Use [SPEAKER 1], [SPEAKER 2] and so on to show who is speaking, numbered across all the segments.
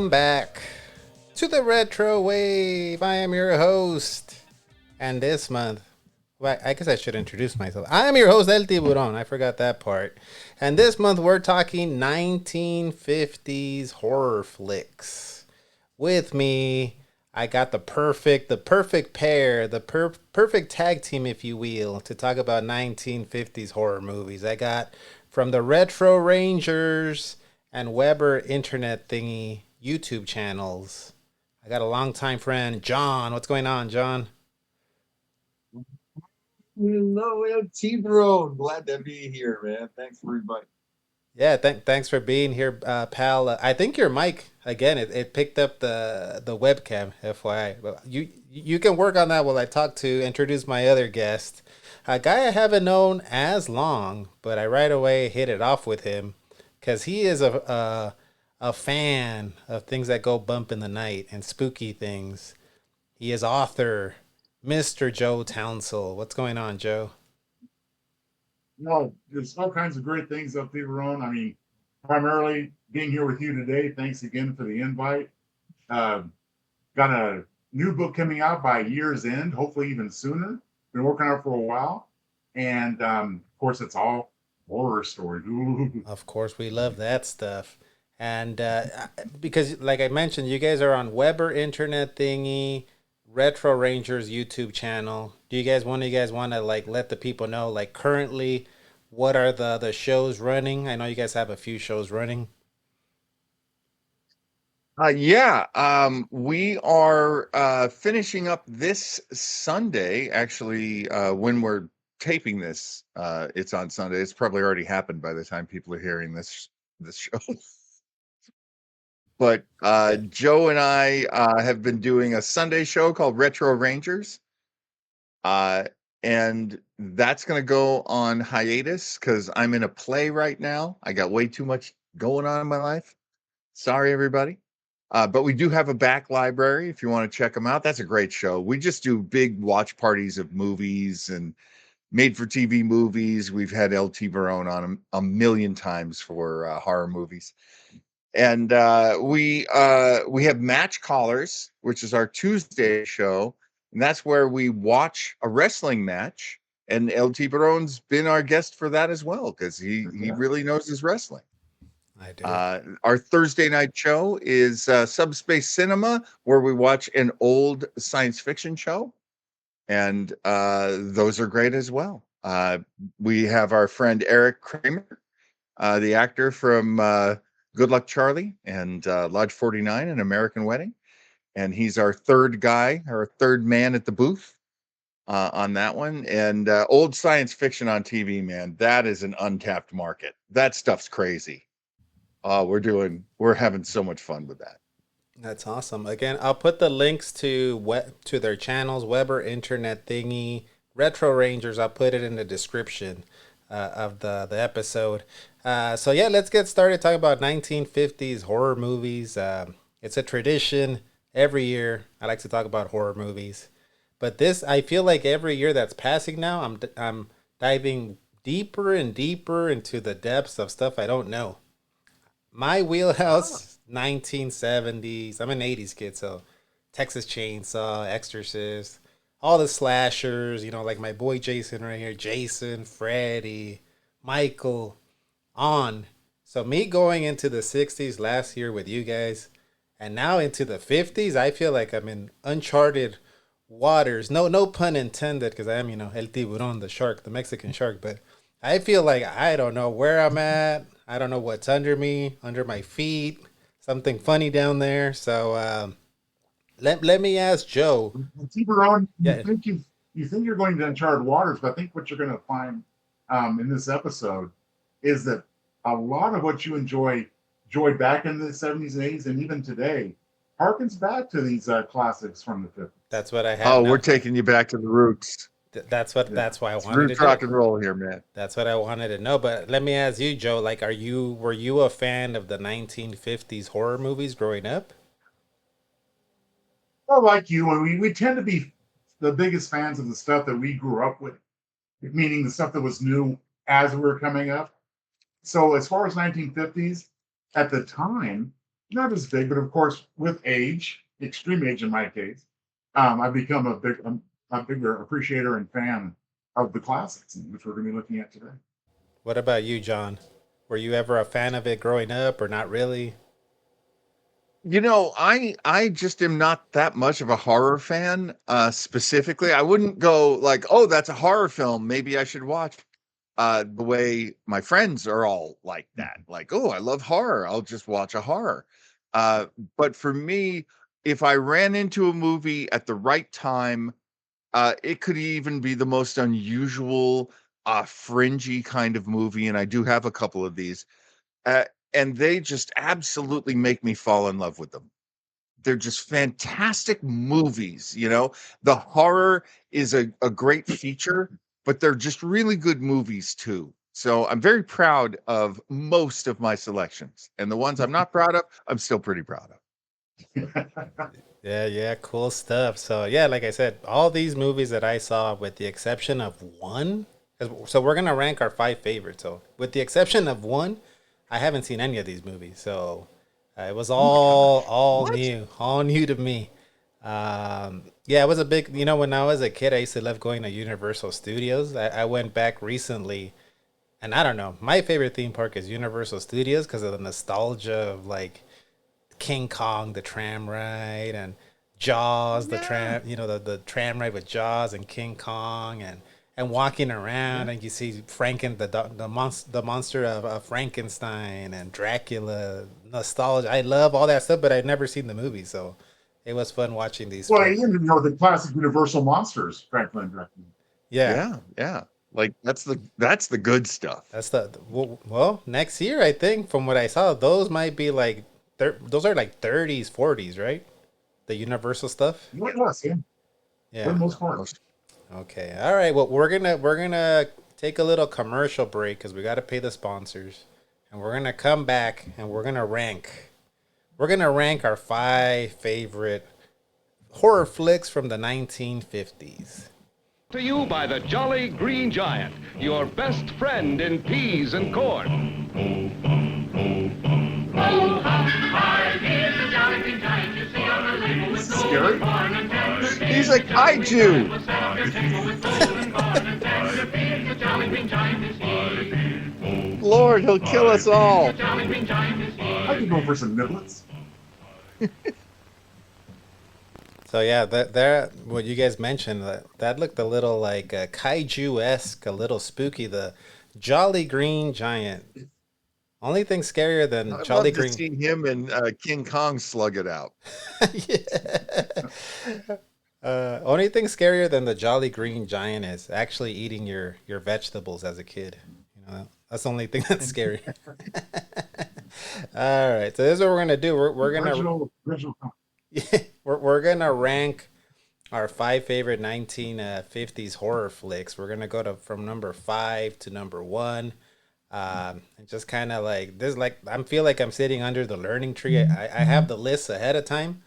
[SPEAKER 1] Welcome back to the Retro Wave. I am your host, and this month, well, I guess I should introduce myself. I am your host, El Tiburon. I forgot that part. And this month, we're talking 1950s horror flicks. With me, I got the perfect pair, perfect tag team, if you will, to talk about 1950s horror movies. I got from the Retro Rangers and Weber Internet Thingy YouTube channels. I got a longtime friend, John. What's going on, John?
[SPEAKER 2] Hello, Tiburon. Glad to be here, man. Thanks for inviting.
[SPEAKER 1] Yeah, thanks for being here, pal. I think your mic again. It picked up the webcam. FYI, but you can work on that while I talk to introduce my other guest, a guy I haven't known as long, but I right away hit it off with him because he is a fan of things that go bump in the night and spooky things. He is author, Mr. Joe Townsel. What's going on, Joe?
[SPEAKER 3] No, there's all kinds of great things up there, Ron. I mean, primarily being here with you today. Thanks again for the invite. Uh, got a new book coming out by year's end, hopefully even sooner. Been working on it for a while. And of course, it's all horror stories.
[SPEAKER 1] Of course, we love that stuff. And because, like I mentioned, you guys are on Weber Internet Thingy, Retro Rangers YouTube channel. Do you guys, one of you guys want to like let the people know, like currently, what are the shows running? I know you guys have a few shows running.
[SPEAKER 2] We are finishing up this Sunday. Actually, when we're taping this, it's on Sunday. It's probably already happened by the time people are hearing this show. But
[SPEAKER 1] Yeah.
[SPEAKER 2] Joe and I have been doing a Sunday show called Retro Rangers. And that's going to go on hiatus because I'm in a play right now. I got way too much going on in my life. Sorry, everybody. But we do have a back library if you want to check them out. That's a great show. We just do big watch parties of movies and made for TV movies. We've had LT Barone on a million times for horror movies. And we have Match Callers, which is our Tuesday show. And that's where we watch a wrestling match. And LT Barone's been our guest for that as well, because he really knows his wrestling.
[SPEAKER 1] I do.
[SPEAKER 2] Our Thursday night show is Subspace Cinema, where we watch an old science fiction show. And those are great as well. We have our friend Eric Kramer, the actor from Good Luck Charlie and Lodge 49, An American Wedding. And he's our third guy, our third man at the booth on that one. And old science fiction on TV, man, that is an untapped market. That stuff's crazy. We're having so much fun with that.
[SPEAKER 1] That's awesome. Again, I'll put the links to their channels, Weber Internet Thingy, Retro Rangers. I'll put it in the description of the episode. So yeah, let's get started talking about 1950s horror movies. It's a tradition every year. I like to talk about horror movies, but this I feel like every year that's passing now, I'm diving deeper and deeper into the depths of stuff I don't know. My wheelhouse, 1970s. I'm an 80s kid, so Texas Chainsaw, Exorcist, all the slashers, like my boy Jason right here, Jason, Freddy, Michael, on. So me going into the 60s last year with you guys and now into the 50s, I feel like I'm in uncharted waters. No pun intended, because I am, El Tiburon, the shark, the Mexican shark, but I feel like I don't know where I'm at. I don't know what's under me, under my feet. Something funny down there. So let me ask Joe.
[SPEAKER 3] Tiburon,
[SPEAKER 1] Yeah,
[SPEAKER 3] you think you're going to uncharted waters, but I think what you're going to find in this episode is that a lot of what you enjoyed back in the 70s and 80s and even today harkens back to these classics from the 50s.
[SPEAKER 1] that's what I have
[SPEAKER 2] Oh,
[SPEAKER 1] now.
[SPEAKER 2] we're taking you back to the roots.
[SPEAKER 1] That's why I
[SPEAKER 2] It's
[SPEAKER 1] wanted to
[SPEAKER 2] roots
[SPEAKER 1] do
[SPEAKER 2] rock
[SPEAKER 1] it.
[SPEAKER 2] and roll here, man.
[SPEAKER 1] That's what I wanted to know. But let me ask you, Joe. Like, were you a fan of the 1950s horror movies growing up?
[SPEAKER 3] Well, like you, and we tend to be the biggest fans of the stuff that we grew up with, meaning the stuff that was new as we were coming up. So as far as 1950s, at the time, not as big, but of course, with age, extreme age in my case, I've become a bigger appreciator and fan of the classics, which we're going to be looking at today.
[SPEAKER 1] What about you, John? Were you ever a fan of it growing up or not really?
[SPEAKER 2] I just am not that much of a horror fan. Specifically, I wouldn't go like, "Oh, that's a horror film. Maybe I should watch." The way my friends are all like that, like, "Oh, I love horror. I'll just watch a horror." Uh, but for me, if I ran into a movie at the right time, it could even be the most unusual, fringy kind of movie, and I do have a couple of these. Uh, and they just absolutely make me fall in love with them. They're just fantastic movies. The horror is a great feature, but they're just really good movies too. So I'm very proud of most of my selections, and the ones I'm not proud of, I'm still pretty proud of.
[SPEAKER 1] Yeah, yeah, cool stuff. So yeah, like I said, all these movies that I saw, with the exception of one, so we're gonna rank our five favorites. So with the exception of one, I haven't seen any of these movies. So it was
[SPEAKER 2] Oh my gosh.
[SPEAKER 1] all
[SPEAKER 2] What?
[SPEAKER 1] new, all new to me. Yeah, it was a big. When I was a kid, I used to love going to Universal Studios. I went back recently, and I don't know. My favorite theme park is Universal Studios because of the nostalgia of like King Kong, the tram ride, and Jaws, the
[SPEAKER 2] Yeah.
[SPEAKER 1] tram, the tram ride with Jaws and King Kong, and walking
[SPEAKER 2] Yeah.
[SPEAKER 1] around and you see the monster of Frankenstein and Dracula, nostalgia. I love all that stuff, but I've never seen the movie, so it was fun watching these
[SPEAKER 3] Well,
[SPEAKER 1] flicks.
[SPEAKER 3] even the classic Universal monsters, Franklin directed.
[SPEAKER 1] Yeah,
[SPEAKER 2] Yeah. Yeah. Like that's the good stuff.
[SPEAKER 1] that's well, next year I think from what I saw, those might be like those are like 30s, 40s, right? The Universal stuff.
[SPEAKER 3] Yes, yeah, for the
[SPEAKER 1] Yeah.
[SPEAKER 3] most part.
[SPEAKER 2] Most-
[SPEAKER 1] Okay. All right. Well, we're gonna take a little commercial break because we got to pay the sponsors, and we're gonna come back and we're gonna rank. We're gonna rank our five favorite horror flicks from the 1950s.
[SPEAKER 4] To you by the Jolly Green Giant, your best friend in peas and corn.
[SPEAKER 3] Scary.
[SPEAKER 2] He's a kaiju. Lord, he'll kill us all.
[SPEAKER 3] I could go for some niblets.
[SPEAKER 1] So yeah, that what you guys mentioned, that looked a little like kaiju esque, a little spooky. The Jolly Green Giant. Only thing scarier than
[SPEAKER 2] I'd
[SPEAKER 1] Jolly
[SPEAKER 2] love to
[SPEAKER 1] Green.
[SPEAKER 2] see him and King Kong slug it out.
[SPEAKER 1] Yeah. Only thing scarier than the Jolly Green Giant is actually eating your vegetables as a kid. That's the only thing that's scary. All right, so this is what we're gonna do. We're gonna
[SPEAKER 3] Original.
[SPEAKER 1] we're gonna rank our five favorite 1950s horror flicks. We're gonna go from number five to number one. And just kind of like this, like I feel like I'm sitting under the learning tree. I have the list ahead of time,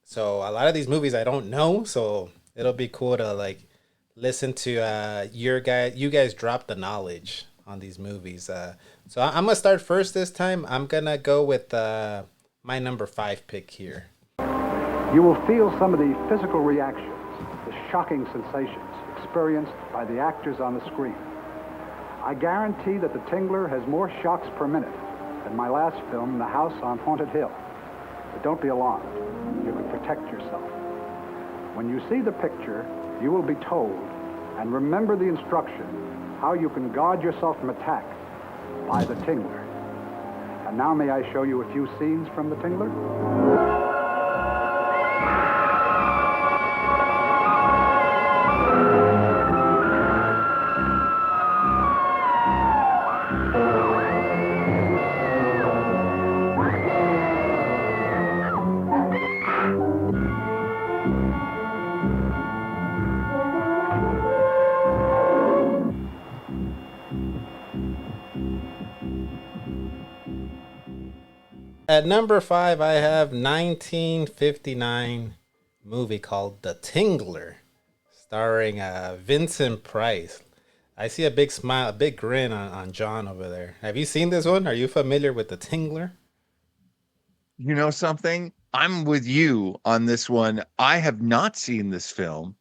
[SPEAKER 1] so a lot of these movies I don't know. So it'll be cool to like listen to you guys drop the knowledge on these movies. So I'm gonna start first this time. I'm gonna go with my number five pick here.
[SPEAKER 5] You will feel some of the physical reactions, the shocking sensations experienced by the actors on the screen. I guarantee that The Tingler has more shocks per minute than my last film, The House on Haunted Hill. But don't be alarmed. You can protect yourself. When you see the picture, you will be told, and remember the instruction, how you can guard yourself from attack by The Tingler. And now may I show you a few scenes from The Tingler?
[SPEAKER 1] At number five, I have 1959 movie called The Tingler, starring Vincent Price. I see a big smile, a big grin on John over there. Have you seen this one? Are you familiar with The Tingler?
[SPEAKER 2] You know something? I'm with you on this one. I have not seen this film.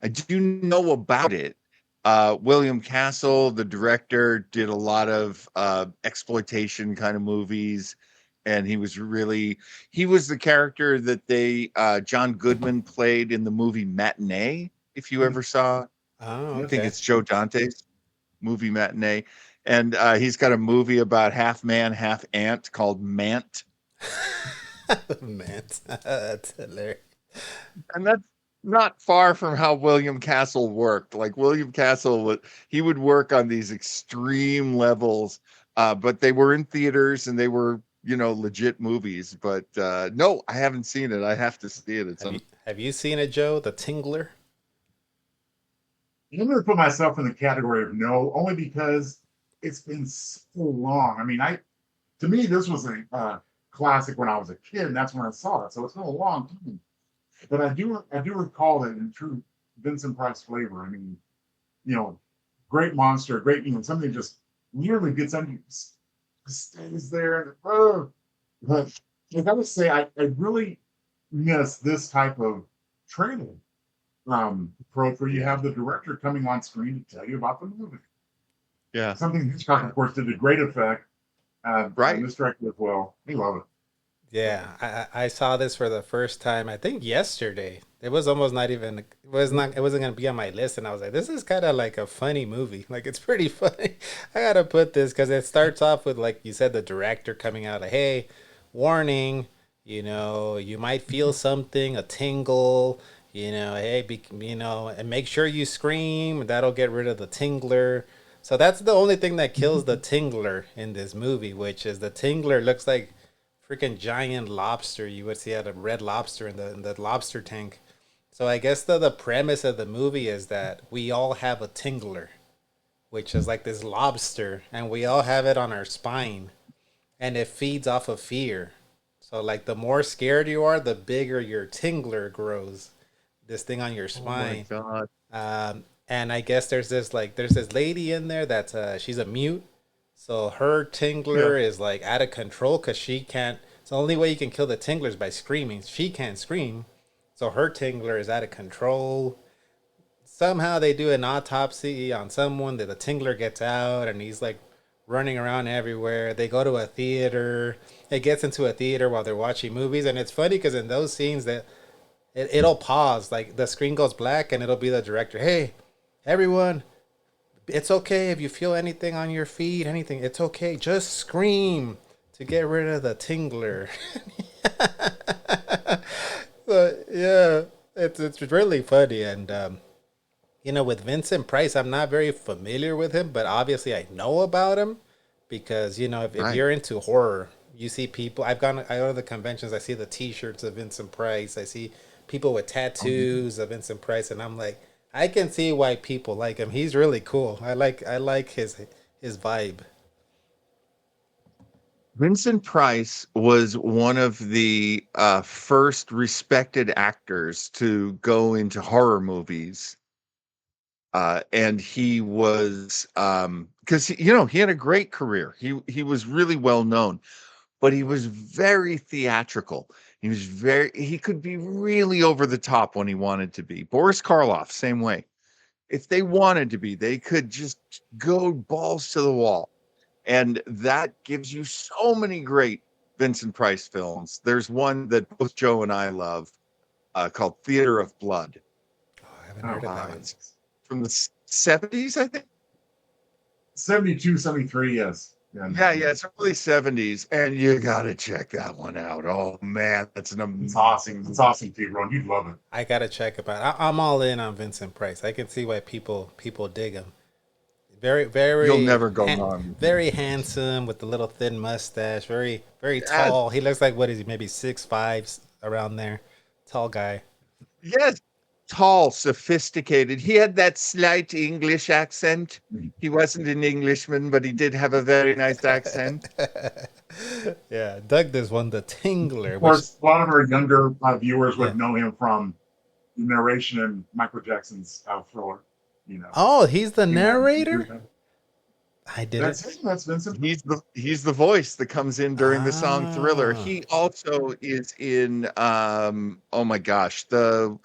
[SPEAKER 2] I do know about it. William Castle, the director, did a lot of exploitation kind of movies, and he was the character that John Goodman played in the movie Matinee. If you ever saw,
[SPEAKER 1] Oh,
[SPEAKER 2] I think
[SPEAKER 1] okay.
[SPEAKER 2] it's Joe Dante's movie Matinee, and he's got a movie about half man, half ant called Mant.
[SPEAKER 1] Man, that's hilarious.
[SPEAKER 2] And that's not far from how William Castle worked. Like William Castle would work on these extreme levels, but they were in theaters and they were, legit movies. But no, I haven't seen it. I have to see it.
[SPEAKER 1] Have you seen it, Joe? The Tingler?
[SPEAKER 3] I'm going to put myself in the category of no, only because it's been so long. I mean, to me, this was a classic when I was a kid, and that's when I saw it. So it's been a long time. But I do recall that in true Vincent Price flavor. I mean, great monster, great, something just nearly gets under you, stays there. And, but I gotta say, I really miss this type of training approach where you have the director coming on screen to tell you about the movie.
[SPEAKER 2] Yeah.
[SPEAKER 3] Something Hitchcock, of course, did a great effect.
[SPEAKER 2] Right.
[SPEAKER 3] And this director as well. I love it.
[SPEAKER 1] Yeah, I saw this for the first time, I think yesterday. It was almost not even, it wasn't going to be on my list. And I was like, this is kind of like a funny movie. Like, it's pretty funny. I got to put this because it starts off with, like you said, the director coming out like, hey, warning, you might feel something, a tingle, hey, and make sure you scream. That'll get rid of the tingler. So that's the only thing that kills the tingler in this movie, which is the tingler looks like freaking giant lobster you would see at a Red Lobster in the lobster tank. So I guess the premise of the movie is that we all have a tingler, which is like this lobster, and we all have it on our spine, and it feeds off of fear. So like the more scared you are, the bigger your tingler grows. This thing on your spine.
[SPEAKER 2] Oh my God.
[SPEAKER 1] And I guess there's this lady in there that's she's a mute. So her tingler is like out of control because she can't. It's the only way you can kill the tingler is by screaming. She can't scream. So her tingler is out of control. Somehow they do an autopsy on someone that the tingler gets out and he's like running around everywhere. They go to a theater. It gets into a theater while they're watching movies. And it's funny because in those scenes that it'll pause. Like the screen goes black and it'll be the director. Hey, everyone. It's okay if you feel anything on your feet, anything. It's okay. Just scream to get rid of the tingler. So, yeah, it's really funny. And, with Vincent Price, I'm not very familiar with him, but obviously I know about him because, if you're into horror, you see people. I go to the conventions, I see the T-shirts of Vincent Price. I see people with tattoos of Vincent Price, and I'm like, I can see why people like him. He's really cool. I like his vibe.
[SPEAKER 2] Vincent Price was one of the first respected actors to go into horror movies. And he was, because, he had a great career. He was really well known, but he was very theatrical. He could be really over the top when he wanted to be. Boris Karloff, same way. If they wanted to be, they could just go balls to the wall. And that gives you so many great Vincent Price films. There's one that both Joe and I love called Theater of Blood.
[SPEAKER 1] Oh, I haven't heard of that one.
[SPEAKER 2] It's from the 70s, I think.
[SPEAKER 3] 72, 73, yes.
[SPEAKER 2] Yeah, it's early 70s, and you got to check that one out. Oh, man, that's an amazing...
[SPEAKER 3] It's awesome. It's awesome, Tiburon. You'd love it.
[SPEAKER 1] I got to check it out. I'm all in on Vincent Price. I can see why people dig him. Very, very...
[SPEAKER 2] You'll never go wrong.
[SPEAKER 1] Very handsome with the little thin mustache. Very, very tall. He looks like, what is he, maybe 6'5", around there. Tall guy.
[SPEAKER 2] Yes. Tall, sophisticated. He had that slight English accent. He wasn't an Englishman, but he did have a very nice accent.
[SPEAKER 1] Yeah, dug this one, the Tingler.
[SPEAKER 3] Of course, a lot of our younger viewers would know him from the narration in Michael Jackson's Thriller.
[SPEAKER 1] Oh, he's the narrator? I did
[SPEAKER 3] That's
[SPEAKER 1] it.
[SPEAKER 3] him. That's Vincent.
[SPEAKER 2] He's the voice that comes in during the song Thriller.
[SPEAKER 1] Ah,
[SPEAKER 2] He also is in oh my gosh, the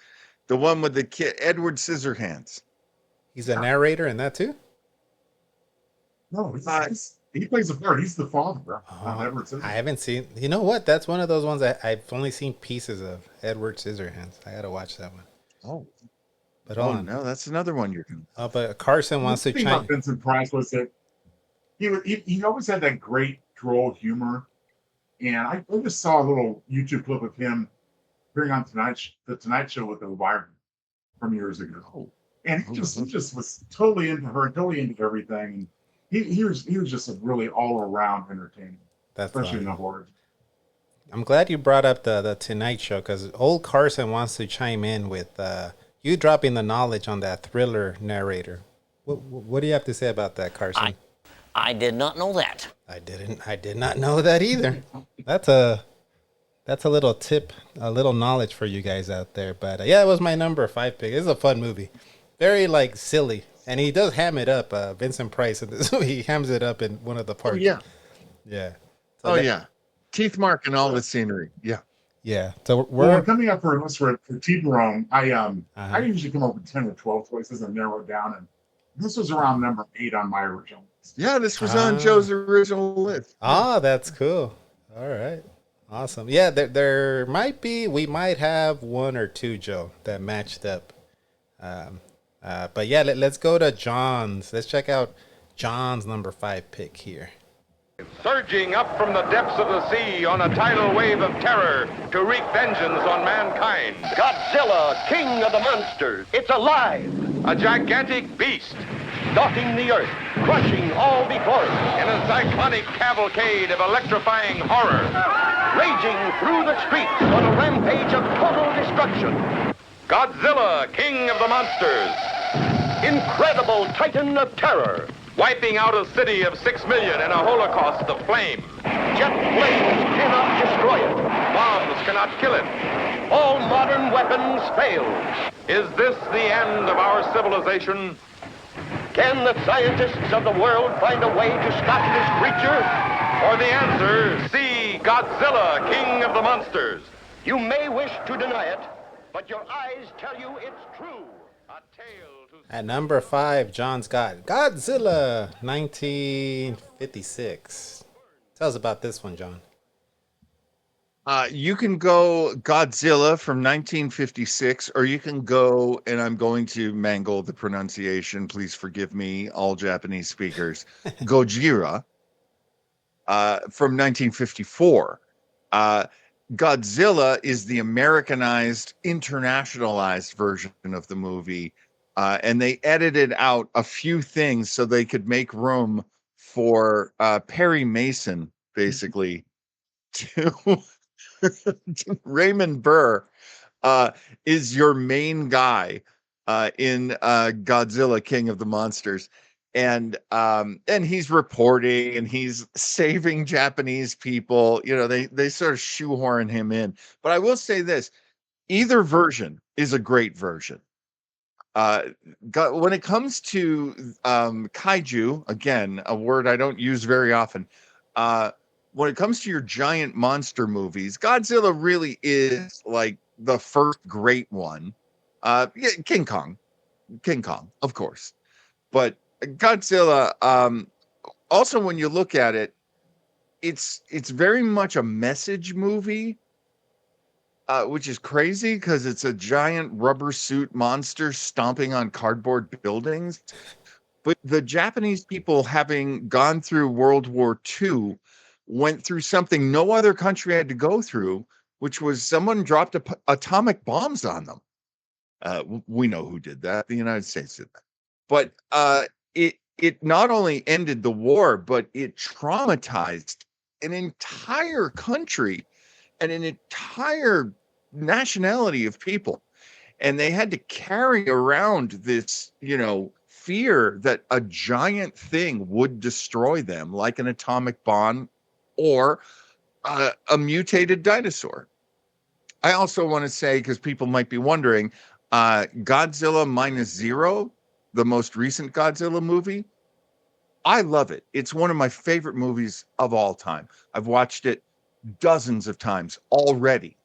[SPEAKER 2] one with the kid Edward Scissorhands.
[SPEAKER 1] he's a narrator in that too.
[SPEAKER 3] No, he plays a part. He's the father.
[SPEAKER 1] Oh,
[SPEAKER 3] Edward Scissorhands.
[SPEAKER 1] I haven't seen. You know what? That's one of those ones I've only seen pieces of. Edward Scissorhands. I gotta watch that one.
[SPEAKER 2] Oh,
[SPEAKER 1] But hold
[SPEAKER 2] oh
[SPEAKER 1] on.
[SPEAKER 2] no, that's another one you're gonna.
[SPEAKER 1] But Carson wants
[SPEAKER 3] The
[SPEAKER 1] to
[SPEAKER 3] thing about
[SPEAKER 1] chime.
[SPEAKER 3] Vincent Price was that he always had that great droll humor. And I just saw a little YouTube clip of him appearing on the Tonight Show with Elvira from years ago.
[SPEAKER 2] Oh,
[SPEAKER 3] And he just was totally into her, totally into everything. And he was just a really all around entertainer,
[SPEAKER 1] That's
[SPEAKER 3] especially in
[SPEAKER 1] funny.
[SPEAKER 3] the horror.
[SPEAKER 1] I'm glad you brought up the Tonight Show because old Carson wants to chime in with you dropping the knowledge on that Thriller narrator. What do you have to say about that, Carson?
[SPEAKER 6] I did not know that.
[SPEAKER 1] I did not know that either. That's a little tip, a little knowledge for you guys out there. But yeah, it was my number 5 pick. It's a fun movie, very like silly, and he does ham it up. Vincent Price in this movie, he hams it up in one of the parts.
[SPEAKER 2] oh yeah,
[SPEAKER 1] yeah.
[SPEAKER 2] oh yeah. Teeth mark and all the scenery. Yeah.
[SPEAKER 1] Yeah. So
[SPEAKER 3] Well,
[SPEAKER 1] we're
[SPEAKER 3] when coming up for a list for Tiburon,
[SPEAKER 1] Uh-huh.
[SPEAKER 3] I usually come up with 10 or 12 choices and narrow it down. And this was around number 8 on my original list.
[SPEAKER 2] Yeah, this was on Joe's original list.
[SPEAKER 1] that's cool. All right. Awesome. Yeah, there might be, we might have 1 or 2, Joe, that matched up. But yeah, let's go to John's. Let's check out John's number 5 pick here.
[SPEAKER 4] Surging up from the depths of the sea on a tidal wave of terror to wreak vengeance on mankind.
[SPEAKER 7] Godzilla, king of the monsters. It's alive,
[SPEAKER 4] A gigantic beast
[SPEAKER 7] stalking the earth, crushing all before it,
[SPEAKER 4] in a cyclonic cavalcade of electrifying horror.
[SPEAKER 7] raging through the streets on a rampage of total destruction.
[SPEAKER 4] Godzilla, king of the monsters,
[SPEAKER 7] Incredible titan of terror.
[SPEAKER 4] wiping out a city of 6 million in a holocaust of flame.
[SPEAKER 7] Jet flames cannot destroy it.
[SPEAKER 4] Bombs cannot kill it.
[SPEAKER 7] All modern weapons fail.
[SPEAKER 4] Is this the end of our civilization?
[SPEAKER 7] Can the scientists of the world find a way to stop this creature?
[SPEAKER 4] For the answer, see Godzilla, king of the monsters.
[SPEAKER 7] You may wish to deny it, but your eyes tell you it's true.
[SPEAKER 4] A tale to...
[SPEAKER 1] At number 5, John's got Godzilla 1956. Tell us about this one, John.
[SPEAKER 2] You can go Godzilla from 1956, or you can go, and I'm going to mangle the pronunciation. Please forgive me, all Japanese speakers. Gojira from 1954. Godzilla is the Americanized, internationalized version of the movie, and they edited out a few things so they could make room for Perry Mason, basically, to Raymond Burr is your main guy in Godzilla King of the Monsters. And he's reporting and he's saving Japanese people. You know, they sort of shoehorn him in. But I will say this, either version is a great version. When it comes to kaiju, again, a word I don't use very often, when it comes to your giant monster movies, Godzilla really is like the first great one. Yeah, King Kong, of course. But Godzilla, also when you look at it, it's very much a message movie, which is crazy because it's a giant rubber suit monster stomping on cardboard buildings. But the Japanese people, having gone through World War II, went through something no other country had to go through, which was someone dropped atomic bombs on them. We know who did that. The United States did that. But it not only ended the war, but it traumatized an entire country and an entire nationality of people. And they had to carry around this, fear that a giant thing would destroy them, like an atomic bomb or a mutated dinosaur. I also want to say, because people might be wondering, Godzilla Minus Zero, the most recent Godzilla movie, I love it. It's one of my favorite movies of all time. I've watched it dozens of times already.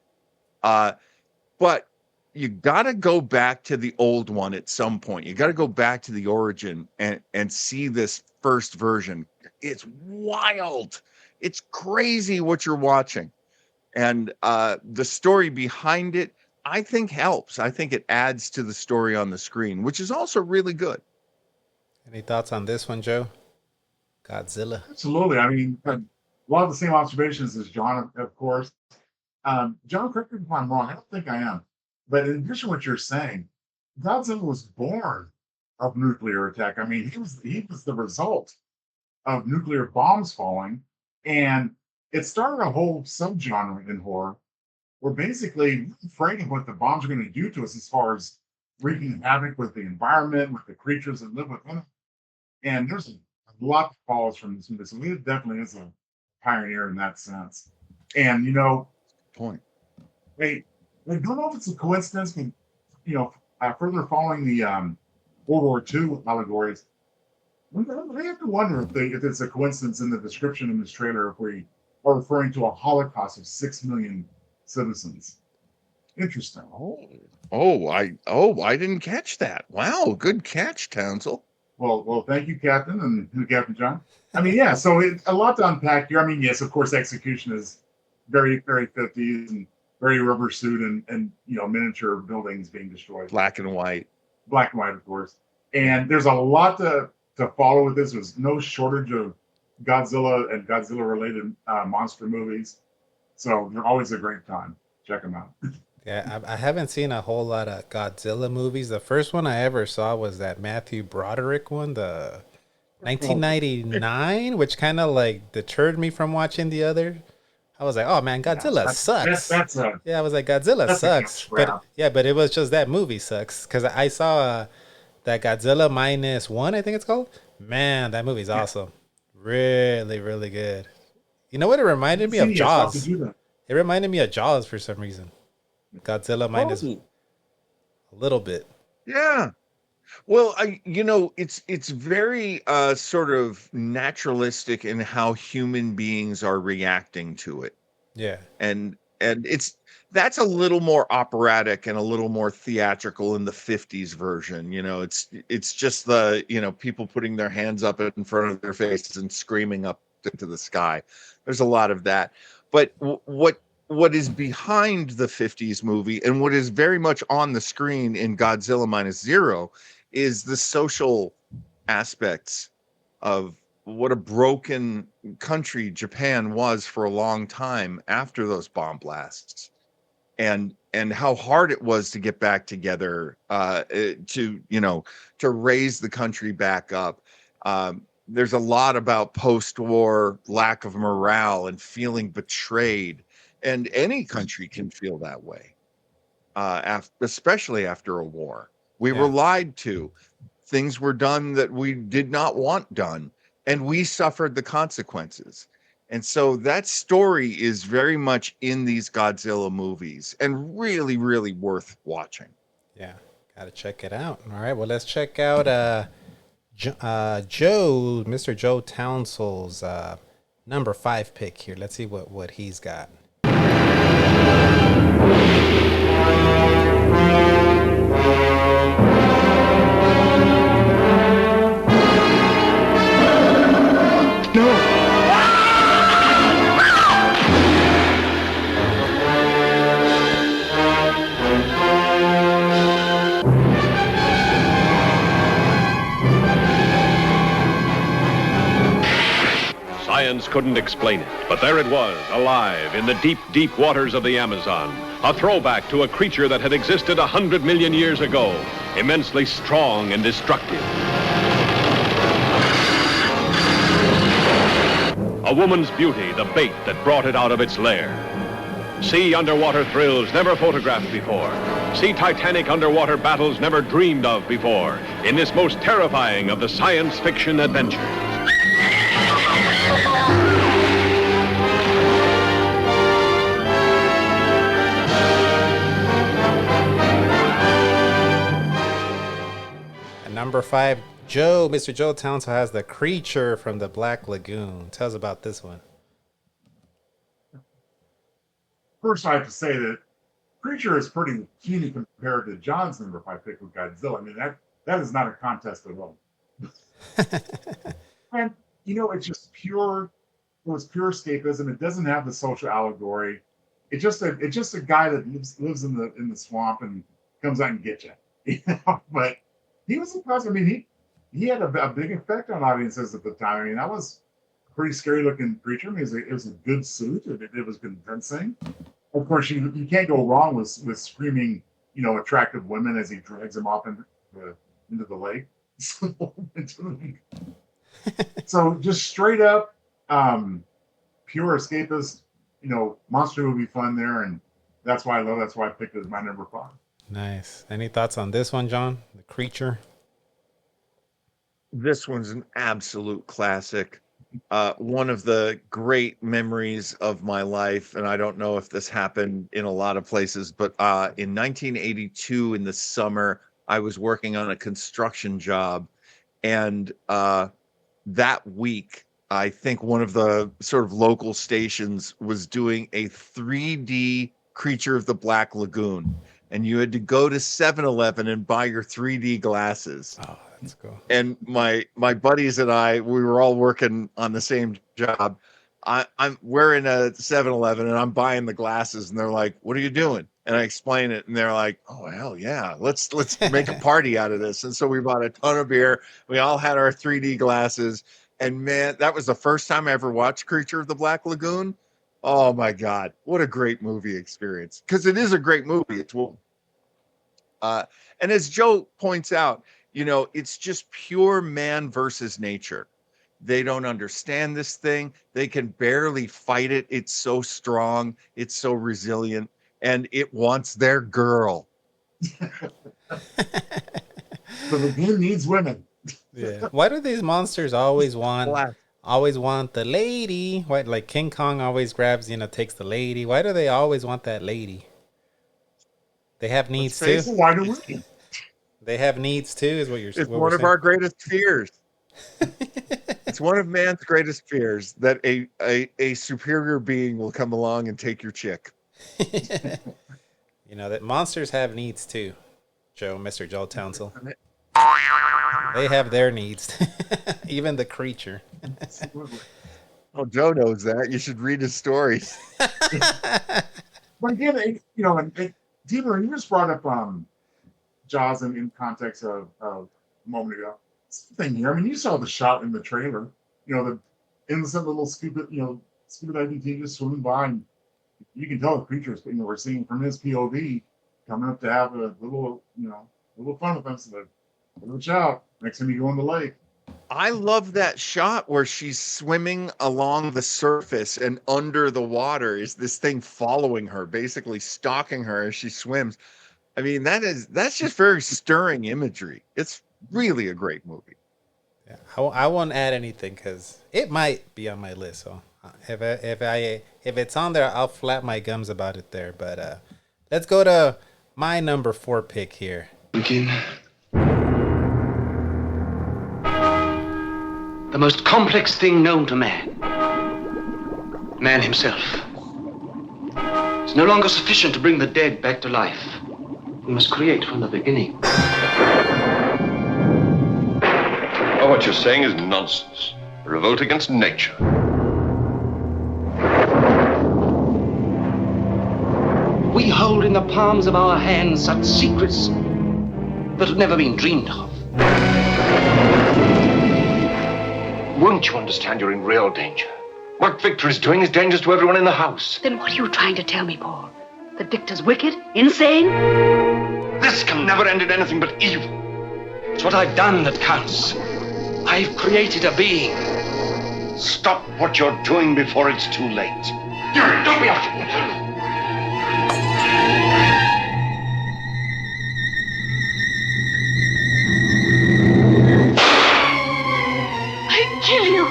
[SPEAKER 2] But you got to go back to the old one at some point. You got to go back to the origin and see this first version. It's wild. It's crazy what you're watching. And the story behind it, I think helps. I think it adds to the story on the screen, which is also really good.
[SPEAKER 1] Any thoughts on this one, Joe? Godzilla.
[SPEAKER 3] Absolutely. I mean, a lot of the same observations as John, of course. John, correct me if I'm wrong. I don't think I am. But in addition to what you're saying, Godzilla was born of nuclear attack. I mean, he was the result of nuclear bombs falling, and it started a whole subgenre in horror where basically we're afraid of what the bombs are going to do to us as far as wreaking havoc with the environment, with the creatures that live within it. And there's a lot that follows from this movie. So it definitely is a pioneer in that sense. And,
[SPEAKER 2] Point.
[SPEAKER 3] I don't know if it's a coincidence, but, further following the World War II allegories, I have to wonder if it's a coincidence in the description in this trailer if we are referring to a Holocaust of 6 million citizens. Interesting.
[SPEAKER 2] I didn't catch that. Wow, good catch, Townsel.
[SPEAKER 3] Well, thank you, Captain, and Captain John. I mean, yeah, so a lot to unpack here. I mean, yes, of course, execution is very, very 50s and very rubber suit and miniature buildings being destroyed.
[SPEAKER 2] Black and white.
[SPEAKER 3] Black and white, of course. And there's a lot to follow with this. There's no shortage of Godzilla and Godzilla-related monster movies. So they're always a great time. Check them out.
[SPEAKER 1] Yeah, I haven't seen a whole lot of Godzilla movies. The first one I ever saw was that Matthew Broderick one, the 1999, which kind of like deterred me from watching the other. I was like, oh man, Godzilla sucks. I was like, Godzilla sucks. But it was just that movie sucks. Because I saw that Godzilla -1, I think it's called. Man, that movie's awesome. Really, really good. You know what? It reminded me of Jaws. It reminded me of Jaws for some reason. Godzilla minus a little bit.
[SPEAKER 2] Yeah. Well, it's very sort of naturalistic in how human beings are reacting to it.
[SPEAKER 1] Yeah.
[SPEAKER 2] And that's a little more operatic and a little more theatrical in the 50s version. It's just the, people putting their hands up in front of their faces and screaming up into the sky. There's a lot of that. But what is behind the 50s movie and what is very much on the screen in Godzilla -0 is the social aspects of what a broken country Japan was for a long time after those bomb blasts, and how hard it was to get back together, to raise the country back up. There's a lot about post-war lack of morale and feeling betrayed. And any country can feel that way, especially after a war. We were lied to. Things were done that we did not want done, and we suffered the consequences. And so that story is very much in these Godzilla movies and really, really worth watching.
[SPEAKER 1] Yeah, got to check it out. All right, well, let's check out Mr. Joe Townsel's number 5 pick here. Let's see what he's got.
[SPEAKER 8] Science couldn't explain it, but there it was, alive in the deep, deep waters of the Amazon. A throwback to a creature that had existed 100 million years ago, immensely strong and destructive. A woman's beauty, the bait that brought it out of its lair. See underwater thrills never photographed before. See titanic underwater battles never dreamed of before in this most terrifying of the science fiction adventures.
[SPEAKER 1] Number 5, Mr. Joe Townsel has The Creature from the Black Lagoon. Tell us about this one.
[SPEAKER 3] First, I have to say that Creature is pretty puny compared to John's number 5 pick with Godzilla. I mean, that is not a contest at all. And, it's just pure escapism. It doesn't have the social allegory. It's just a guy that lives in the swamp and comes out and gets you. But he was impressive. I mean, he had a big effect on audiences at the time. I mean, that was a pretty scary looking creature. I mean, it was a good suit. It was convincing. Of course, you can't go wrong with screaming, attractive women as he drags them off into the lake. So just straight up, pure escapist, monster movie fun there, and that's why I picked it as my number 5.
[SPEAKER 1] Nice. Any thoughts on this one, John? The Creature?
[SPEAKER 2] This one's an absolute classic. One of the great memories of my life, and I don't know if this happened in a lot of places, but in 1982 in the summer, I was working on a construction job, and that week, I think one of the sort of local stations was doing a 3D Creature of the Black Lagoon, and you had to go to 7-Eleven and buy your 3D glasses.
[SPEAKER 1] Oh, that's cool.
[SPEAKER 2] And my buddies and I, we were all working on the same job. We're in a 7-Eleven and I'm buying the glasses, and they're like, "What are you doing?" And I explain it, and they're like, "Oh, hell yeah, let's make a party out of this." And so we bought a ton of beer. We all had our 3D glasses, and man, that was the first time I ever watched Creature of the Black Lagoon. Oh my God, what a great movie experience! Because it is a great movie. It's and as Joe points out, it's just pure man versus nature. They don't understand this thing. They can barely fight it. It's so strong. It's so resilient. And it wants their girl.
[SPEAKER 3] The lagoon needs women.
[SPEAKER 1] Yeah. Why do these monsters always want the lady? Why, like King Kong always grabs, takes the lady. Why do they always want that lady? They have needs too.
[SPEAKER 3] Why do we?
[SPEAKER 1] They have needs too, is what you're saying.
[SPEAKER 2] It's one of our greatest fears. It's one of man's greatest fears that a superior being will come along and take your chick.
[SPEAKER 1] That monsters have needs too, Mr. Joe Townsel. They have their needs. Even the Creature.
[SPEAKER 2] Oh, Joe knows that. You should read his stories.
[SPEAKER 3] But again, Tiburon, you just brought up Jaws in context of a moment ago. Same thing here. I mean, you saw the shot in the trailer. The innocent little scuba diving team just swimming by, and you can tell the creatures. We're seeing from his POV coming up to have a little fun with them. So watch out next time you go in the lake.
[SPEAKER 2] I love that shot where she's swimming along the surface, and under the water is this thing following her, basically stalking her as she swims. I mean, that's just very stirring imagery. It's really a great movie.
[SPEAKER 1] Yeah, I won't add anything because it might be on my list. So if it's on there, I'll flap my gums about it there. But let's go to my number 4 pick here.
[SPEAKER 9] Begin. The most complex thing known to man. Man himself. It's no longer sufficient to bring the dead back to life. We must create from the beginning.
[SPEAKER 4] Oh, what you're saying is nonsense. A revolt against nature.
[SPEAKER 9] We hold in the palms of our hands such secrets that have never been dreamed of.
[SPEAKER 4] Won't you understand you're in real danger? What Victor is doing is dangerous to everyone in the house.
[SPEAKER 10] Then what are you trying to tell me, Paul? That Victor's wicked? Insane?
[SPEAKER 4] This can never end in anything but evil.
[SPEAKER 9] It's what I've done that counts. I've created a being.
[SPEAKER 4] Stop what you're doing before it's too late. Don't be after me.
[SPEAKER 10] Kill you.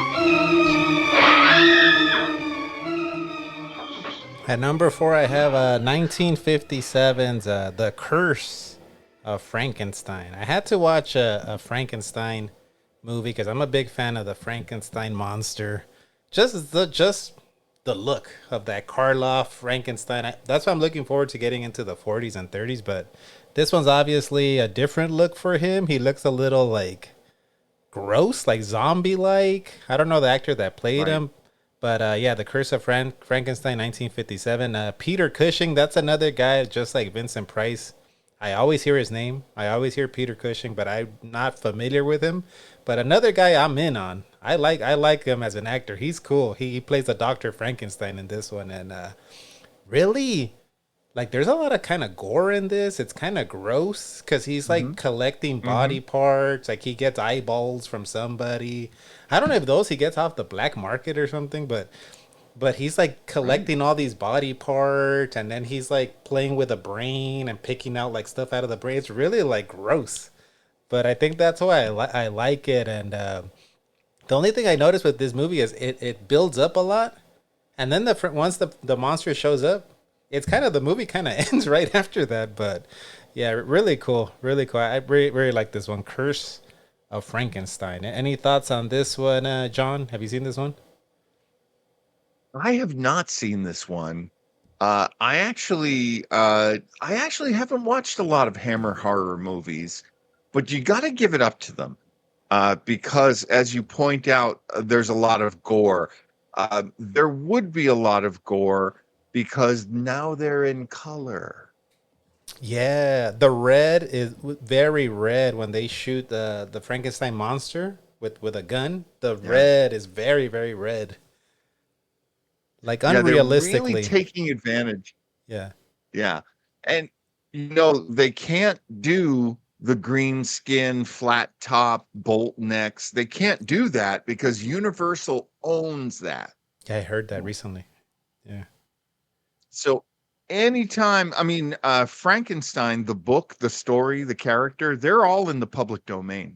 [SPEAKER 1] At number 4, I have 1957's The Curse of Frankenstein. I had to watch a Frankenstein movie because I'm a big fan of the Frankenstein monster. Just the look of that Karloff Frankenstein. That's why I'm looking forward to getting into the 40s and 30s. But this one's obviously a different look for him. He looks a little like gross, like zombie like. I don't know the actor that played him. But yeah, The Curse of Frankenstein, 1957. Peter Cushing, that's another guy just like Vincent Price. I always hear his name. I always hear Peter Cushing, but I'm not familiar with him. But another guy I'm in on. I like him as an actor. He's cool. He plays the Dr. Frankenstein in this one, and really, like, there's a lot of kind of gore in this. It's kind of gross because he's like collecting body parts. Like he gets eyeballs from somebody. I don't know if those he gets off the black market or something, but he's like collecting all these body parts, and then he's like playing with a brain and picking out like stuff out of the brain. It's really like gross, but I think that's why I like it. And the only thing I noticed with this movie is it builds up a lot, and then once the monster shows up, it's kind of the movie kind of ends right after that. But yeah, really cool, really cool. I really like this one, Curse of Frankenstein. Any thoughts on this one, John? Have you seen this one?
[SPEAKER 2] I have not seen this one. I actually haven't watched a lot of Hammer horror movies, but you got to give it up to them because, as you point out, there's a lot of gore. There would be a lot of gore because now they're in color.
[SPEAKER 1] Yeah, the red is very red when they shoot the Frankenstein monster with a gun. The red is very, very red. Like unrealistically.
[SPEAKER 2] They're really taking advantage.
[SPEAKER 1] Yeah.
[SPEAKER 2] Yeah. And they can't do the green skin, flat top, bolt necks. They can't do that because Universal owns that.
[SPEAKER 1] Yeah, I heard that recently. Yeah.
[SPEAKER 2] So anytime, Frankenstein, the book, the story, the character, they're all in the public domain.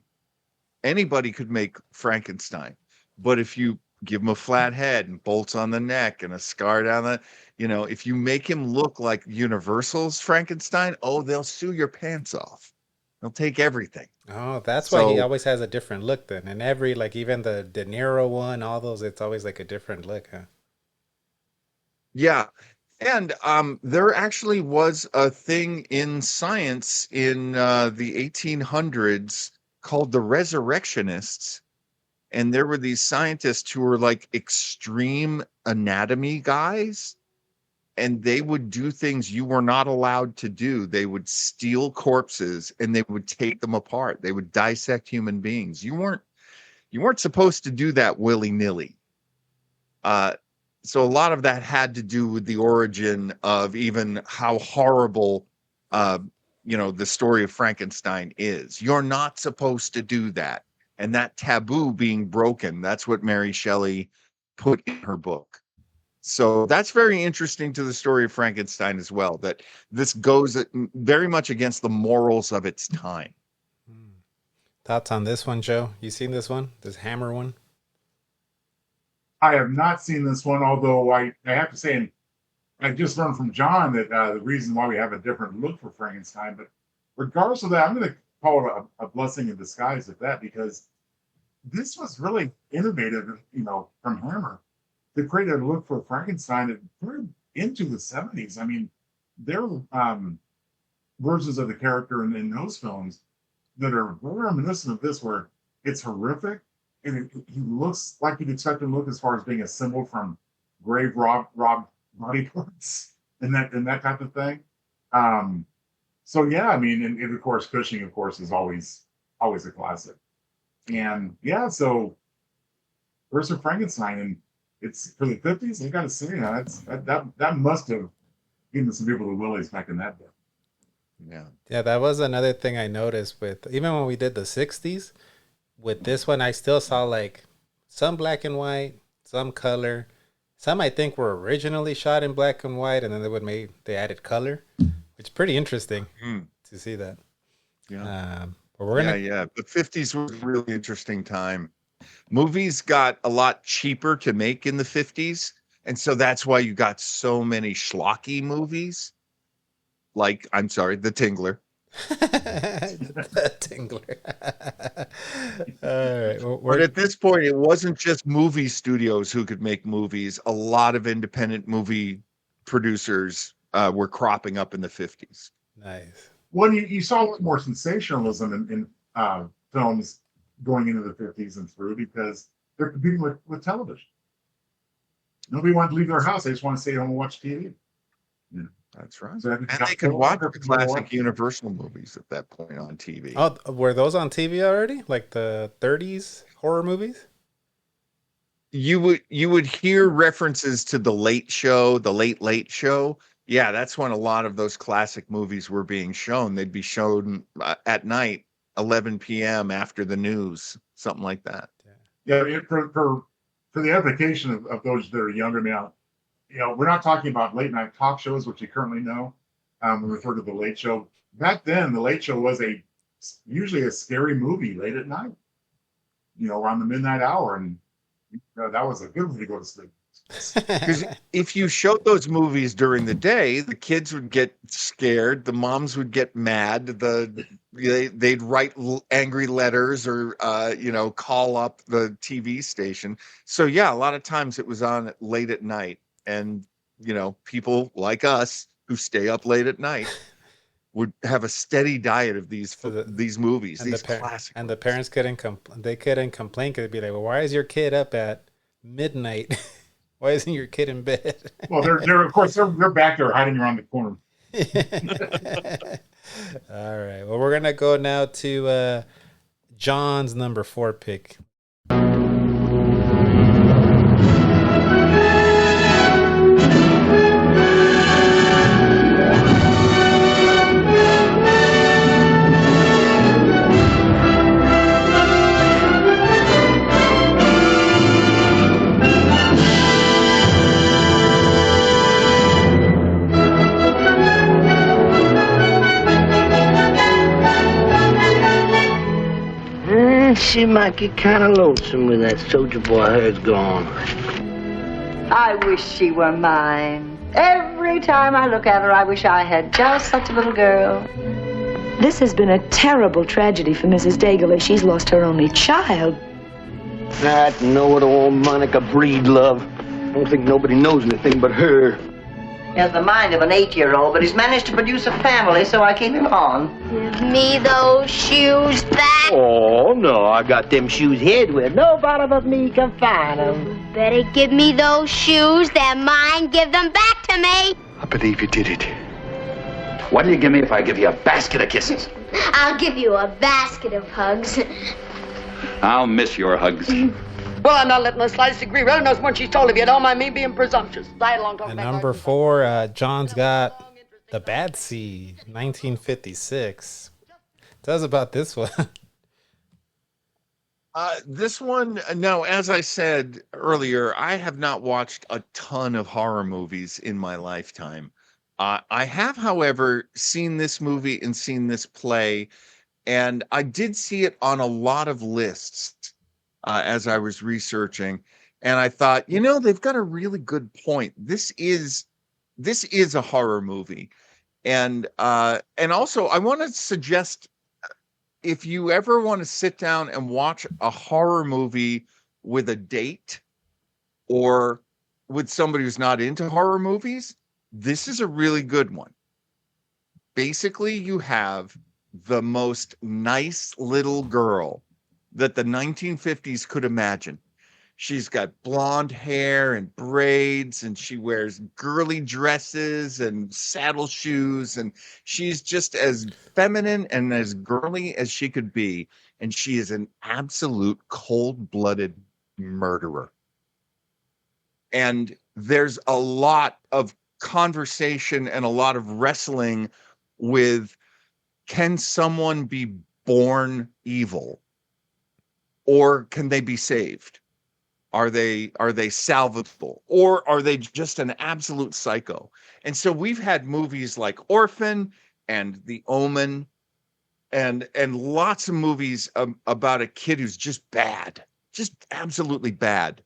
[SPEAKER 2] Anybody could make Frankenstein. But if you give him a flat head and bolts on the neck and a scar down the, if you make him look like Universal's Frankenstein, they'll sue your pants off. They'll take everything.
[SPEAKER 1] Oh, that's why he always has a different look then. And every, like even the De Niro one, all those, it's always like a different look, huh?
[SPEAKER 2] Yeah. And there actually was a thing in science in the 1800s called the resurrectionists. And there were these scientists who were like extreme anatomy guys, and they would do things you were not allowed to do. They would steal corpses and they would take them apart. They would dissect human beings. You weren't supposed to do that willy-nilly. So a lot of that had to do with the origin of even how horrible, the story of Frankenstein is. You're not supposed to do that. And that taboo being broken, that's what Mary Shelley put in her book. So that's very interesting to the story of Frankenstein as well, that this goes very much against the morals of its time.
[SPEAKER 1] Thoughts on this one, Joe? You seen this one? This Hammer one?
[SPEAKER 3] I have not seen this one, although I have to say, and I just learned from John that the reason why we have a different look for Frankenstein, but regardless of that, I'm going to call it a blessing in disguise at that, because this was really innovative, from Hammer to create a look for Frankenstein into the 70s. I mean, there are versions of the character in those films that are very reminiscent of this, where it's horrific and he looks like you'd expect him to look as far as being assembled from grave robbed body parts and that type of thing. So yeah, I mean, and of course, Cushing, of course, is always a classic. And yeah, so Curse of Frankenstein, and it's for the 50s. I got to say, that must have given some people the willies back in that day.
[SPEAKER 1] Yeah, that was another thing I noticed with, even when we did the 60s, with this one, I still saw like some black and white, some color. Some I think were originally shot in black and white, and then they added color. It's pretty interesting to see that.
[SPEAKER 2] Yeah.
[SPEAKER 1] But we're gonna...
[SPEAKER 2] Yeah. The 50s was a really interesting time. Movies got a lot cheaper to make in the 50s. And so that's why you got so many schlocky movies. Like, The Tingler.
[SPEAKER 1] The Tingler. All right.
[SPEAKER 2] But at this point, it wasn't just movie studios who could make movies. A lot of independent movie producers were cropping up in the 50s.
[SPEAKER 1] Nice.
[SPEAKER 3] Well, you saw a lot more sensationalism in films going into the 50s and through because they're competing with television. Nobody wanted to leave their house. They just want to stay home and watch TV. Yeah.
[SPEAKER 2] That's right. So and they could watch the classic Universal movies at that point on TV.
[SPEAKER 1] Oh, were those on TV already? Like the 30s horror movies?
[SPEAKER 2] You would hear references to the Late Show, the Late Show. Yeah, that's when a lot of those classic movies were being shown. They'd be shown at night, 11 p.m. after the news, something like that.
[SPEAKER 3] Yeah, for the application of those that are younger now, we're not talking about late night talk shows, which you currently know. We refer to the Late Show. Back then, the Late Show was usually a scary movie late at night, around the midnight hour, and that was a good way to go to sleep.
[SPEAKER 2] Because if you showed those movies during the day, the kids would get scared, the moms would get mad, they'd write angry letters or call up the TV station. So yeah, a lot of times it was on late at night, and people like us who stay up late at night would have a steady diet of these movies, these classics.
[SPEAKER 1] And the parents couldn't complain because they'd be like, "Well, why is your kid up at midnight?" Why isn't your kid in bed?
[SPEAKER 3] Well, they're of course they're back there hiding around the corner.
[SPEAKER 1] All right. Well, we're gonna go now to John's number 4 pick.
[SPEAKER 11] She might get kind of lonesome when that soldier boy of hers gone.
[SPEAKER 10] I wish she were mine. Every time I look at her, I wish I had just such a little girl.
[SPEAKER 12] This has been a terrible tragedy for Mrs. Daigle as she's lost her only child.
[SPEAKER 11] That know-it-all Monica Breedlove. I don't think nobody knows anything but her.
[SPEAKER 10] He has the mind of an 8-year-old, but he's managed to produce a family, so I keep him on.
[SPEAKER 13] Give me those shoes back.
[SPEAKER 11] Oh, no, I got them shoes hid where nobody but me can find them.
[SPEAKER 13] Better give me those shoes. They're mine. Give them back to me.
[SPEAKER 14] I believe you did it. What do you give me if I give you a basket of kisses?
[SPEAKER 13] I'll give you a basket of hugs.
[SPEAKER 14] I'll miss your hugs.
[SPEAKER 15] Well, I'm not letting the slightest degree really knows when she's told if you don't mind me being presumptuous.
[SPEAKER 1] And number 4, John's got The Bad Seed, 1956. Tell us about this one.
[SPEAKER 2] This one, no, as I said earlier, I have not watched a ton of horror movies in my lifetime. I have, however, seen this movie and seen this play, and I did see it on a lot of lists as I was researching, and I thought, they've got a really good point. This is a horror movie, and also I want to suggest, if you ever want to sit down and watch a horror movie with a date or with somebody who's not into horror movies, this is a really good one. Basically, you have the most nice little girl that the 1950s could imagine. She's got blonde hair and braids, and she wears girly dresses and saddle shoes, and she's just as feminine and as girly as she could be. And she is an absolute cold-blooded murderer. And there's a lot of conversation and a lot of wrestling with, can someone be born evil? Or can they be saved? Are they salvageable? Or are they just an absolute psycho? And so we've had movies like Orphan and The Omen and lots of movies about a kid who's just bad, just absolutely bad.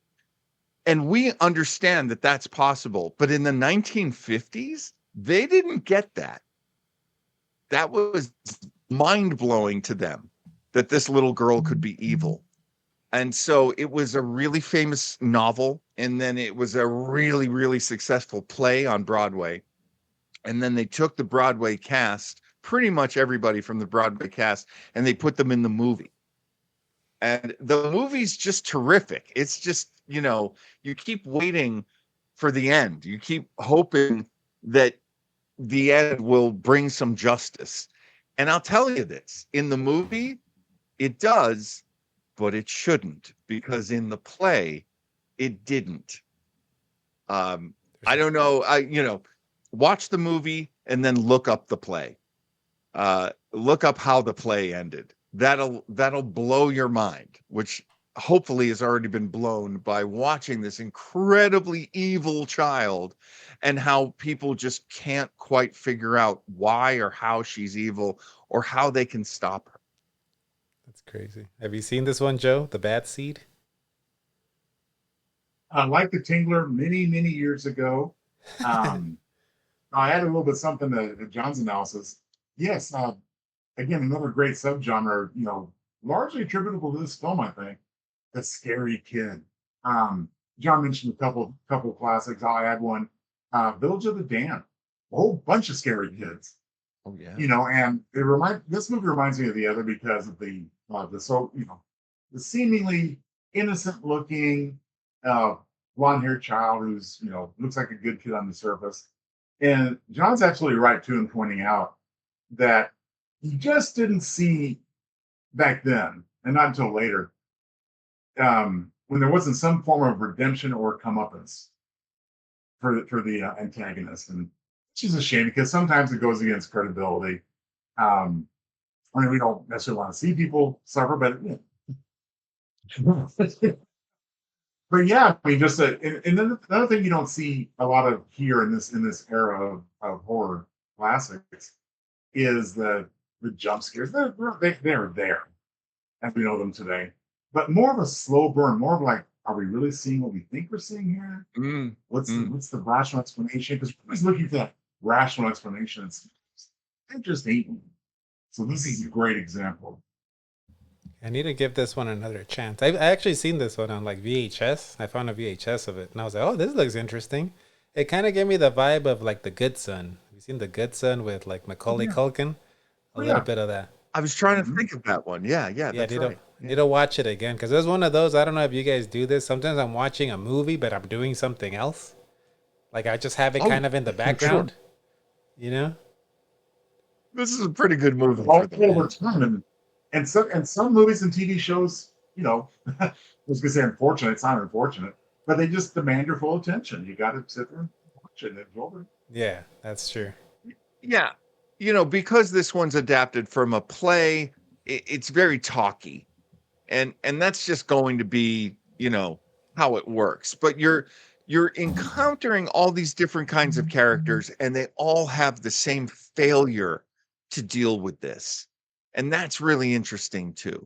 [SPEAKER 2] And we understand that that's possible. But in the 1950s, they didn't get that. that was mind-blowing to them, that this little girl could be evil. And so it was a really famous novel, and then it was a really, really successful play on Broadway. And then they took the Broadway cast, pretty much everybody from the Broadway cast, and they put them in the movie. And the movie's just terrific. It's just, you know, you keep waiting for the end. You keep hoping that the end will bring some justice. And I'll tell you this, in the movie, it does, but it shouldn't, because in the play, it didn't. I don't know. Watch the movie and then look up the play. Look up how the play ended. That'll blow your mind, which hopefully has already been blown by watching this incredibly evil child and how people just can't quite figure out why or how she's evil or how they can stop her.
[SPEAKER 1] That's crazy. Have you seen this one, Joe? The Bad Seed?
[SPEAKER 3] Like the Tingler many, many years ago. I added a little bit something to John's analysis. Yes, again, another great subgenre, largely attributable to this film, I think. The Scary Kid. John mentioned a couple classics. I'll add one. Village of the Damned. A whole bunch of scary kids.
[SPEAKER 2] Oh yeah.
[SPEAKER 3] And this movie reminds me of the other because of the seemingly innocent looking blonde-haired child who's looks like a good kid on the surface. And John's absolutely right too in pointing out that he just didn't see back then, and not until later, when there wasn't some form of redemption or comeuppance for the antagonist, and which is a shame because sometimes it goes against credibility. We don't necessarily want to see people suffer, but but yeah, just and then another thing you don't see a lot of here in this era of horror classics is the jump scares. They're there as we know them today, but more of a slow burn, more of like, are we really seeing what we think we're seeing here? What's the rational explanation? Because we're always looking for that rational explanation. It's just ain't. So this is a great example.
[SPEAKER 1] I need to give this one another chance. I actually seen this one on like VHS. I found a VHS of it, and I was like, oh, this looks interesting. It kind of gave me the vibe of like The Good Son. Have you seen The Good Son with like Macaulay Culkin? A little bit of that.
[SPEAKER 2] I was trying to think of that one. Yeah, that's right.
[SPEAKER 1] Need to watch it again because there's one of those. I don't know if you guys do this. Sometimes I'm watching a movie, but I'm doing something else. Like I just have it kind of in the background. Sure.
[SPEAKER 2] This is a pretty good movie.
[SPEAKER 3] Over time, and some movies and TV shows, I was gonna say unfortunate. It's not unfortunate, but they just demand your full attention. You got to sit there and watch it and absorb it.
[SPEAKER 1] Yeah, that's true.
[SPEAKER 2] Yeah, because this one's adapted from a play, it's very talky, and that's just going to be, how it works. But you're encountering all these different kinds of characters, and they all have the same failure to deal with this. And that's really interesting too.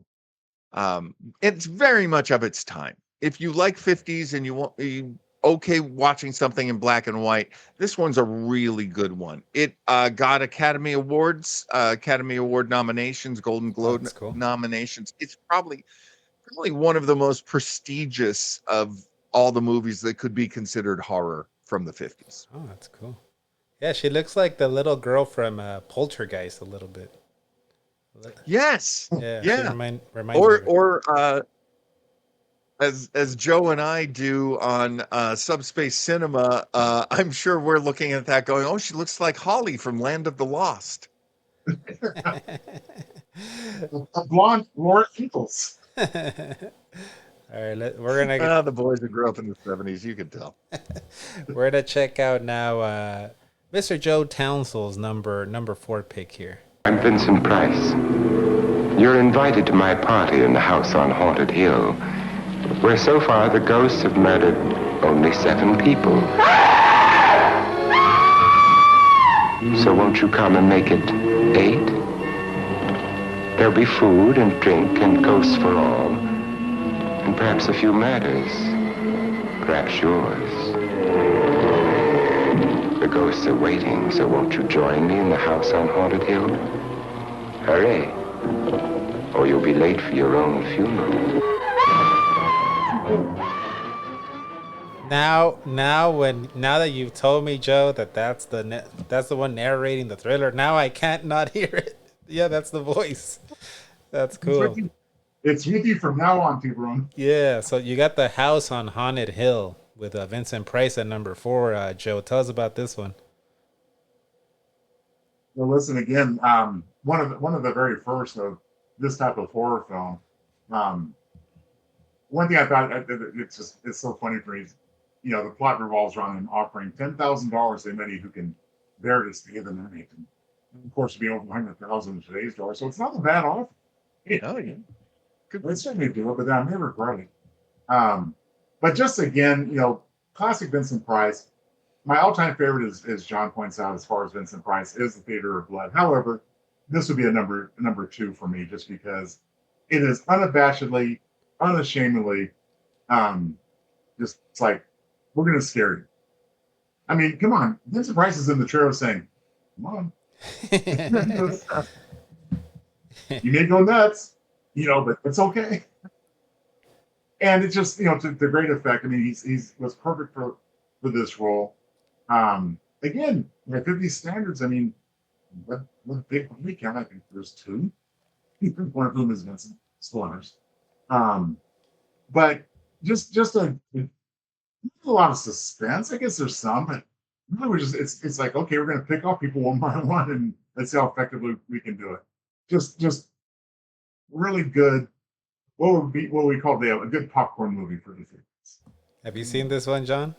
[SPEAKER 2] It's very much of its time. If you like 50s and you okay watching something in black and white, this one's a really good one. It got Academy Award nominations, Golden Globe nominations. It's probably one of the most prestigious of all the movies that could be considered horror from the 50s.
[SPEAKER 1] Oh, that's cool. Yeah, she looks like the little girl from Poltergeist a little bit.
[SPEAKER 2] Yes.
[SPEAKER 1] Yeah. Reminds
[SPEAKER 2] or as Joe and I do on Subspace Cinema, I'm sure we're looking at that going, oh, she looks like Holly from Land of the Lost.
[SPEAKER 3] A blonde Laura Ingalls.
[SPEAKER 1] All right, we're gonna.
[SPEAKER 2] The boys that grew up in the 70s, you can tell.
[SPEAKER 1] We're gonna check out now Mr. Joe Townsel's number 4 pick here.
[SPEAKER 16] I'm Vincent Price. You're invited to my party in the house on Haunted Hill, where so far the ghosts have murdered only 7 people. So won't you come and make it 8? There'll be food and drink and ghosts for all, and perhaps a few murders, perhaps yours. The ghosts are waiting, so won't you join me in the house on Haunted Hill? Hurry, or you'll be late for your own funeral.
[SPEAKER 1] Now that you've told me, Joe, that's the one narrating the thriller, now I can't not hear it. Yeah, that's the voice. That's cool.
[SPEAKER 3] It's with you from now on, Tiburon.
[SPEAKER 1] Yeah, so you got the house on Haunted Hill with Vincent Price at number 4. Joe, tell us about this one.
[SPEAKER 3] Well, listen again. One of the very first of this type of horror film. One thing I thought it's so funny for me. You know, the plot revolves around him offering $10,000 to anybody who can bear to stay the night. And of course, it'd be over $100,000 in today's dollar, so it's not a bad offer.
[SPEAKER 2] Oh yeah,
[SPEAKER 3] good. Let's certainly do it, but I may regret it. But just again, you know, classic Vincent Price. My all-time favorite is, as John points out, as far as Vincent Price, is The Theater of Blood. However, this would be a number 2 for me, just because it is unabashedly, unashamedly, just it's like, we're going to scare you. I mean, come on. Vincent Price is in the trailer saying, come on. You may go nuts, you know, but it's okay. And it's just, you know, to great effect. I mean, he's was perfect for this role. Again, by 50 standards, I mean, what a big movie count. I think there's 2. One of whom is Vincent. Spoilers. But just a lot of suspense. I guess there's some, but really we're just it's like, okay, we're gonna pick off people one by one and let's see how effectively we can do it. Just really good. What we call a good popcorn movie for the kids.
[SPEAKER 1] Have you seen this one, John?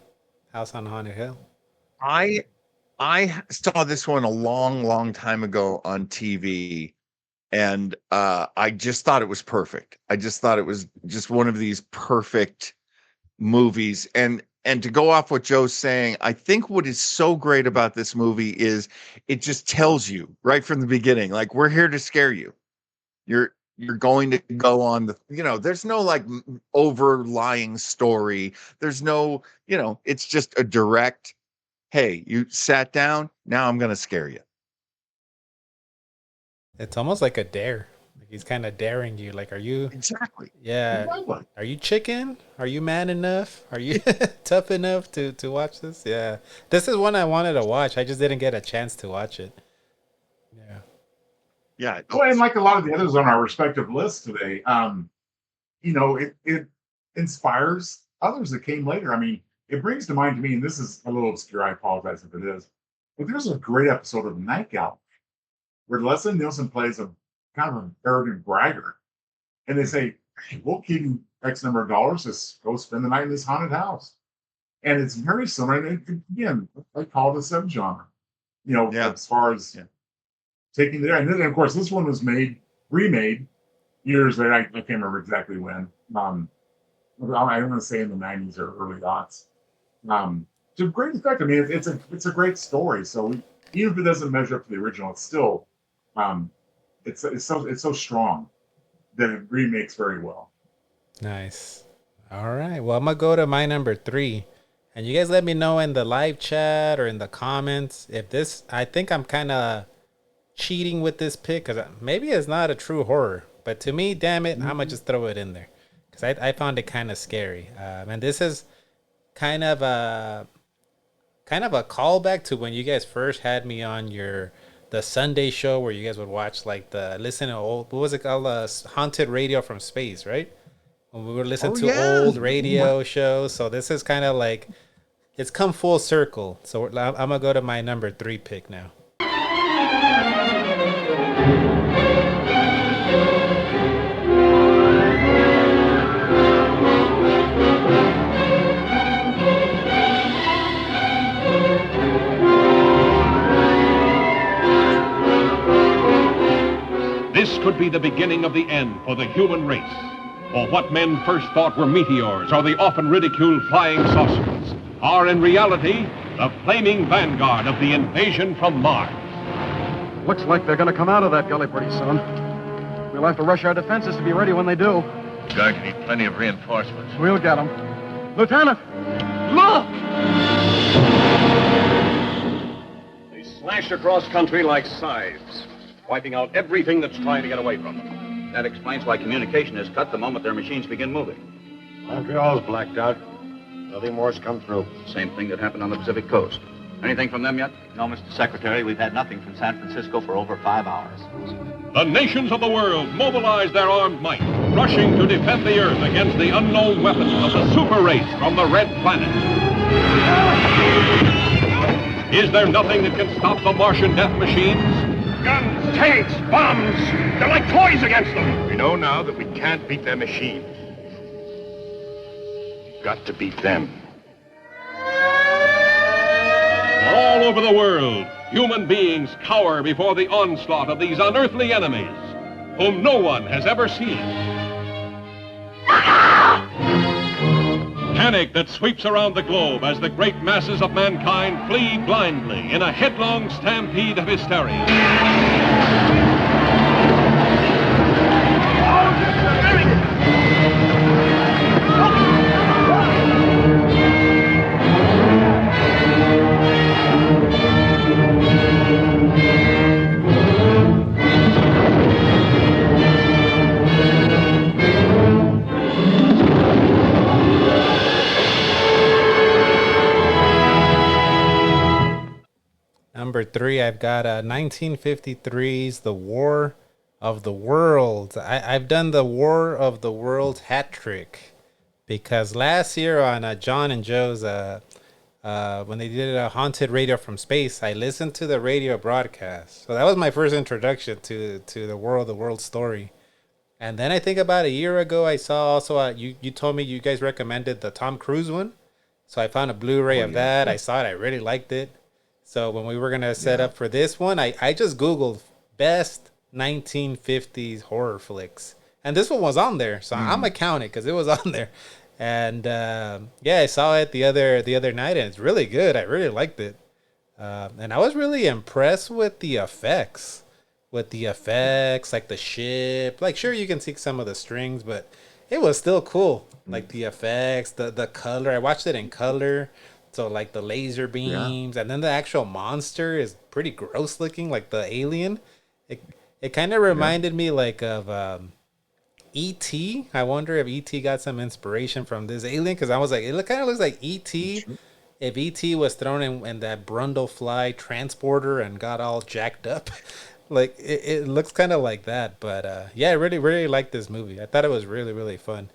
[SPEAKER 1] House on Haunted Hill.
[SPEAKER 2] I saw this one a long time ago on TV, and I just thought it was perfect. I just thought it was just one of these perfect movies. And to go off what Joe's saying, I think what is so great about this movie is it just tells you right from the beginning, like, we're here to scare you. You're going to go on the, you know, there's no like overlying story. There's no, you know, it's just a direct, hey, you sat down, now I'm going to scare you.
[SPEAKER 1] It's almost like a dare. Like he's kind of daring you. Like, are you...
[SPEAKER 2] Exactly.
[SPEAKER 1] Yeah. Are you chicken? Are you man enough? Are you tough enough to watch this? Yeah. This is one I wanted to watch. I just didn't get a chance to watch it. Yeah.
[SPEAKER 2] Yeah.
[SPEAKER 3] Well, and like a lot of the others on our respective lists today, you know, it inspires others that came later. I mean, it brings to mind to me, and this is a little obscure, I apologize if it is, but there's a great episode of Night Gallery where Leslie Nielsen plays a kind of an arrogant braggart. And they say, hey, we'll give you X number of dollars to go spend the night in this haunted house. And it's very similar. And again, I call it a subgenre, you know, as far as taking the, and then of course this one was remade years later. I can't remember exactly when. I don't want to say in the 90s or early aughts. To great effect. I mean, it's a great story. So even if it doesn't measure up to the original, it's still it's so strong that it remakes very well.
[SPEAKER 1] Nice. All right. Well, I'm gonna go to my number 3, and you guys let me know in the live chat or in the comments if this. I think I'm kind of cheating with this pick because maybe it's not a true horror, but to me, damn it, I'm gonna just throw it in there because I found it kind of scary. And this is kind of a callback to when you guys first had me on the Sunday show where you guys would watch like listen to old, what was it called, haunted radio from space, right? When we would listen to old radio shows. So this is kind of like, it's come full circle. So I'm gonna go to my number 3 pick now.
[SPEAKER 8] This could be the beginning of the end for the human race. For what men first thought were meteors or the often ridiculed flying saucers are in reality the flaming vanguard of the invasion from Mars.
[SPEAKER 17] Looks like they're going to come out of that gully pretty soon. We'll have to rush our defenses to be ready when they do.
[SPEAKER 18] We're going to need plenty of reinforcements.
[SPEAKER 17] We'll get them. Lieutenant! Look!
[SPEAKER 8] Slash across country like scythes, wiping out everything that's trying to get away from them.
[SPEAKER 19] That explains why communication is cut the moment their machines begin moving.
[SPEAKER 14] Montreal's blacked out. Nothing more's come through.
[SPEAKER 19] Same thing that happened on the Pacific coast. Anything from them yet?
[SPEAKER 20] No, Mr. Secretary, we've had nothing from San Francisco for over 5 hours.
[SPEAKER 8] The nations of the world mobilize their armed might, rushing to defend the Earth against the unknown weapons of the super race from the Red Planet. Is there nothing that can stop the Martian death machines?
[SPEAKER 14] Guns, tanks, bombs. They're like toys against them. We know now that we can't beat their machines. We've got to beat them.
[SPEAKER 8] All over the world, human beings cower before the onslaught of these unearthly enemies, whom no one has ever seen. Panic that sweeps around the globe as the great masses of mankind flee blindly in a headlong stampede of hysteria.
[SPEAKER 1] Number 3, I've got 1953's The War of the Worlds. I've done the War of the Worlds hat trick because last year on John and Joe's, when they did a Haunted Radio from Space, I listened to the radio broadcast. So that was my first introduction to the War of the Worlds story. And then I think about a year ago, I saw also, you told me you guys recommended the Tom Cruise one. So I found a Blu-ray of that. I saw it. I really liked it. So when we were going to set up for this one, I just Googled best 1950s horror flicks. And this one was on there. So I'm going to count it because it was on there. And I saw it the other night and it's really good. I really liked it. And I was really impressed with the effects. Like the ship. Like, sure, you can see some of the strings, but it was still cool. Like the effects, the color. I watched it in color. So like the laser beams, and then the actual monster is pretty gross looking, like the alien. It kind of reminded me like of E.T. I wonder if E.T. got some inspiration from this alien, because I was like, it kind of looks like E.T. If E.T. was thrown in that Brundlefly transporter and got all jacked up. Like it looks kind of like that. But I really, really liked this movie. I thought it was really, really fun.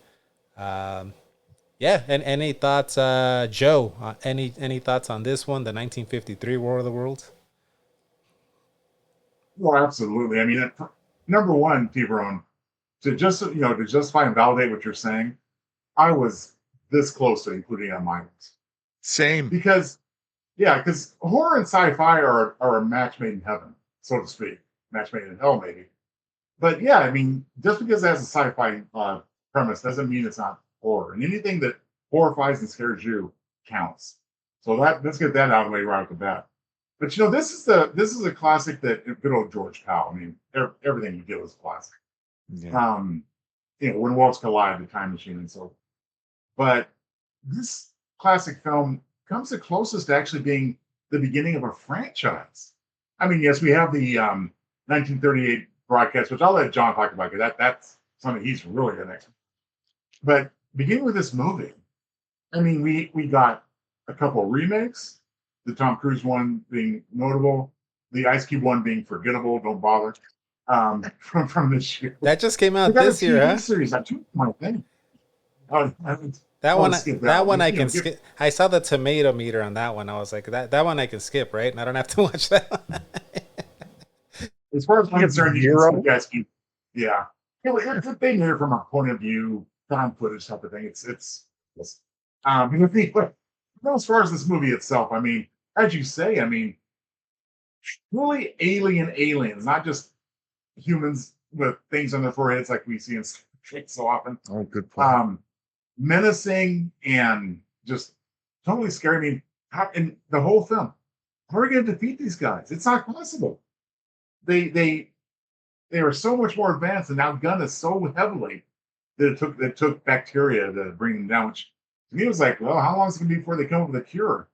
[SPEAKER 1] And any thoughts, Joe? Any thoughts on this one, the 1953 War of the Worlds?
[SPEAKER 3] Well, absolutely. I mean, number one, Tiburon, to justify and validate what you're saying, I was this close to including on my list.
[SPEAKER 2] Same.
[SPEAKER 3] Because horror and sci-fi are a match made in heaven, so to speak. Match made in hell, maybe. But yeah, I mean, just because it has a sci-fi premise doesn't mean it's not horror. And anything that horrifies and scares you counts. So let's get that out of the way right off the bat. But this is a classic that good old George Powell. I mean, everything he did was classic. Yeah. When worlds collide, the time machine, and so forth. But this classic film comes the closest to actually being the beginning of a franchise. I mean, yes, we have the 1938 broadcast, which I'll let John talk about, because that's something he's really an expert. But beginning with this movie, I mean, we got a couple of remakes, the Tom Cruise one being notable, the Ice Cube one being forgettable, don't bother, from this year.
[SPEAKER 1] That just came out this year, huh?
[SPEAKER 3] Series. I took my thing.
[SPEAKER 1] That one I can skip. I saw the tomato meter on that one. I was like, that one I can skip, right? And I don't have to watch that one.
[SPEAKER 3] As far as I'm concerned, you can skip Ice Cube. Yeah. It's a thing here from a point of view, found footage type of thing. It's as far as this movie itself, I mean, as you say, I mean, truly aliens, not just humans with things on their foreheads like we see in Star Trek so often.
[SPEAKER 2] Oh, good point.
[SPEAKER 3] Menacing and just totally scary. I mean, in the whole film, how are we going to defeat these guys? It's not possible. They are so much more advanced and outgunned us so heavily that it took bacteria to bring them down. Which to me was like, well, how long is it going to be before they come up with a cure?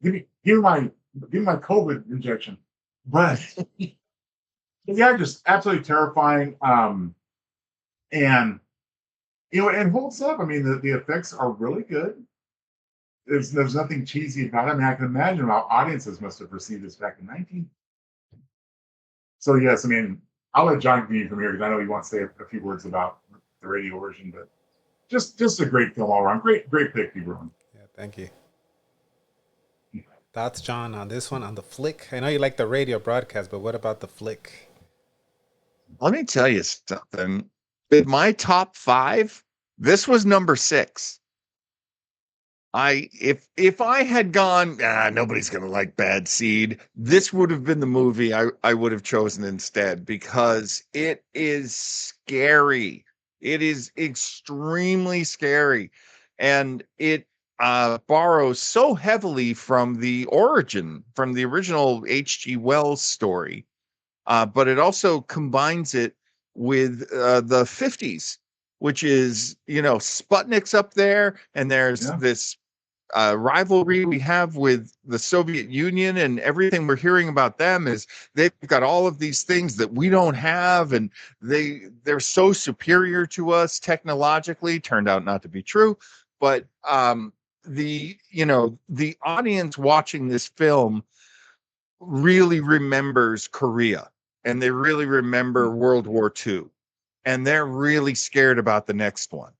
[SPEAKER 3] Give me my give me my COVID injection. But yeah, just absolutely terrifying. And it holds up. I mean, the effects are really good. There's nothing cheesy about it. I mean, I can imagine how audiences must have received this back in 19. So yes, I mean, I'll let John continue from here because I know he wants to say a few words about the radio version, but just a great film all around. Great pick, Tiburon.
[SPEAKER 1] Yeah, thank you. Thoughts, John, on this one, on the flick? I know you like the radio broadcast, but what about the flick?
[SPEAKER 2] Let me tell you something. In my top 5, this was number 6. If I had gone, nobody's gonna like Bad Seed, this would have been the movie I would have chosen instead, because it is scary. It is extremely scary, and it borrows so heavily from the original H.G. Wells story, but it also combines it with the 50s, which is, Sputnik's up there, and there's this rivalry we have with the Soviet Union, and everything we're hearing about them is they've got all of these things that we don't have, and they're so superior to us technologically. Turned out not to be true, but the audience watching this film really remembers Korea, and they really remember World War II, and they're really scared about the next one.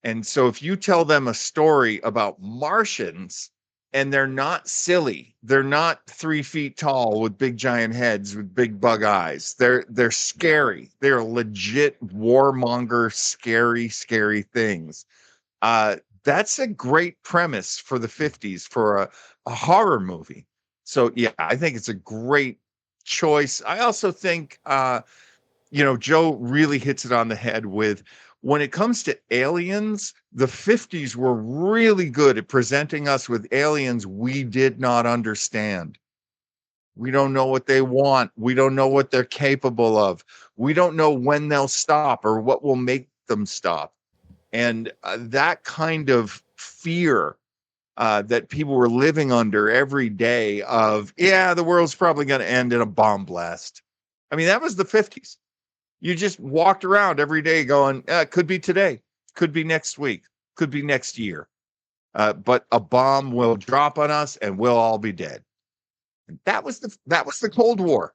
[SPEAKER 2] And so if you tell them a story about Martians, and they're not silly, they're not 3 feet tall with big giant heads with big bug eyes, they're scary, they're legit warmonger, scary things. That's a great premise for the 50s for a horror movie. So yeah, I think it's a great choice. I also think Joe really hits it on the head with, when it comes to aliens, the 50s were really good at presenting us with aliens we did not understand. We don't know what they want. We don't know what they're capable of. We don't know when they'll stop or what will make them stop. And that kind of fear that people were living under every day of, the world's probably going to end in a bomb blast. I mean, that was the 50s. You just walked around every day going, could be today, could be next week, could be next year. But a bomb will drop on us and we'll all be dead. And that was the Cold War,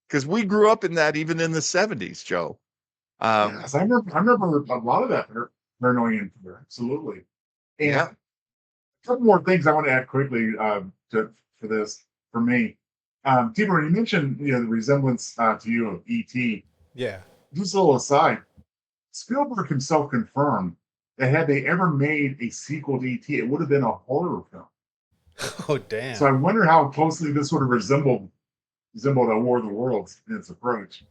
[SPEAKER 2] because we grew up in that even in the 70s, Joe.
[SPEAKER 3] Yes, I remember a lot of that paranoia in there, absolutely. And a couple more things I want to add quickly for me. Tiburon, you mentioned the resemblance to you of E.T.
[SPEAKER 1] Yeah.
[SPEAKER 3] Just a little aside, Spielberg himself confirmed that had they ever made a sequel to E.T., it would have been a horror film.
[SPEAKER 1] Oh, damn.
[SPEAKER 3] So I wonder how closely this would have resembled a War of the Worlds in its approach.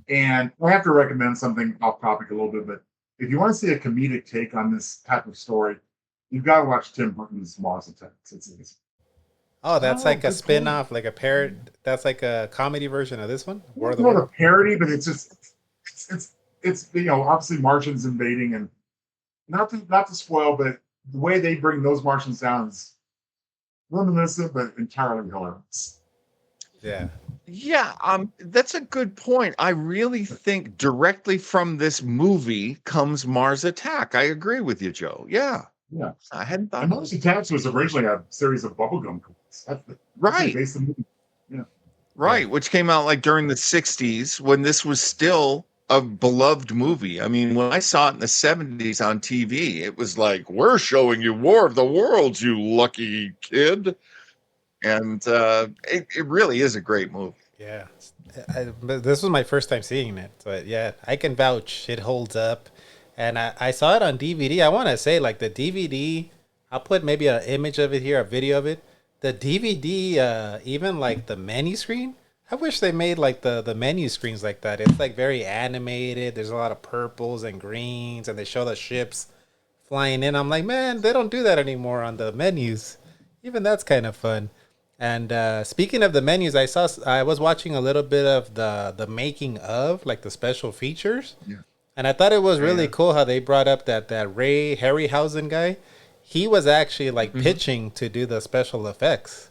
[SPEAKER 3] And I have to recommend something off topic a little bit, but if you want to see a comedic take on this type of story, you've got to watch Tim Burton's Mars Attacks. It's
[SPEAKER 1] that's like a spin-off, like a parody. That's like a comedy version of this one?
[SPEAKER 3] It's not a parody, but it's obviously Martians invading, and not to spoil, but the way they bring those Martians down is reminiscent, but entirely hilarious.
[SPEAKER 1] Yeah.
[SPEAKER 2] Yeah, that's a good point. I really think directly from this movie comes Mars Attack. I agree with you, Joe. Yeah.
[SPEAKER 3] Yeah.
[SPEAKER 2] I hadn't thought.
[SPEAKER 3] And Mars Attacks was originally a series of bubblegum clips.
[SPEAKER 2] Right.
[SPEAKER 3] Based on the movie. Yeah.
[SPEAKER 2] Right, which came out like during the 60s when this was still a beloved movie. I mean, when I saw it in the 70s on TV, it was like, we're showing you War of the Worlds, you lucky kid. And it really is a great movie.
[SPEAKER 1] Yeah. This was my first time seeing it. But yeah, I can vouch. It holds up. And I saw it on DVD. I want to say, like, the DVD, I'll put maybe an image of it here, a video of it. The DVD, even like the menu screen, I wish they made like the menu screens like that. It's like very animated. There's a lot of purples and greens, and they show the ships flying in. I'm like, man, they don't do that anymore on the menus. Even that's kind of fun. And speaking of the menus, I was watching a little bit of the making of, like, the special features.
[SPEAKER 2] Yeah.
[SPEAKER 1] And I thought it was really cool how they brought up that Ray Harryhausen guy. He was actually like pitching to do the special effects.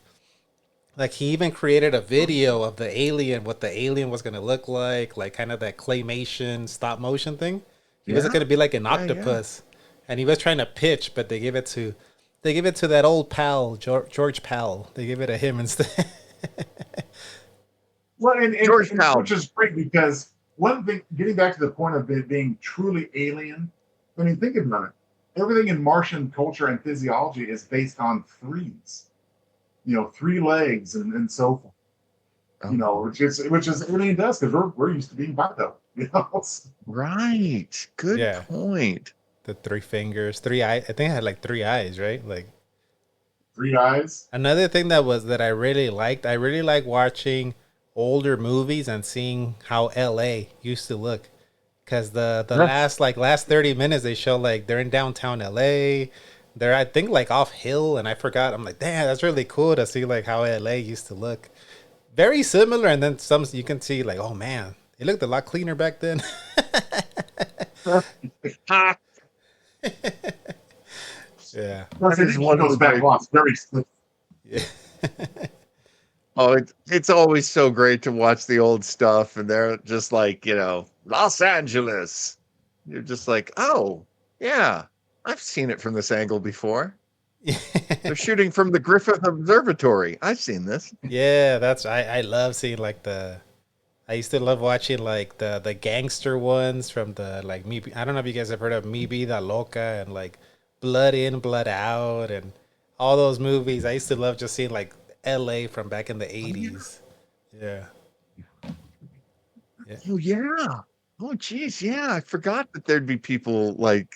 [SPEAKER 1] Like he even created a video of the alien, what the alien was gonna look like kind of that claymation stop motion thing. He was gonna be like an octopus, and he was trying to pitch, but they give it to that old pal George Powell. They give it to him instead.
[SPEAKER 3] Well, and which is great because one thing, getting back to the point of it being truly alien. I mean, think about it. Everything in Martian culture and physiology is based on threes. 3 legs and so forth. Which is alien does because we're used to being bipedal.
[SPEAKER 2] Right. Good point.
[SPEAKER 1] The 3 fingers, 3 eyes. I think I had like 3 eyes, right? Like
[SPEAKER 3] 3 eyes.
[SPEAKER 1] Another thing that I really liked. I really like watching older movies and seeing how LA used to look. Because the last 30 minutes they show like they're in downtown LA. They're I think like off hill, and I forgot. I'm like, damn, that's really cool to see like how LA used to look. Very similar, and then some you can see like, oh man, it looked a lot cleaner back then. Yeah.
[SPEAKER 3] Goes back lots. Very slick.
[SPEAKER 1] Yeah.
[SPEAKER 2] Oh, it's always so great to watch the old stuff, and they're just like, Los Angeles. You're just like, oh, yeah, I've seen it from this angle before. They're shooting from the Griffith Observatory. I've seen this.
[SPEAKER 1] Yeah, I love seeing like I used to love watching like the gangster ones from the like me. I don't know if you guys have heard of Mi Vida Loca and like Blood In, Blood Out and all those movies. I used to love just seeing like LA from back in the 80s. Yeah.
[SPEAKER 2] Oh yeah. Oh geez, yeah. I forgot that there'd be people like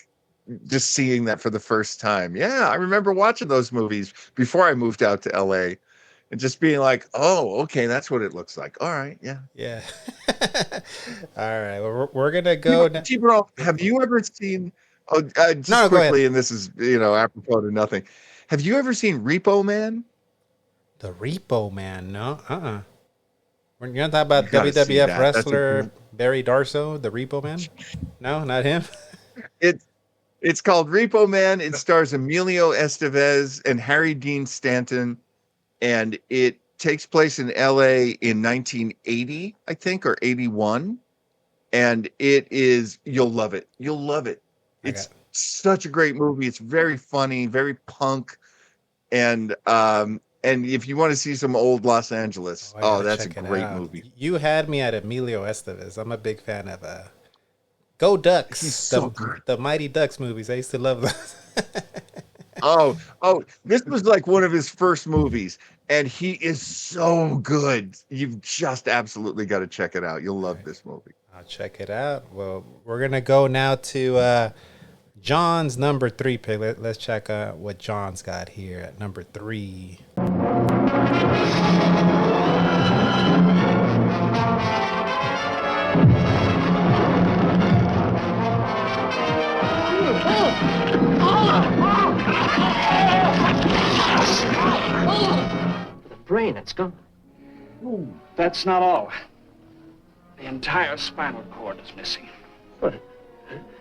[SPEAKER 2] just seeing that for the first time. Yeah, I remember watching those movies before I moved out to LA and just being like, oh, okay, that's what it looks like. All right, yeah.
[SPEAKER 1] Yeah. All right. Well, we're gonna go now.
[SPEAKER 2] Tiburon, have you ever seen just quickly, and this is apropos to nothing. Have you ever seen Repo Man?
[SPEAKER 1] The Repo Man? No. You're not talking about WWF wrestler Barry Darso, the Repo Man? No, not him.
[SPEAKER 2] It's called Repo Man. It stars Emilio Estevez and Harry Dean Stanton, and it takes place in LA in 1980, I think, or 81. And you'll love it. You'll love it. It's such a great movie. It's very funny, very punk, and if you want to see some old Los Angeles, that's a great movie.
[SPEAKER 1] You had me at Emilio Estevez. I'm a big fan of Go Ducks.
[SPEAKER 2] He's so good.
[SPEAKER 1] The Mighty Ducks movies. I used to love those.
[SPEAKER 2] oh, this was like one of his first movies, and he is so good. You've just absolutely got to check it out. You'll love this movie.
[SPEAKER 1] I'll check it out. Well, we're gonna go now to John's number 3 pick. Let's check out what John's got here at number 3.
[SPEAKER 21] The brain, it's gone.
[SPEAKER 17] Ooh, that's not all. The entire spinal cord is missing.
[SPEAKER 11] But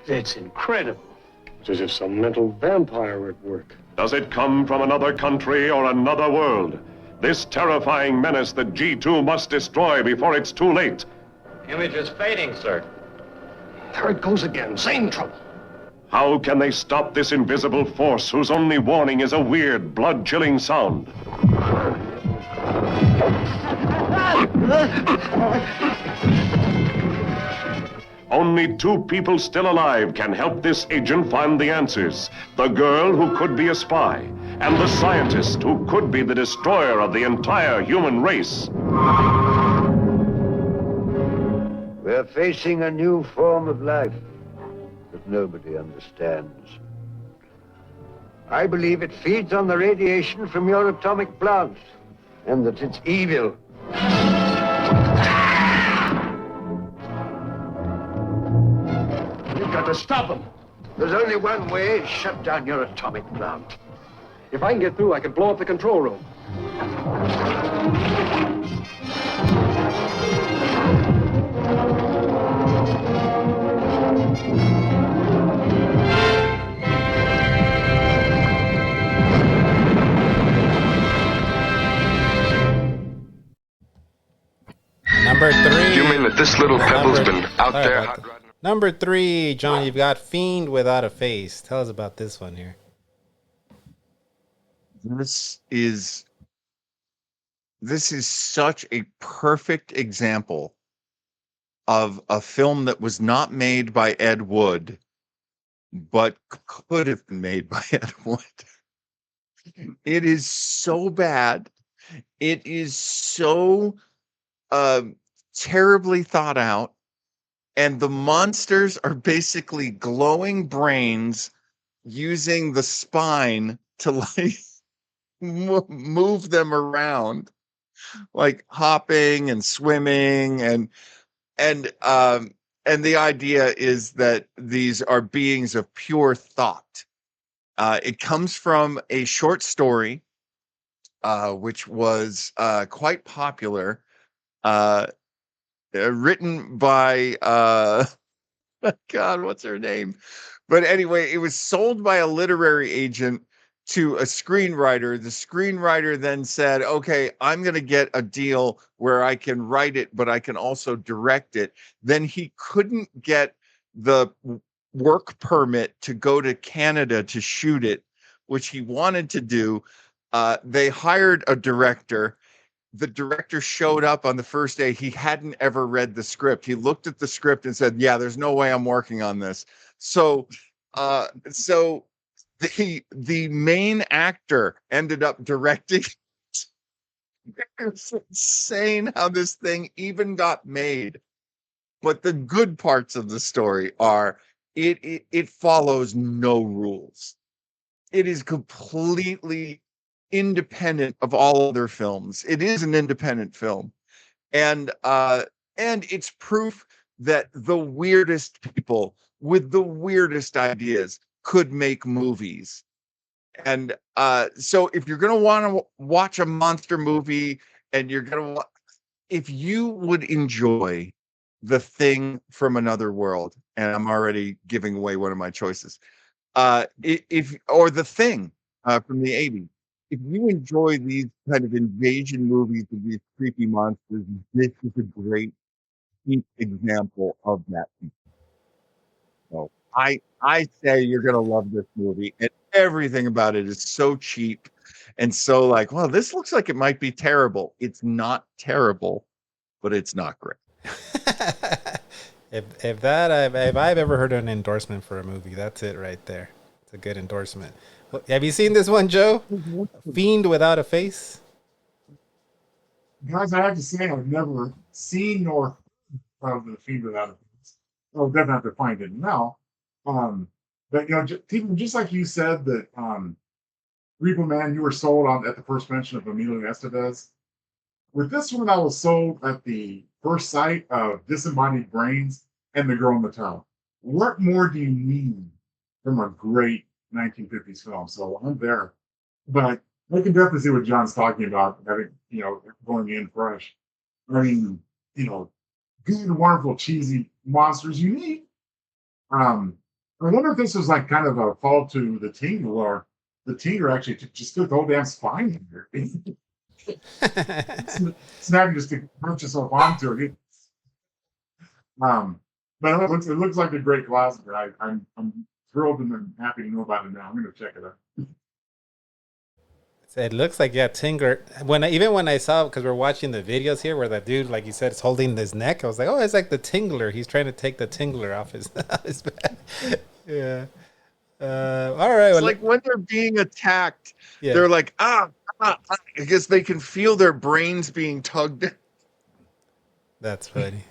[SPEAKER 11] it's incredible. It's as if some mental vampire were at work.
[SPEAKER 8] Does it come from another country or another world? This terrifying menace that G2 must destroy before it's too late.
[SPEAKER 20] Image is fading, sir.
[SPEAKER 11] There it goes again. Same trouble.
[SPEAKER 8] How can they stop this invisible force whose only warning is a weird, blood-chilling sound? Only 2 people still alive can help this agent find the answers. The girl who could be a spy, and the scientist who could be the destroyer of the entire human race.
[SPEAKER 22] We're facing a new form of life that nobody understands. I believe it feeds on the radiation from your atomic plant, and that it's evil.
[SPEAKER 11] You've got to stop him.
[SPEAKER 22] There's only one way: shut down your atomic plant.
[SPEAKER 17] If I can get through, I can blow up the control room.
[SPEAKER 16] this little pebble's been out there.
[SPEAKER 1] Number 3, John, you've got Fiend Without a Face. Tell us about this one here.
[SPEAKER 2] This is such a perfect example of a film that was not made by Ed Wood, but could have been made by Ed Wood. It is so bad. It is so terribly thought out. And the monsters are basically glowing brains using the spine to like move them around, like hopping and swimming, and the idea is that these are beings of pure thought. It comes from a short story, which was quite popular, written by God, what's her name? But anyway, it was sold by a literary agent to a screenwriter. The screenwriter then said, okay, I'm going to get a deal where I can write it, but I can also direct it. Then he couldn't get the work permit to go to Canada to shoot it, which he wanted to do. They hired a director. The director showed up on the first day. He hadn't ever read the script. He looked at the script and said, yeah, there's no way I'm working on this. So the main actor ended up directing. It's insane how this thing even got made. But the good parts of the story are it follows no rules. It is completely independent of all other films. It is an independent film, and it's proof that the weirdest people with the weirdest ideas could make movies. And so if you're going to want to watch a monster movie, and you're going to, if you would enjoy The Thing from Another World, and I'm already giving away one of my choices, or The Thing from the 80s, if you enjoy these kind of invasion movies with these creepy monsters, this is a great example of that. So I say you're going to love this movie, and everything about it is so cheap and so like, well, this looks like it might be terrible. It's not terrible, but it's not great.
[SPEAKER 1] If I've ever heard an endorsement for a movie, that's it right there. It's a good endorsement. Have you seen this one, Joe? Fiend Without a Face?
[SPEAKER 3] Guys, I have to say I've never seen nor heard of The Fiend Without a Face. I'll definitely have to find it now. But just like you said that Repo Man, you were sold on at the first mention of Emilio Estevez. With this one, I was sold at the first sight of Disembodied Brains and The Girl in the Tower. What more do you need from a great 1950s film? So I'm there. But I can definitely see what John's talking about, having, going in fresh. I mean, good, wonderful, cheesy monsters you need. I wonder if this was like kind of a fall to the Tingle, or the Tingle actually just took the whole damn spine in here. It's not just to punch yourself onto it. But it looks like a great classic. I'm thrilled and I'm happy to know about it now. I'm going to check it out.
[SPEAKER 1] It looks like, yeah, Tingler. When I saw, because we're watching the videos here where that dude, like you said, is holding his neck, I was like, oh, it's like the Tingler. He's trying to take the Tingler off his back. Yeah. All right.
[SPEAKER 2] It's like when they're being attacked, they're like, because they can feel their brains being tugged.
[SPEAKER 1] That's funny.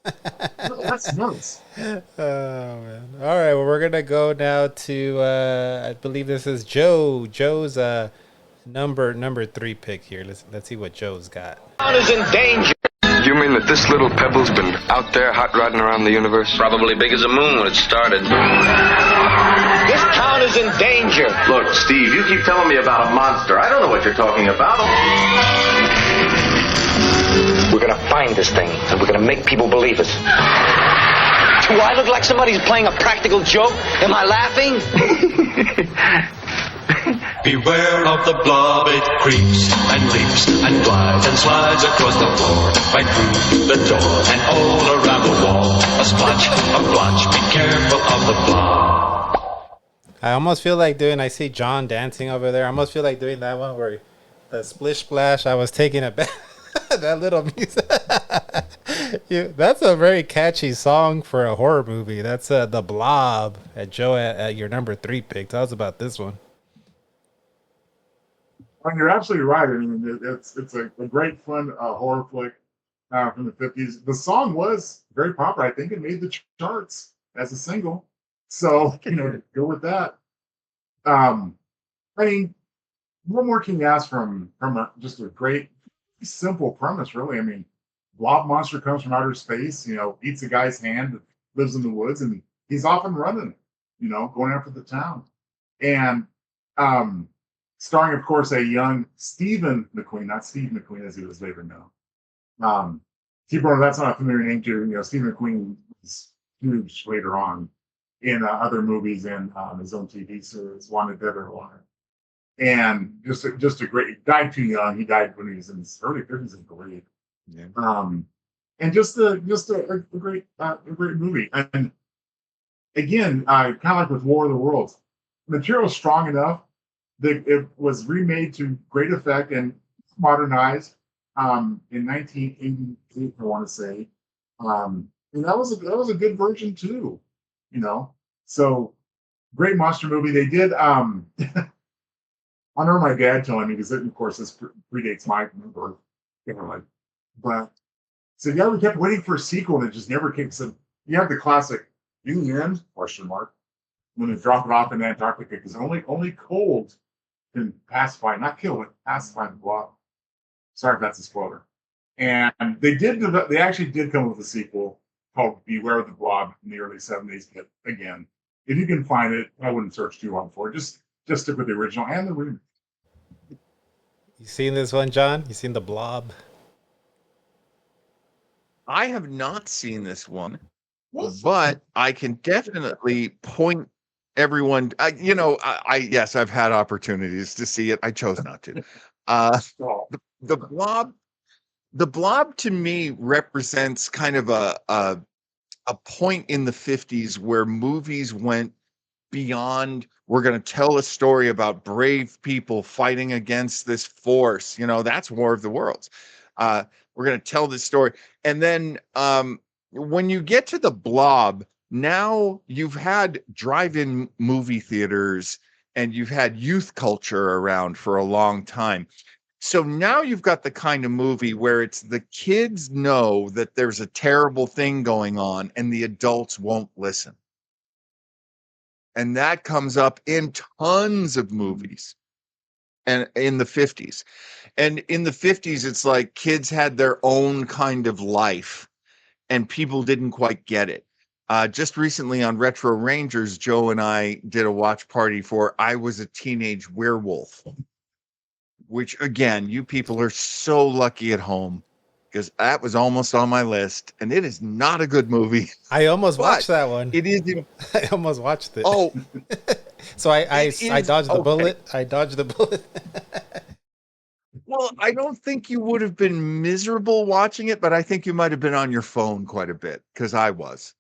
[SPEAKER 3] That's nice.
[SPEAKER 1] Oh man! All right, well, we're gonna go now to I believe this is Joe. Joe's number 3 pick here. Let's see what Joe's got.
[SPEAKER 16] Town is in danger. You mean that this little pebble's been out there hot rodding around the universe?
[SPEAKER 9] Probably big as a moon when it started.
[SPEAKER 11] This town is in danger.
[SPEAKER 18] Look, Steve, you keep telling me about a monster. I don't know what you're talking about.
[SPEAKER 11] We're gonna find this thing, and we're gonna make people believe it. Do I look like somebody's playing a practical joke? Am I laughing?
[SPEAKER 5] Beware of the blob, it creeps and leaps and glides and slides across the floor, right through the door and all around the wall. A splotch, a blotch, be careful of the blob.
[SPEAKER 1] I almost feel like I see John dancing over there. I almost feel like doing that one where the splish splash, I was taking a bath. That little music. That's a very catchy song for a horror movie. That's The Blob. Joe, at your number 3 pick. Tell us about this one.
[SPEAKER 3] And you're absolutely right. I mean, it's a great, fun horror flick from the 50s. The song was very popular. I think it made the charts as a single. So, go with that. I mean, what more can you ask from just a great, simple premise, really? I mean, blob monster comes from outer space, eats a guy's hand, lives in the woods, and he's off and running, going after the town. And starring, of course, a young Stephen McQueen, not Steve McQueen as he was later known. Tiburon, that's not a familiar name to Stephen McQueen was huge later on in other movies and his own TV series, Wanted Dead or Alive. And just a great, he died too young. He died when he was in his early 50s, I believe. Yeah. And just a great movie. And again, kind of like with War of the Worlds, material is strong enough that it was remade to great effect and modernized in 1988, I want to say. And that was a good version too, So great monster movie. They did. I remember my dad telling me, because of course this predates my birth, but so yeah, we kept waiting for a sequel and it just never came. So you have the classic "You question mark when they drop it off in Antarctica, because only cold can pacify, not kill, but pacify the blob. Sorry if that's a spoiler. And they actually did come up with a sequel called Beware of the Blob in the early 70s. But again, if you can find it, I wouldn't search too long for it. Just stick with the original and the remake.
[SPEAKER 1] You seen this one, John? You seen The Blob?
[SPEAKER 2] I have not seen this one, but I can definitely point everyone. Yes, I've had opportunities to see it. I chose not to. The Blob to me represents kind of a point in the 50s where movies went beyond, we're going to tell a story about brave people fighting against this force. That's War of the Worlds. We're going to tell this story. And then when you get to The Blob, now you've had drive-in movie theaters and you've had youth culture around for a long time. So now you've got the kind of movie where it's the kids know that there's a terrible thing going on and the adults won't listen. And that comes up in tons of movies and in the 50s. And in the 50s, it's like kids had their own kind of life and people didn't quite get it. Just recently on Retro Rangers, Joe and I did a watch party for I Was a Teenage Werewolf, which, again, you people are so lucky at home because that was almost on my list, and it is not a good movie.
[SPEAKER 1] I almost watched that one.
[SPEAKER 2] It is.
[SPEAKER 1] I almost watched it.
[SPEAKER 2] Oh,
[SPEAKER 1] so I dodged the bullet. I dodged the bullet.
[SPEAKER 2] Well, I don't think you would have been miserable watching it, but I think you might have been on your phone quite a bit because I was.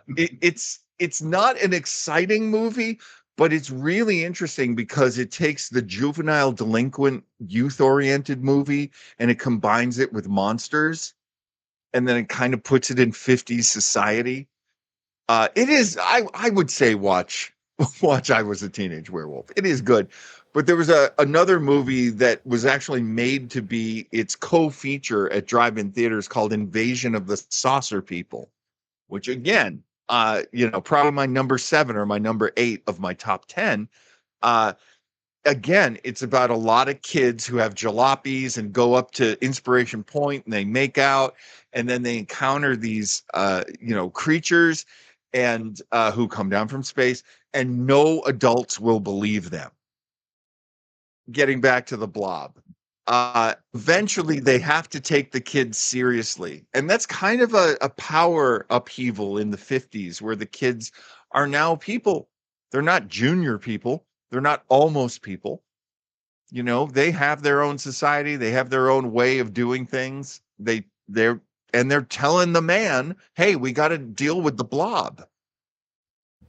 [SPEAKER 2] It's not an exciting movie, but it's really interesting because it takes the juvenile delinquent youth-oriented movie and it combines it with monsters, and then it kind of puts it in 50s society. It is, I would say watch I Was a Teenage Werewolf. It is good. But there was another movie that was actually made to be its co-feature at drive-in theaters called Invasion of the Saucer People, which again, probably my number 7 or my number 8 of my top 10. Again, it's about a lot of kids who have jalopies and go up to Inspiration Point and they make out, and then they encounter these, creatures and who come down from space, and no adults will believe them. Getting back to The Blob. Eventually they have to take the kids seriously. And that's kind of a power upheaval in the 50s where the kids are now people. They're not junior people. They're not almost people. You know, they have their own society. They have their own way of doing things. They're telling the man, hey, we got to deal with the blob.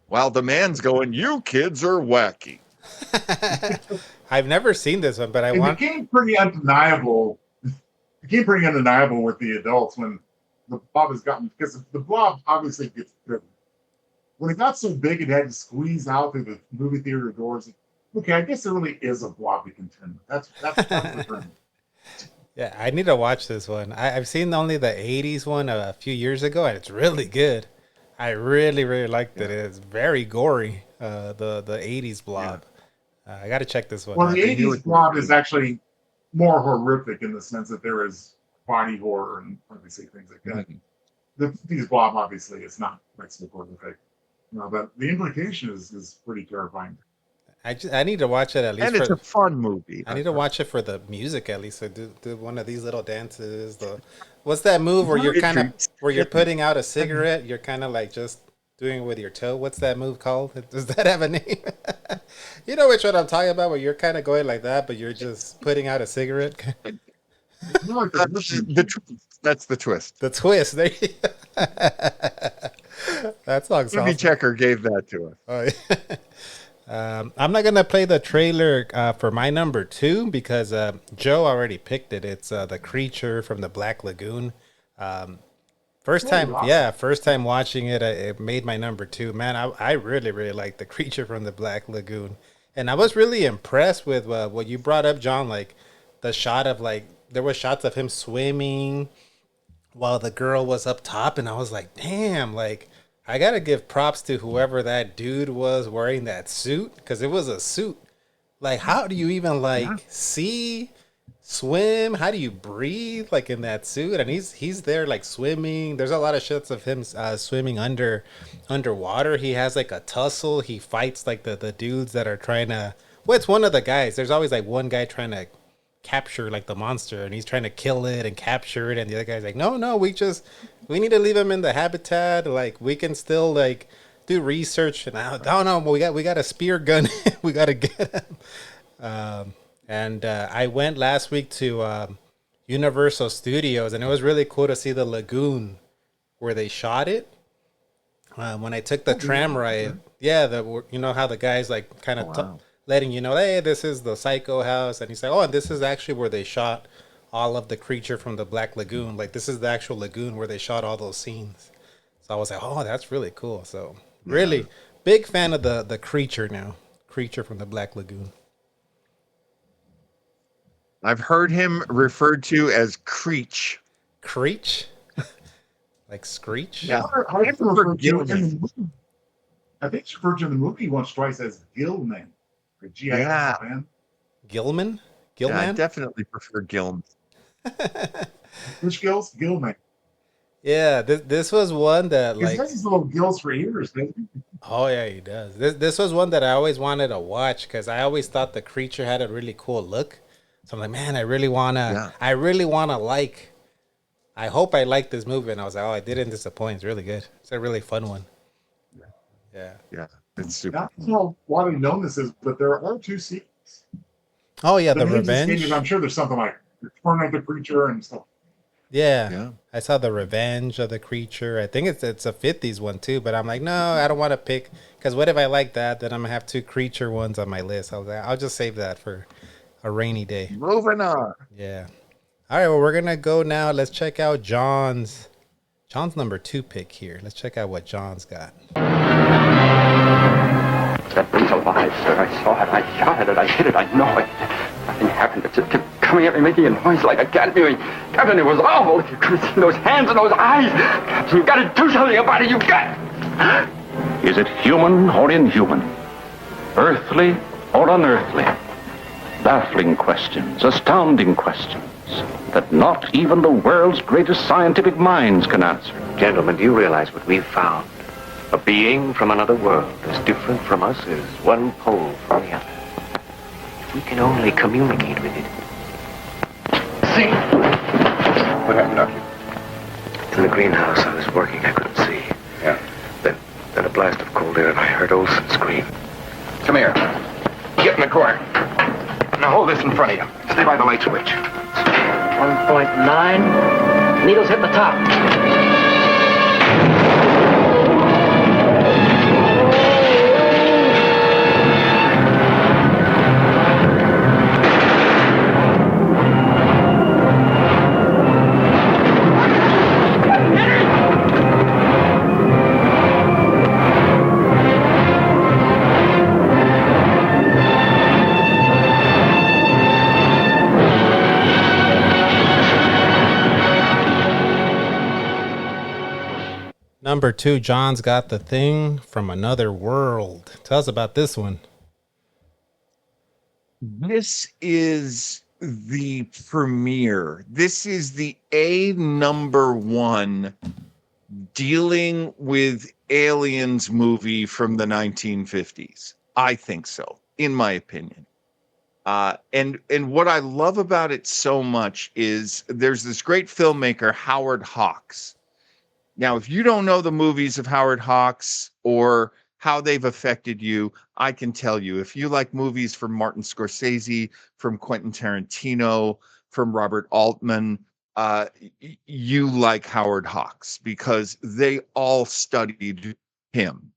[SPEAKER 2] While the man's going, you kids are wacky.
[SPEAKER 1] I've never seen this one, but
[SPEAKER 3] it became pretty undeniable. With the adults when the blob has gotten, because the blob obviously gets driven. When it got so big it had to squeeze out through the movie theater doors. Okay, I guess there really is a blob you can turn. That's the thing.
[SPEAKER 1] Yeah, I need to watch this one. I've seen only the 80s one a few years ago, and it's really good. I really, really liked it. It's very gory, the 80s blob. Yeah. I got to check this one
[SPEAKER 3] out.
[SPEAKER 1] Well,
[SPEAKER 3] the 80s blob is actually more horrific in the sense that there is body horror and obviously things like that. Mm-hmm. The 50s blob obviously is not quite so horrific. No, but the implication is pretty terrifying.
[SPEAKER 1] I need to watch it at least.
[SPEAKER 2] And it's a fun movie.
[SPEAKER 1] I need to watch it for the music at least. So do one of these little dances. What's that move where you're putting out a cigarette? You're kind of like just doing it with your toe. What's that move called? Does that have a name? You know which one I'm talking about, where you're kind of going like that, but you're just putting out a cigarette.
[SPEAKER 2] That's the twist.
[SPEAKER 1] The twist. There you go. That song's
[SPEAKER 2] Movie
[SPEAKER 1] awesome.
[SPEAKER 2] Checker gave that to us.
[SPEAKER 1] Oh, yeah. I'm not gonna play the trailer for my number 2 because Joe already picked it. It's The Creature from the Black Lagoon. First time watching it, it made my number 2. Man, I really, really like The Creature from the Black Lagoon, and I was really impressed with what you brought up, John. Like the shot of there were shots of him swimming while the girl was up top, and I was like, damn, like. I gotta give props to whoever that dude was wearing that suit, because it was a suit. Like, how do you even see, swim? How do you breathe in that suit? And he's there swimming. There's a lot of shots of him swimming underwater. He has a tussle. He fights the dudes that are trying to. Well, it's one of the guys. There's always one guy trying to capture the monster, and he's trying to kill it and capture it, and the other guy's like, no, we need to leave him in the habitat. We can still do research. And I don't know, we got a spear gun. We got to get him. And I went last week to Universal Studios, and it was really cool to see the lagoon where they shot it. When I took the tram ride, you know how the guys kind of letting you know, hey, this is the Psycho house, and he's like, oh, and this is actually where they shot all of The Creature from the Black Lagoon. This is the actual lagoon where they shot all those scenes. So I was like, oh, that's really cool. So really big fan of the Creature now. Creature from the Black Lagoon.
[SPEAKER 2] I've heard him referred to as Creech.
[SPEAKER 1] Creech? Like Screech?
[SPEAKER 2] Yeah.
[SPEAKER 3] I think it's referred to in the movie once, twice as Gilman. Or G-I-L-M.
[SPEAKER 1] Gilman?
[SPEAKER 2] Yeah, I definitely prefer Gilman.
[SPEAKER 3] Which gills? Gilman.
[SPEAKER 1] Yeah, this was one that
[SPEAKER 3] He has these little gills for ears, doesn't he?
[SPEAKER 1] Oh yeah, he does. This was one that I always wanted to watch because I always thought the creature had a really cool look. So I'm like, man, I hope I like this movie. And I was like, oh, I didn't disappoint. It's really good. It's a really fun one.
[SPEAKER 2] Yeah, it's super.
[SPEAKER 3] I don't know why we know this is, but there are 2 sequels.
[SPEAKER 1] Oh yeah, the Revenge.
[SPEAKER 3] I'm sure there's something like Return of the Creature and stuff.
[SPEAKER 1] Yeah. I saw the Revenge of the Creature. I think it's a 50s one too, but I'm like, no, I don't want to pick, because what if I like that? Then I'm gonna have 2 creature ones on my list. I was like, I'll just save that for a rainy day.
[SPEAKER 2] Moving on.
[SPEAKER 1] Yeah. All right, well, we're gonna go now. Let's check out John's number 2 pick here. Let's check out what John's got.
[SPEAKER 6] That thing's alive, sir. I saw it. I shot it. I hit it. I know it. Nothing happened. It just kept coming at me, making a noise like a cat mewing. Captain, it was awful. You could have seen those hands and those eyes. Captain, you've got to do something about it. You've got.
[SPEAKER 8] Is it human or inhuman? Earthly or unearthly? Baffling questions, astounding questions that not even the world's greatest scientific minds can answer.
[SPEAKER 11] Gentlemen, do you realize what we've found? A being from another world, as different from us as one pole from the other. If we can only communicate with it.
[SPEAKER 6] See? What happened, Doctor?
[SPEAKER 11] In the greenhouse, I was working. I couldn't see.
[SPEAKER 6] Yeah.
[SPEAKER 11] Then a blast of cold air, and I heard Olson scream.
[SPEAKER 6] Come here.
[SPEAKER 14] Get in the corner. Now hold this in front of you. Stay by the light switch.
[SPEAKER 15] 1.9. Needles hit the top.
[SPEAKER 1] Number 2, John's Got the Thing from Another World. Tell us about this one.
[SPEAKER 2] This is the premiere. This is the #1 dealing with aliens movie from the 1950s. I think so, in my opinion. And what I love about it so much is there's this great filmmaker, Howard Hawks. Now, if you don't know the movies of Howard Hawks or how they've affected you, I can tell you. If you like movies from Martin Scorsese, from Quentin Tarantino, from Robert Altman, you like Howard Hawks because they all studied him.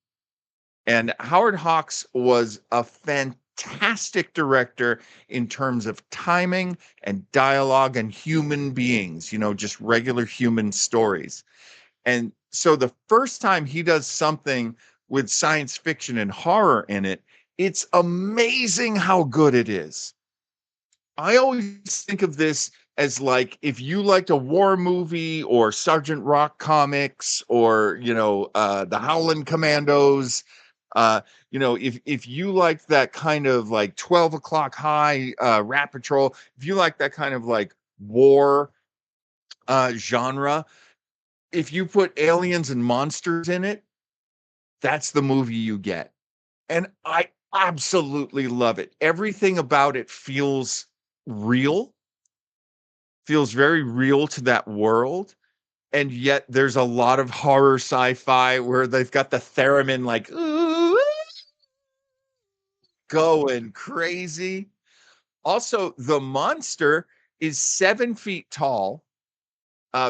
[SPEAKER 2] And Howard Hawks was a fantastic director in terms of timing and dialogue and human beings, just regular human stories. And so the first time he does something with science fiction and horror in it, it's amazing how good it is. I always think of this as like if you liked a war movie or Sergeant Rock comics or, the Howlin' Commandos, if you like that kind of like 12 o'clock high Rat Patrol, if you like that kind of like war genre, if you put aliens and monsters in it, that's the movie you get. And I absolutely love it. Everything about it feels real, feels very real to that world. And yet there's a lot of horror sci-fi where they've got the theremin like ooh, going crazy. Also, the monster is 7 feet tall.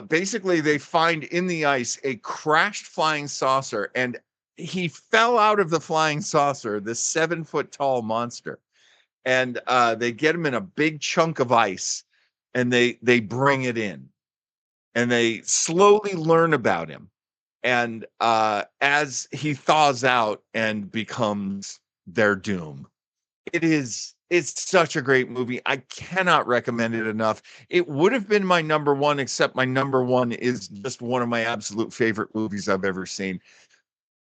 [SPEAKER 2] Basically, they find in the ice a crashed flying saucer, and he fell out of the flying saucer, this 7 foot tall monster. And they get him in a big chunk of ice, and they bring it in, and they slowly learn about him. And as he thaws out and becomes their doom, it's such a great movie. I cannot recommend it enough. It would have been my #1, except my #1 is just one of my absolute favorite movies I've ever seen.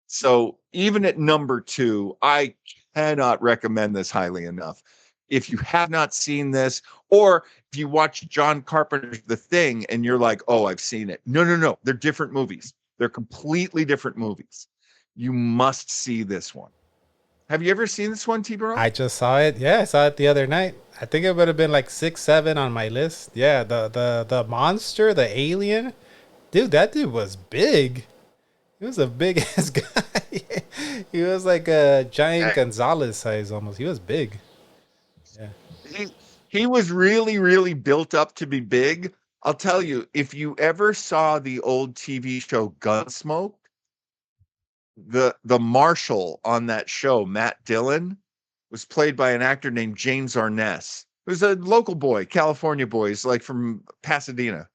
[SPEAKER 2] So even at #2, I cannot recommend this highly enough. If you have not seen this, or if you watch John Carpenter's The Thing and you're like, oh, I've seen it. No. They're different movies. They're completely different movies. You must see this one. Have you ever seen this one, Tiburon?
[SPEAKER 1] I just saw it. Yeah, I saw it the other night. I think it would have been like 6, 7 on my list. Yeah, the monster, the alien. Dude, that dude was big. He was a big ass guy. He was like a giant Gonzalez size almost. He was big. Yeah.
[SPEAKER 2] He was really, really built up to be big. I'll tell you, if you ever saw the old TV show Gunsmoke, the marshal on that show, Matt Dillon, was played by an actor named James Arness, who's a local boy, California boy. He's like from Pasadena.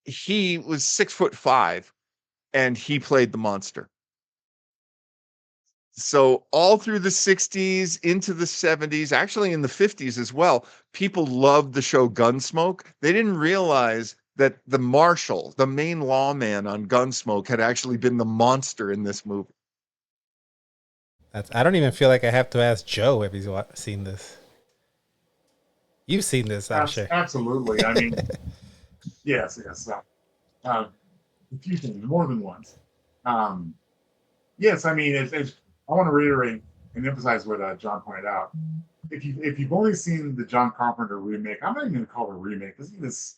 [SPEAKER 2] He was 6'5", and he played the monster. So all through the 60s, into the 70s, actually in the 50s as well, people loved the show Gunsmoke. They didn't realize that the marshal, the main lawman on Gunsmoke, had actually been the monster in this movie.
[SPEAKER 1] I don't even feel like I have to ask Joe if he's seen this. You've seen this, I'm sure.
[SPEAKER 3] Absolutely. I mean, yes. A few things, more than once. Yes, I mean, I want to reiterate and emphasize what John pointed out. If you've only seen the John Carpenter remake, I'm not even going to call it a remake because it is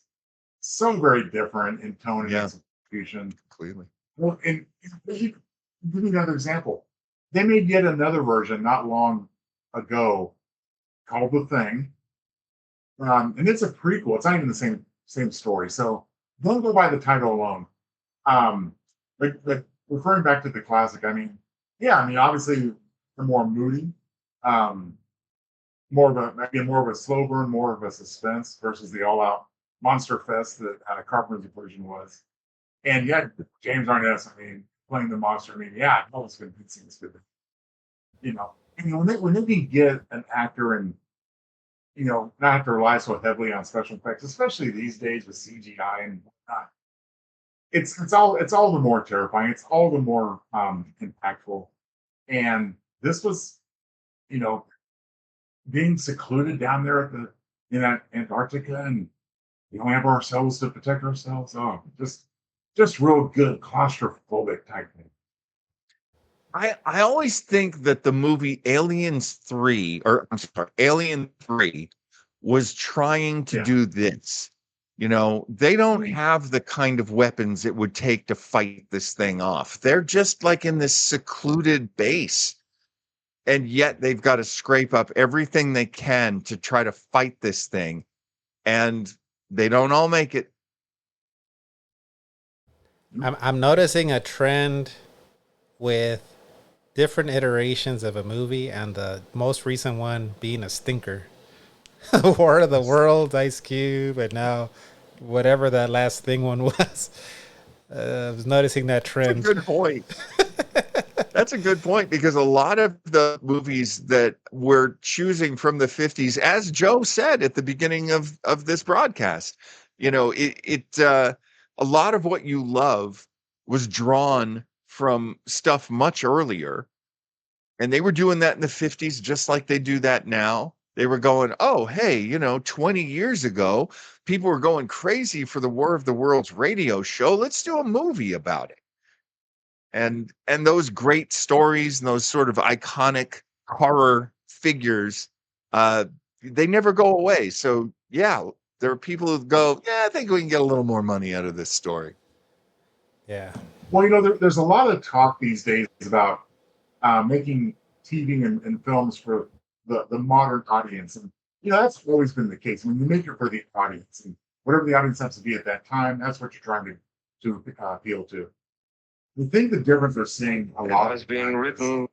[SPEAKER 3] so very different in tone and execution.
[SPEAKER 2] Completely.
[SPEAKER 3] Well, and give me another example. They made yet another version not long ago called The Thing. And it's a prequel. It's not even the same story. So don't go by the title alone. But referring back to the classic, I mean, obviously they're more moody, more of a slow burn, more of a suspense versus the all-out monster fest that Carpenter's version was. And yet James Arness, playing the monster, that was convincing. It's good. When they can get an actor and not have to rely so heavily on special effects, especially these days with CGI and whatnot, it's all the more terrifying. It's all the more impactful. And this was, being secluded down there in Antarctica, and we don't have ourselves to protect ourselves. Oh, just real good claustrophobic type thing.
[SPEAKER 2] I always think that the movie Alien 3 was trying to do this. They don't have the kind of weapons it would take to fight this thing off. They're just like in this secluded base. And yet they've got to scrape up everything they can to try to fight this thing. And they don't all make it.
[SPEAKER 1] I'm noticing a trend with different iterations of a movie, and the most recent one being a stinker. War of the Worlds, Ice Cube, and now whatever that last thing one was. I was noticing that trend.
[SPEAKER 2] That's a good point. That's a good point, because a lot of the movies that we're choosing from the 50s, as Joe said at the beginning of this broadcast, a lot of what you love was drawn from stuff much earlier. And they were doing that in the 50s, just like they do that now. They were going, oh, hey, 20 years ago, people were going crazy for the War of the Worlds radio show. Let's do a movie about it. And those great stories and those sort of iconic horror figures, they never go away. So, yeah, there are people who go, I think we can get a little more money out of this story.
[SPEAKER 1] Yeah.
[SPEAKER 3] Well, there's a lot of talk these days about making TV and films for the modern audience. And, that's always been the case. When you make it for the audience, and whatever the audience has to be at that time, that's what you're trying to appeal to. I think the difference they're seeing a lot is being written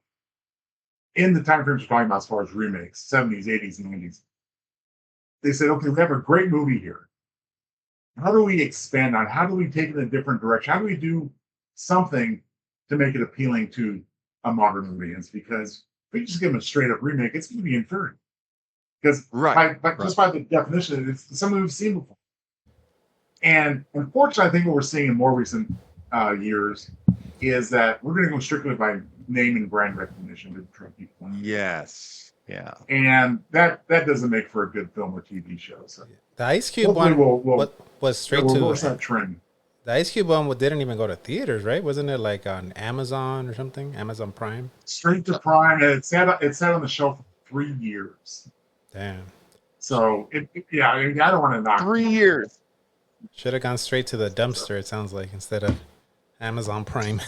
[SPEAKER 3] in the time frames we're talking about as far as remakes, 70s, 80s, and 90s. They said, okay, we have a great movie here. How do we expand on it? How do we take it in a different direction? How do we do something to make it appealing to a modern audience? Because if we just give them a straight up remake, it's going to be inferior. Because just by the definition, it's something we've seen before. And unfortunately, I think what we're seeing in more recent years is that we're going to go strictly by name and brand recognition to attract people.
[SPEAKER 2] Yes. Yeah.
[SPEAKER 3] And that doesn't make for a good film or TV show. So
[SPEAKER 1] the Ice Cube one was straight to
[SPEAKER 3] that trend.
[SPEAKER 1] The Ice Cube one didn't even go to theaters, right? Wasn't it like on Amazon or something? Amazon Prime?
[SPEAKER 3] Straight to Prime. And it sat on the shelf for 3 years.
[SPEAKER 1] Damn.
[SPEAKER 3] So, I don't want to knock
[SPEAKER 2] 3 years.
[SPEAKER 1] Should have gone straight to the dumpster, it sounds like, instead of Amazon Prime.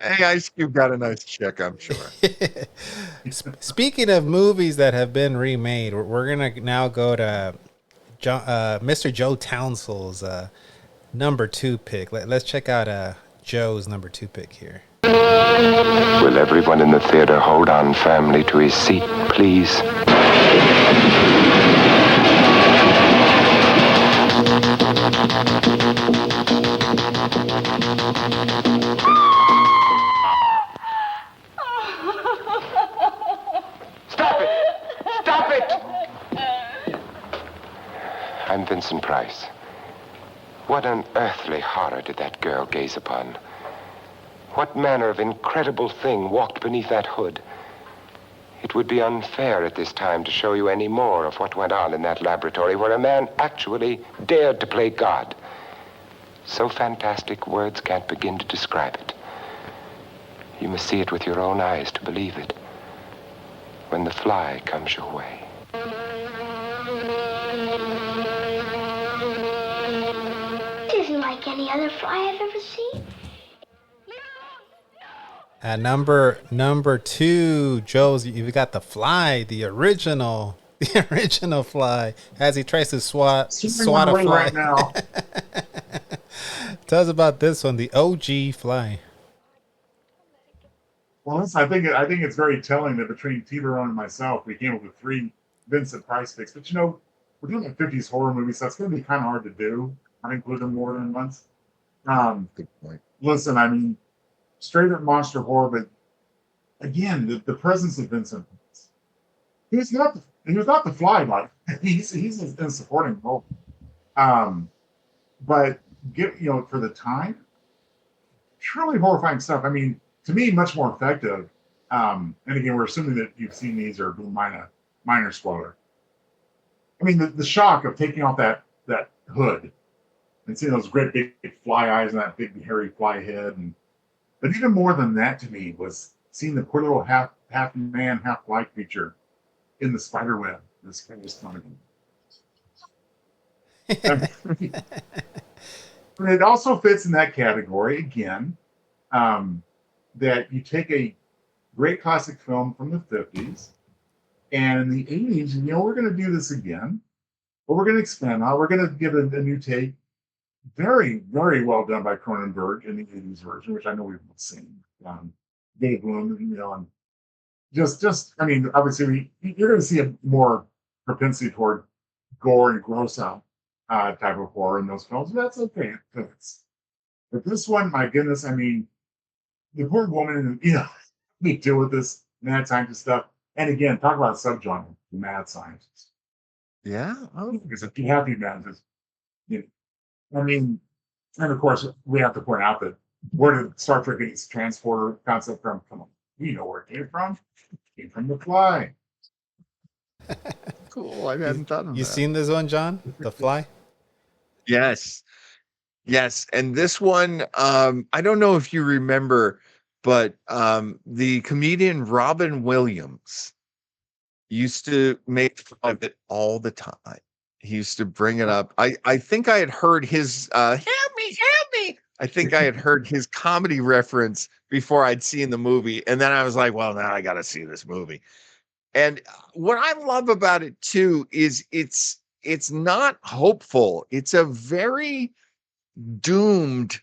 [SPEAKER 2] Hey, Ice Cube got a nice check, I'm sure.
[SPEAKER 1] Speaking of movies that have been remade, we're going to now go to Mr. Joe Townsel's number 2 pick. Let's check out Joe's number 2 pick here.
[SPEAKER 16] Will everyone in the theater hold on firmly to his seat, please?
[SPEAKER 18] Stop it! Stop it!
[SPEAKER 16] I'm Vincent Price. What unearthly horror did that girl gaze upon? What manner of incredible thing walked beneath that hood? It would be unfair at this time to show you any more of what went on in that laboratory where a man actually dared to play God. So fantastic, words can't begin to describe it. You must see it with your own eyes to believe it. When the fly comes your way.
[SPEAKER 13] It isn't like any other fly I've ever seen.
[SPEAKER 1] At number 2, Joe's, you've got The Fly, the original Fly, as he tries to swat a fly.
[SPEAKER 3] Right now.
[SPEAKER 1] Tell us about this one, the OG Fly.
[SPEAKER 3] Well, listen, I think it's very telling that between Tiburon and myself, we came up with 3 Vincent Price picks. But we're doing a 50s horror movie, so it's going to be kind of hard to do. I include them more than once.
[SPEAKER 2] Good point.
[SPEAKER 3] Listen, I mean, straight up monster horror, but again, the presence of Vincent Price. He was not the Fly, like he's in supporting role. But for the time, truly horrifying stuff. I mean, to me, much more effective. And again, we're assuming that you've seen these or minor spoiler. I mean, the shock of taking off that hood and seeing those great big fly eyes and that big hairy fly head, but even more than that to me was seeing the poor little half man, half fly creature in the spider web. This guy was coming. It also fits in that category again. That you take a great classic film from the 50s, and in the 80s, we're going to do this again, but we're going to expand on it. We're going to give it a new take. Very, very well done by Cronenberg in the 80s version, which I know we've seen. Dave Bloom, and just, I mean, obviously, you're going to see a more propensity toward gore and gross out type of horror in those films. That's okay. But this one, my goodness, I mean, the poor woman, we deal with this mad scientist stuff. And again, talk about subgenre, mad scientist.
[SPEAKER 2] Yeah.
[SPEAKER 3] Because if you have these mad scientists, I mean, and of course, we have to point out that where did Star Trek get its transporter concept from? Come on, we know where it came from. It came from The Fly.
[SPEAKER 2] Cool. I hadn't thought of that.
[SPEAKER 1] You seen this one, John? The Fly?
[SPEAKER 2] Yes. And this one, I don't know if you remember, but the comedian Robin Williams used to make fun of it all the time. He used to bring it up. I think I had heard his help me. I think I had heard his comedy reference before I'd seen the movie. And then I was like, well, now I got to see this movie. And what I love about it too is it's not hopeful. It's a very doomed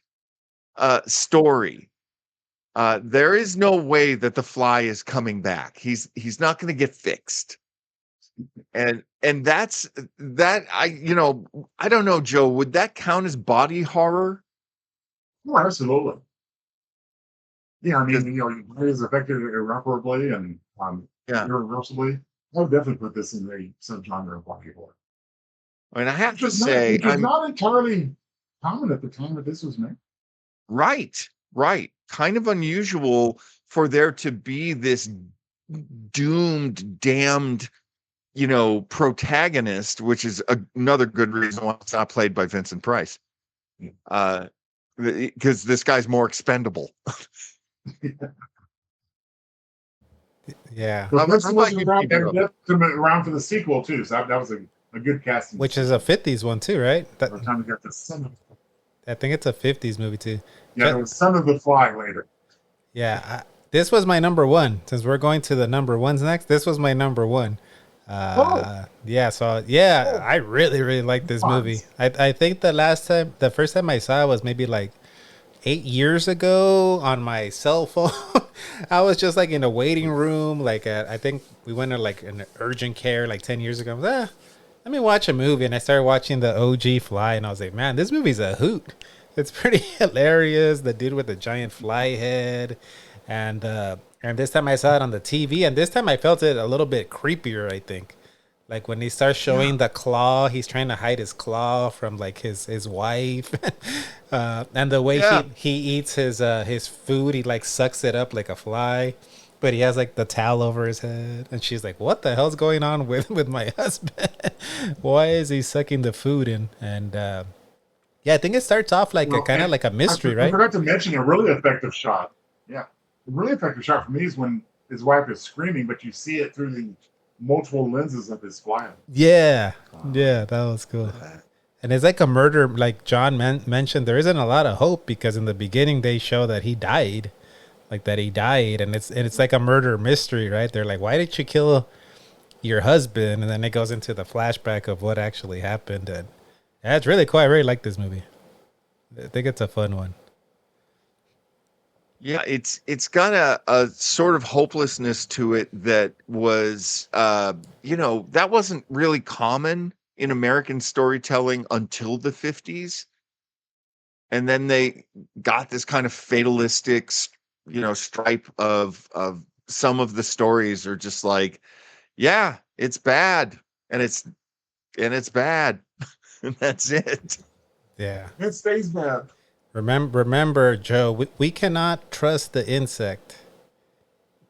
[SPEAKER 2] story. There is no way that the Fly is coming back. He's not going to get fixed. And that's that. I don't know, Joe, would that count as body horror?
[SPEAKER 3] Oh, absolutely. Yeah, I mean, it is affected irreparably and irreversibly. I would definitely put this in a subgenre of body horror.
[SPEAKER 2] I mean, I have to say,
[SPEAKER 3] it's not entirely common at the time that this was made.
[SPEAKER 2] Right. Kind of unusual for there to be this doomed, damned, protagonist, which is another good reason why it's not played by Vincent Price. Because this guy's more expendable.
[SPEAKER 1] Yeah.
[SPEAKER 3] Around for the sequel too, so that was a good casting.
[SPEAKER 1] Which is a 50s one too, right?
[SPEAKER 3] By the time we got the
[SPEAKER 1] I think it's a 50s movie too.
[SPEAKER 3] Yeah, there was Son of the Fly later.
[SPEAKER 1] Yeah, this was my number 1. Since we're going to the number 1s next, this was my number 1. Yeah, so I really, really like this movie. I think the first time I saw it was maybe like 8 years ago on my cell phone. I was just like in a waiting room, I think we went to like an urgent care like 10 years ago. Let me watch a movie, and I started watching the OG Fly, and I was like, man, this movie's a hoot. It's pretty hilarious. The dude with the giant fly head, and this time I saw it on the TV, and this time I felt it a little bit creepier, I think. Like when he starts showing the claw, he's trying to hide his claw from like his wife, and the way he eats his food, he like sucks it up like a fly, but he has like the towel over his head, and she's like, "What the hell's going on with my husband? Why is he sucking the food in?" And I think it starts off like a kind of like a mystery, right?
[SPEAKER 3] I forgot to mention a really effective shot. Yeah, a really effective shot for me is when his wife is screaming, but you see it through the multiple lenses of his fly.
[SPEAKER 1] Yeah, that was cool. And it's like a murder, like John mentioned. There isn't a lot of hope because in the beginning they show that he died, like that he died, and it's like a murder mystery, right? They're like, why did you kill your husband? And then it goes into the flashback of what actually happened, and yeah, it's really cool. I really like this movie. I think it's a fun one.
[SPEAKER 2] Yeah, it's got a sort of hopelessness to it that was, that wasn't really common in American storytelling until the 50s. And then they got this kind of fatalistic, stripe of some of the stories are just like, yeah, it's bad. And it's bad. And that's it.
[SPEAKER 1] Yeah.
[SPEAKER 3] It stays bad.
[SPEAKER 1] Remember, Joe, we cannot trust the insect.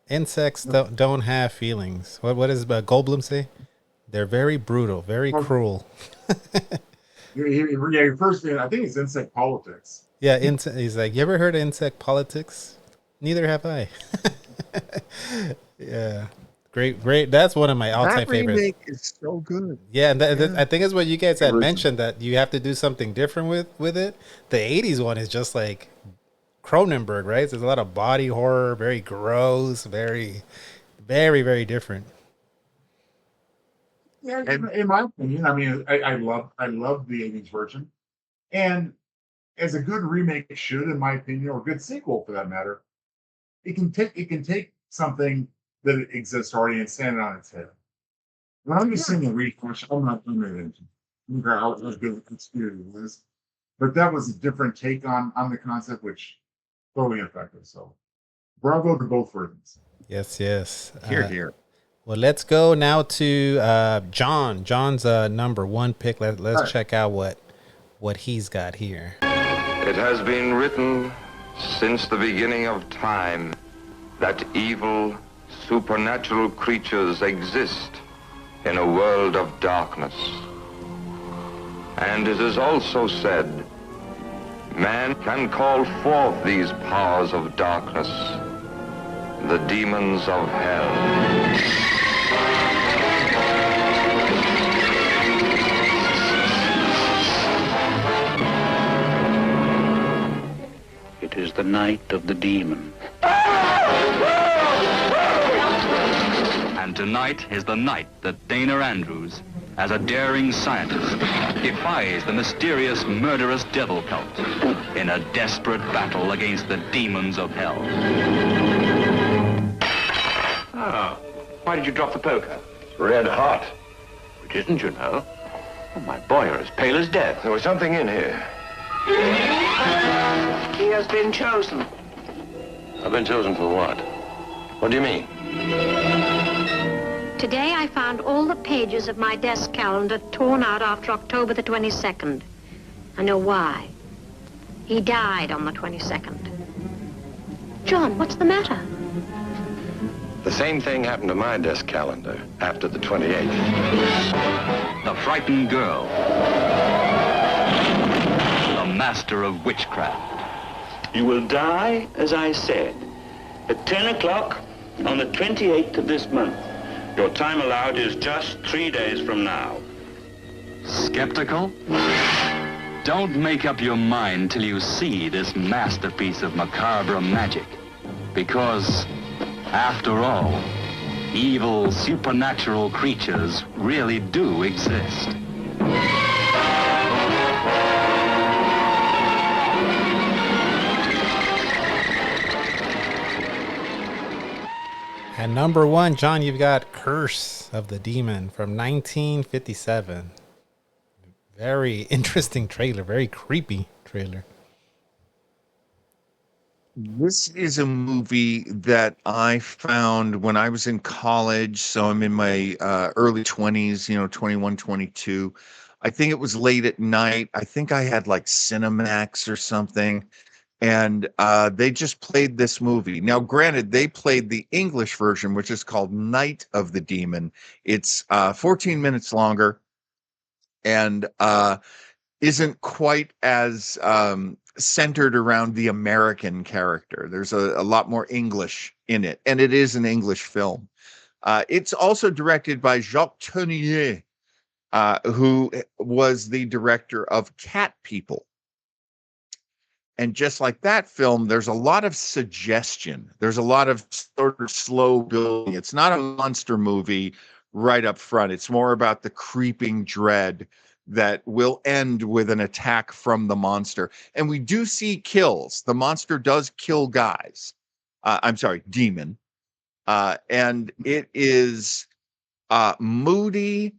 [SPEAKER 1] Insects don't have feelings. What does Goldblum say? They're very brutal, very cruel.
[SPEAKER 3] First, I think it's insect politics.
[SPEAKER 1] Yeah, he's like, you ever heard of insect politics? Neither have I. Yeah. Great. That's one of my all-time favorites.
[SPEAKER 2] That remake is so good.
[SPEAKER 1] Yeah, and I think it's what you guys had mentioned, that you have to do something different with it. The 80s one is just like Cronenberg, right? There's a lot of body horror, very gross, very, very, very different.
[SPEAKER 3] Yeah, in my opinion, I mean, I love the 80s version. And as a good remake should, in my opinion, or a good sequel for that matter, it can take something that exists already and stand it on its head. When I'm just seeing a refresh, I'm not going to how good the experience was. But that was a different take on the concept, which totally effective. So bravo to both versions.
[SPEAKER 1] Yes.
[SPEAKER 2] Here.
[SPEAKER 1] Well, let's go now to John. John's number one pick. Let's check out what he's got here.
[SPEAKER 7] It has been written since the beginning of time that evil, supernatural creatures exist in a world of darkness. And it is also said, man can call forth these powers of darkness, the demons of hell.
[SPEAKER 20] It is the night of the demon.
[SPEAKER 21] And tonight is the night that Dana Andrews, as a daring scientist, defies the mysterious, murderous devil cult in a desperate battle against the demons of hell.
[SPEAKER 18] Oh, why did you drop the poker? Red hot. It isn't, you know. Oh, my boy, you're as pale as death.
[SPEAKER 7] There was something in here.
[SPEAKER 18] He has been chosen.
[SPEAKER 7] I've been chosen for what? What do you mean?
[SPEAKER 23] Today I found all the pages of my desk calendar torn out after October the 22nd. I know why. He died on the 22nd. John, what's the matter?
[SPEAKER 7] The same thing happened to my desk calendar after the 28th.
[SPEAKER 21] The frightened girl. The master of witchcraft.
[SPEAKER 24] You will die, as I said, at 10 o'clock on the 28th of this month. Your time allowed is just 3 days from now.
[SPEAKER 21] Skeptical? Don't make up your mind till you see this masterpiece of macabre magic. Because, after all, evil supernatural creatures really do exist.
[SPEAKER 1] At number one, John, you've got Curse of the Demon from 1957. Very interesting trailer, very creepy trailer.
[SPEAKER 2] This is a movie that I found when I was in college. So I'm in my early 20s, 21, 22. I think it was late at night. I think I had like Cinemax or something. And they just played this movie. Now, granted, they played the English version, which is called Night of the Demon. It's 14 minutes longer and isn't quite as centered around the American character. There's a lot more English in it, and it is an English film. It's also directed by Jacques Tourneur, who was the director of Cat People. And just like that film, there's a lot of suggestion. There's a lot of sort of slow building. It's not a monster movie right up front. It's more about the creeping dread that will end with an attack from the monster. And we do see kills. The monster does kill guys. Demon. And it is moody.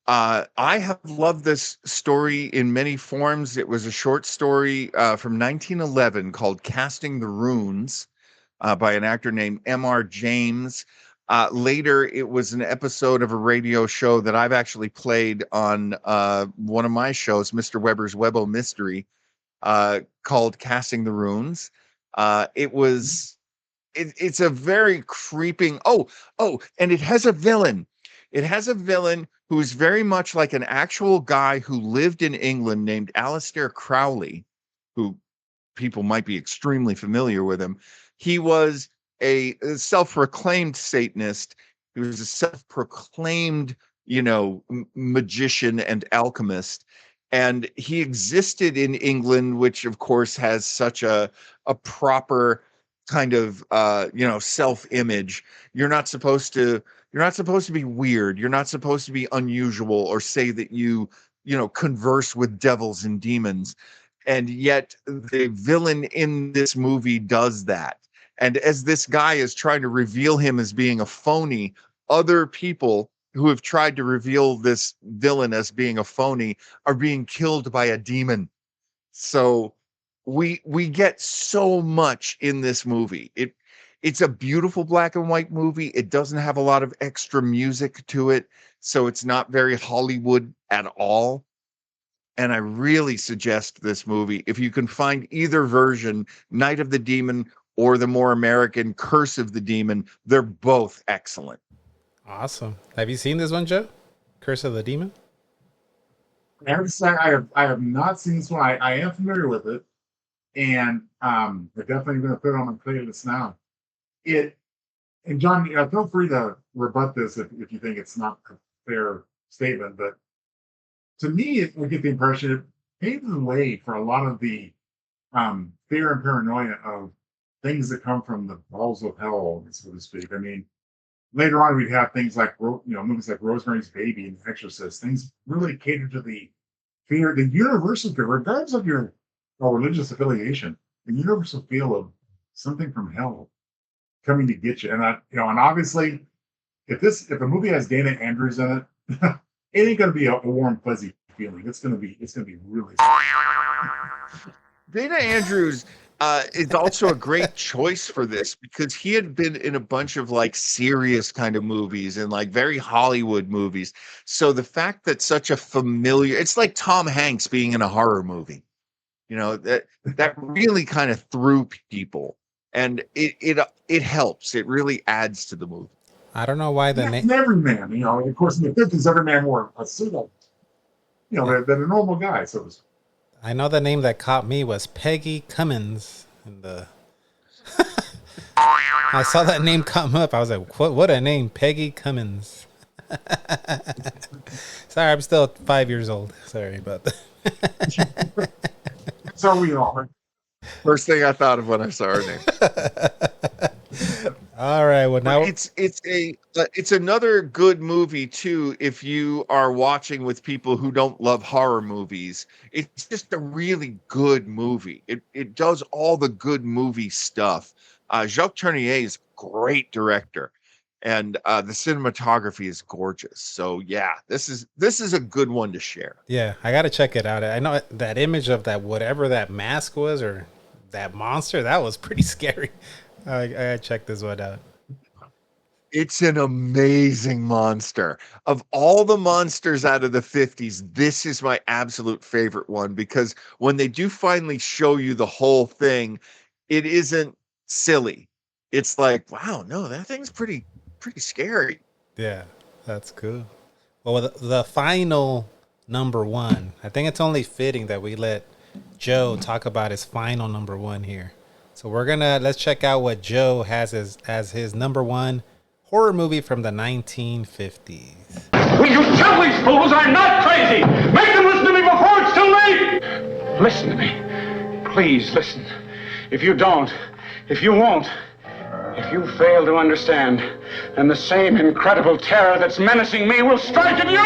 [SPEAKER 2] I have loved this story in many forms. It was a short story from 1911 called Casting the Runes by an actor named M.R. James. Later, it was an episode of a radio show that I've actually played on one of my shows, Mr. Weber's Webo Mystery, called Casting the Runes. It's a very creeping. And it has a villain. It has a villain who's very much like an actual guy who lived in England named Aleister Crowley, who people might be extremely familiar with him. He was a self-proclaimed Satanist. He was a self-proclaimed, magician and alchemist. And he existed in England, which of course has such a proper kind of, self-image. You're not supposed to be weird. You're not supposed to be unusual or say that you converse with devils and demons. And yet the villain in this movie does that. And as this guy is trying to reveal him as being a phony, other people who have tried to reveal this villain as being a phony are being killed by a demon. So we get so much in this movie. It's a beautiful black and white movie. It doesn't have a lot of extra music to it, so it's not very Hollywood at all. And I really suggest this movie. If you can find either version, Night of the Demon or the more American Curse of the Demon, they're both excellent.
[SPEAKER 1] Awesome. Have you seen this one, Joe? Curse of the Demon?
[SPEAKER 3] I have not seen this one. I am familiar with it, and I'm definitely going to put it on my playlist now. And John, feel free to rebut this if you think it's not a fair statement, but to me, I get the impression it paves the way for a lot of the fear and paranoia of things that come from the balls of hell, so to speak. I mean, later on, we'd have things like, movies like Rosemary's Baby and Exorcist. Things really cater to the fear, the universal fear, regardless of your religious affiliation, the universal feel of something from hell coming to get you. And and obviously, if a movie has Dana Andrews in it, it ain't gonna be a warm, fuzzy feeling. It's gonna be really.
[SPEAKER 2] Dana Andrews is also a great choice for this because he had been in a bunch of like serious kind of movies and like very Hollywood movies. So the fact that such a familiar, it's like Tom Hanks being in a horror movie, that really kind of threw people, and it helps. It really adds to the movie.
[SPEAKER 1] I don't know why the name.
[SPEAKER 3] Every man, of course, in the 50s, every man wore a suit, than a normal guy. So
[SPEAKER 1] I know the name that caught me was Peggy Cummins. I saw that name come up. I was like, what a name, Peggy Cummins. Sorry, I'm still 5 years old. Sorry about that.
[SPEAKER 3] So we all.
[SPEAKER 2] First thing I thought of when I saw her name.
[SPEAKER 1] All right. Well, now
[SPEAKER 2] it's another good movie too. If you are watching with people who don't love horror movies, it's just a really good movie. It does all the good movie stuff. Jacques Tournier is a great director, and the cinematography is gorgeous. So yeah, this is a good one to share.
[SPEAKER 1] Yeah, I got to check it out. I know that image of that whatever that mask was or that monster, that was pretty scary. I gotta check this one out.
[SPEAKER 2] It's an amazing monster. Of all the monsters out of the 50s, this is my absolute favorite one because when they do finally show you the whole thing, it isn't silly. It's like, wow, no, that thing's pretty scary.
[SPEAKER 1] Yeah, that's cool. Well, the final number one, I think it's only fitting that we let Joe talk about his final number one here. So let's check out what Joe has as his number one horror movie from the 1950s.
[SPEAKER 14] Will you tell these fools I'm not crazy? Make them listen to me before it's too late!
[SPEAKER 18] Listen to me.
[SPEAKER 17] Please, listen. If you don't, if you won't, if you fail to understand, then the same incredible terror that's menacing me will strike at you!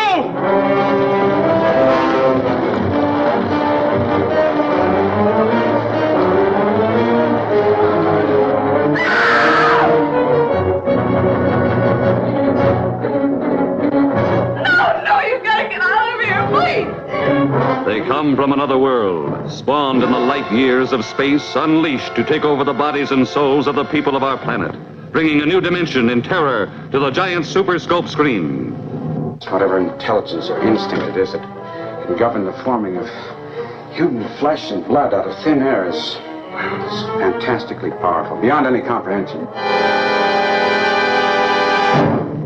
[SPEAKER 8] They come from another world, spawned in the light years of space, unleashed to take over the bodies and souls of the people of our planet, bringing a new dimension in terror to the giant super scope screen.
[SPEAKER 17] Whatever intelligence or instinct it is that can govern the forming of human flesh and blood out of thin air is fantastically powerful, beyond any comprehension.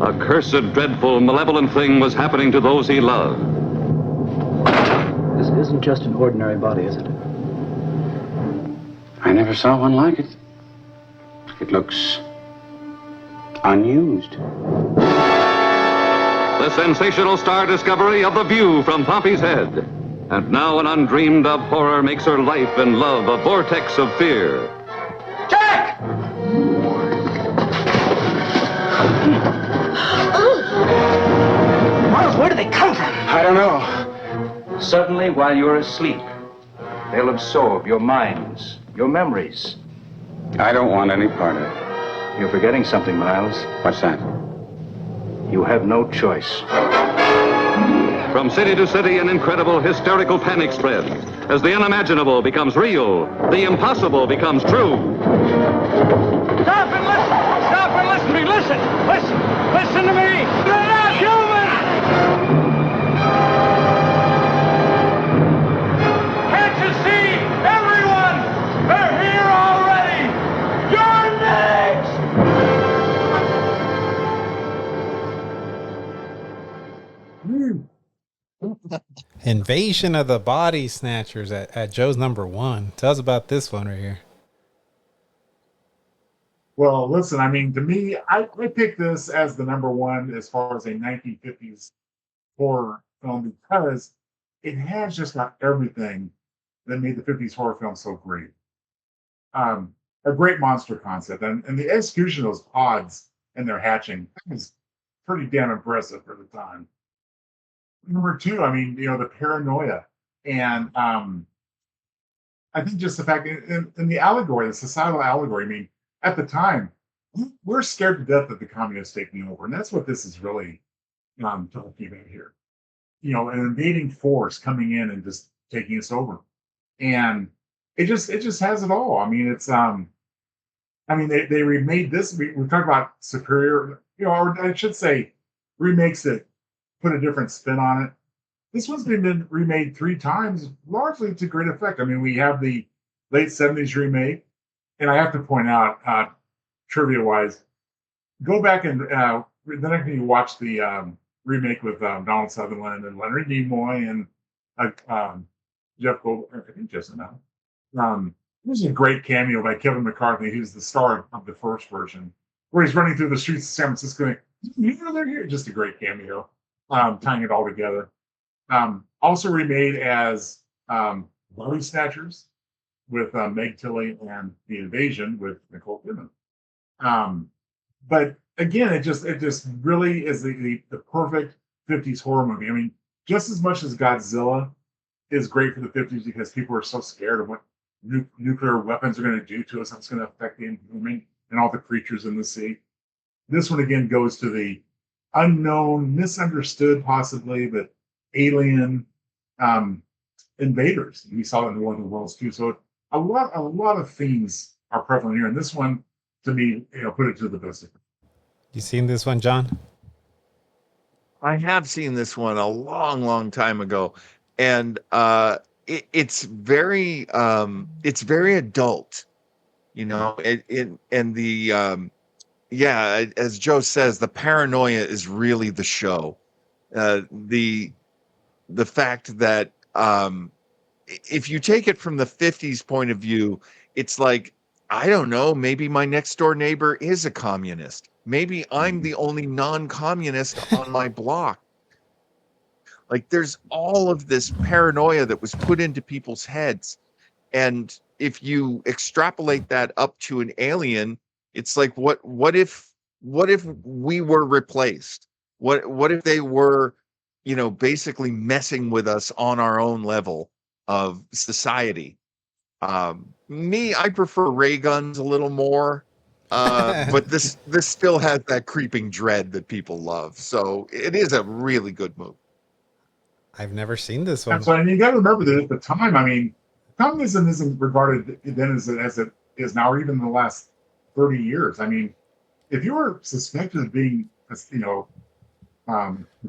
[SPEAKER 8] A cursed, dreadful, malevolent thing was happening to those he loved.
[SPEAKER 20] This isn't just an ordinary body, is it?
[SPEAKER 17] I never saw one like it. It looks unused.
[SPEAKER 8] The sensational star discovery of The View from Pompey's Head. And now an undreamed of horror makes her life and love a vortex of fear.
[SPEAKER 17] Jack!
[SPEAKER 15] Miles, where do they come from?
[SPEAKER 17] I don't know.
[SPEAKER 20] Suddenly, while you're asleep, they'll absorb your minds, your memories.
[SPEAKER 17] I don't want any part of it.
[SPEAKER 20] You're forgetting something, Miles.
[SPEAKER 17] What's that?
[SPEAKER 20] You have no choice.
[SPEAKER 8] From city to city, an incredible hysterical panic spreads. As the unimaginable becomes real, the impossible becomes true.
[SPEAKER 17] Stop and listen! Stop and listen to me! Listen! Listen! Listen to me! They're not human! Can't you see? Everyone! They're here already! You're next!
[SPEAKER 1] Invasion of the Body Snatchers at Joe's number 1. Tell us about this one right here.
[SPEAKER 3] Well, listen, I mean, to me, I picked this as the number 1 as far as a 1950s horror film because it has just got everything that made the 50s horror film so great. A great monster concept, and the execution of those pods and their hatching is pretty damn impressive for the time. Number 2, I mean, you know, the paranoia, and I think just the fact in the allegory, the societal allegory. I mean, at the time, we're scared to death of the communists taking over, and that's what this is really talking about here. You know, an invading force coming in and just taking us over, and it just has it all. I mean, it's I mean, they remade this. We talked about superior, you know, or I should say, remakes that put a different spin on it. This one's been remade 3 times, largely to great effect. I mean, we have the late 70s remake, and I have to point out, trivia-wise, go back and the next time you watch the remake with Donald Sutherland and Leonard Nimoy and Jeff Goldblum, I think just now. This is a great cameo by Kevin McCarthy, who's the star of the first version, where he's running through the streets of San Francisco going, you know, they're here. Just a great cameo, tying it all together. Also remade as Body Snatchers with Meg Tilly and The Invasion with Nicole Kidman. But again, it just really is the perfect 50s horror movie. I mean, just as much as Godzilla is great for the 50s because people are so scared of what nuclear weapons are going to do to us, and it's going to affect the environment and all the creatures in the sea. This one again goes to the unknown, misunderstood possibly, but alien invaders. We saw it in War of the Worlds too. So a lot of themes are prevalent here, and this one, to me, you know, put it to the best.
[SPEAKER 1] You seen this one, John?
[SPEAKER 2] I have seen this one a long time ago, and it's very adult, you know. As Joe says, the paranoia is really the show. The fact that if you take it from the 50s point of view, it's like, I don't know, maybe my next door neighbor is a communist. Maybe I'm the only non-communist on my block. Like, there's all of this paranoia that was put into people's heads. And if you extrapolate that up to an alien, it's like what if we were replaced? What if they were, basically messing with us on our own level of society? I prefer ray guns a little more. But this still has that creeping dread that people love. So it is a really good movie.
[SPEAKER 1] I've never seen this one.
[SPEAKER 3] That's right. And you got to remember that at the time, I mean, communism isn't regarded then as it is now, or even in the last 30 years. I mean, if you were suspected of being, a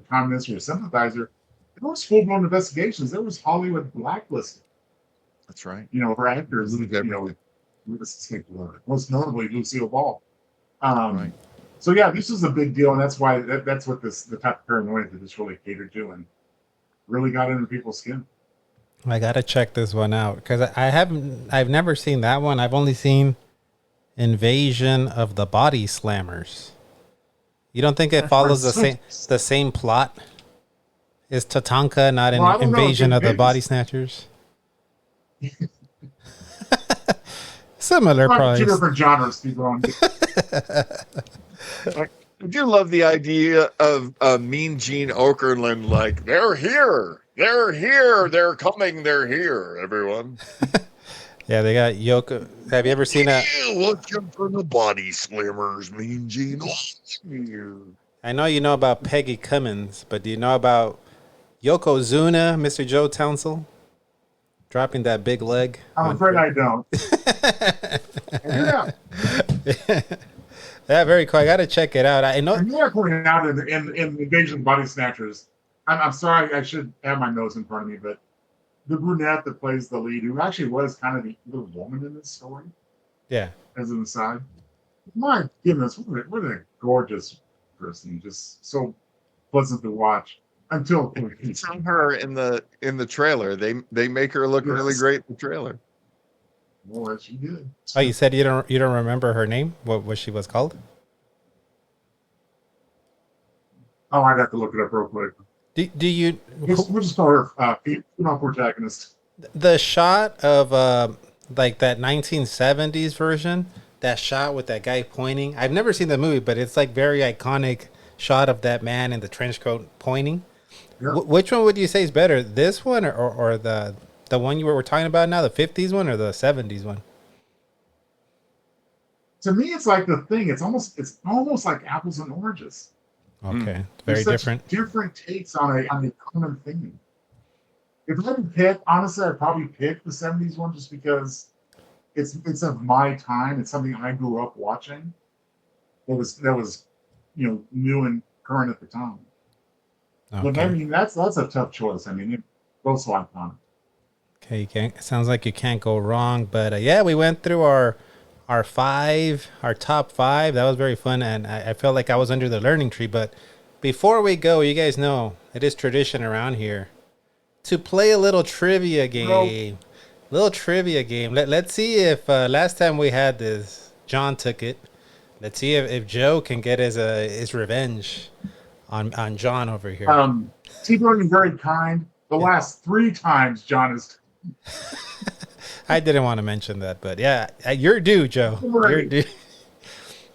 [SPEAKER 3] communist or a sympathizer, there was full-blown investigations. There was Hollywood blacklisted.
[SPEAKER 2] That's right.
[SPEAKER 3] For actors, most notably Lucille Ball.
[SPEAKER 2] Right.
[SPEAKER 3] So yeah, this is a big deal, and that's why that's what the type of paranoia that this really catered to, and really got into people's skin.
[SPEAKER 1] I gotta check this one out because I've never seen that one. I've only seen Invasion of the Body Slammers. You don't think it follows the same plot? Is Tatanka not an Invasion of the Body Snatchers? Similar price.
[SPEAKER 3] Two different genres, people on.
[SPEAKER 2] I do love the idea of Mean Gene Okerlund, like, they're here, they're coming, they're here, everyone.
[SPEAKER 1] Yeah, they got Yoko. Have you ever seen a?
[SPEAKER 2] Looking for the body slammers, Mean Gene.
[SPEAKER 1] I know you know about Peggy Cummins, but do you know about Yokozuna, Mr. Joe Townsel? Dropping that big leg.
[SPEAKER 3] I'm afraid I don't. Yeah.
[SPEAKER 1] Yeah, very cool. I got to check it out. I know.
[SPEAKER 3] And you're pointing out in Invasion of Body Snatchers. I'm sorry, I should have my notes in front of me, but the brunette that plays the lead, who actually was kind of the woman in this story.
[SPEAKER 1] Yeah.
[SPEAKER 3] As an aside. My goodness, what a gorgeous person. Just so pleasant to watch. Until
[SPEAKER 2] it's on her in the trailer. They make her look really great in the trailer.
[SPEAKER 3] Well, she did.
[SPEAKER 1] Oh, you said you don't remember her name? What she was called?
[SPEAKER 3] Oh, I'd have to look it up real quick.
[SPEAKER 1] Do you?
[SPEAKER 3] We'll just call her female protagonist.
[SPEAKER 1] The shot of like that 1970s version, that shot with that guy pointing. I've never seen the movie, but it's like very iconic shot of that man in the trench coat pointing. Yeah. Which one would you say is better, this one or the one you were talking about now, the 50s one or the 70s one?
[SPEAKER 3] To me, it's like the thing. It's almost like apples and oranges.
[SPEAKER 1] Okay, very different.
[SPEAKER 3] Different takes on a common thing. If I had to pick, honestly, I'd probably pick the 70s one just because it's of my time. It's something I grew up watching. That was new and current at the time. Okay. But I mean, that's a tough choice. I mean, both so iconic.
[SPEAKER 1] Okay, it sounds like you can't go wrong. But yeah, we went through our top five. That was very fun, and I felt like I was under the learning tree. But before we go, you guys know it is tradition around here to play a little trivia game. Let's see if last time we had this, John took it. Let's see if Joe can get his revenge on John over here.
[SPEAKER 3] Tiburon is very kind. The last 3 times John is.
[SPEAKER 1] I didn't want to mention that, but yeah, you're due, Joe.
[SPEAKER 3] Right.
[SPEAKER 1] You're due.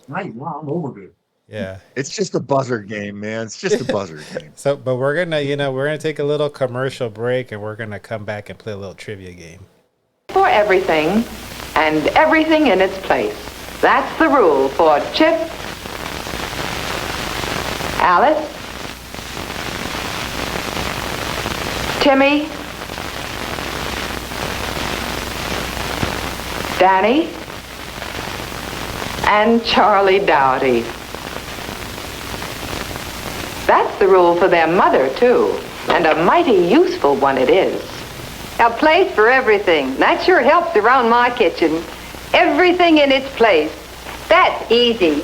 [SPEAKER 3] Right, wow, I'm overdue.
[SPEAKER 1] Yeah,
[SPEAKER 2] it's just a buzzer game, man. It's just a buzzer game.
[SPEAKER 1] So, but we're gonna take a little commercial break, and we're gonna come back and play a little trivia game.
[SPEAKER 4] For everything, and everything in its place. That's the rule for Chip, Alice, Timmy, Danny, and Charlie Dowdy. That's the rule for their mother, too, and a mighty useful one it is.
[SPEAKER 10] A place for everything. That sure helps around my kitchen. Everything in its place. That's easy.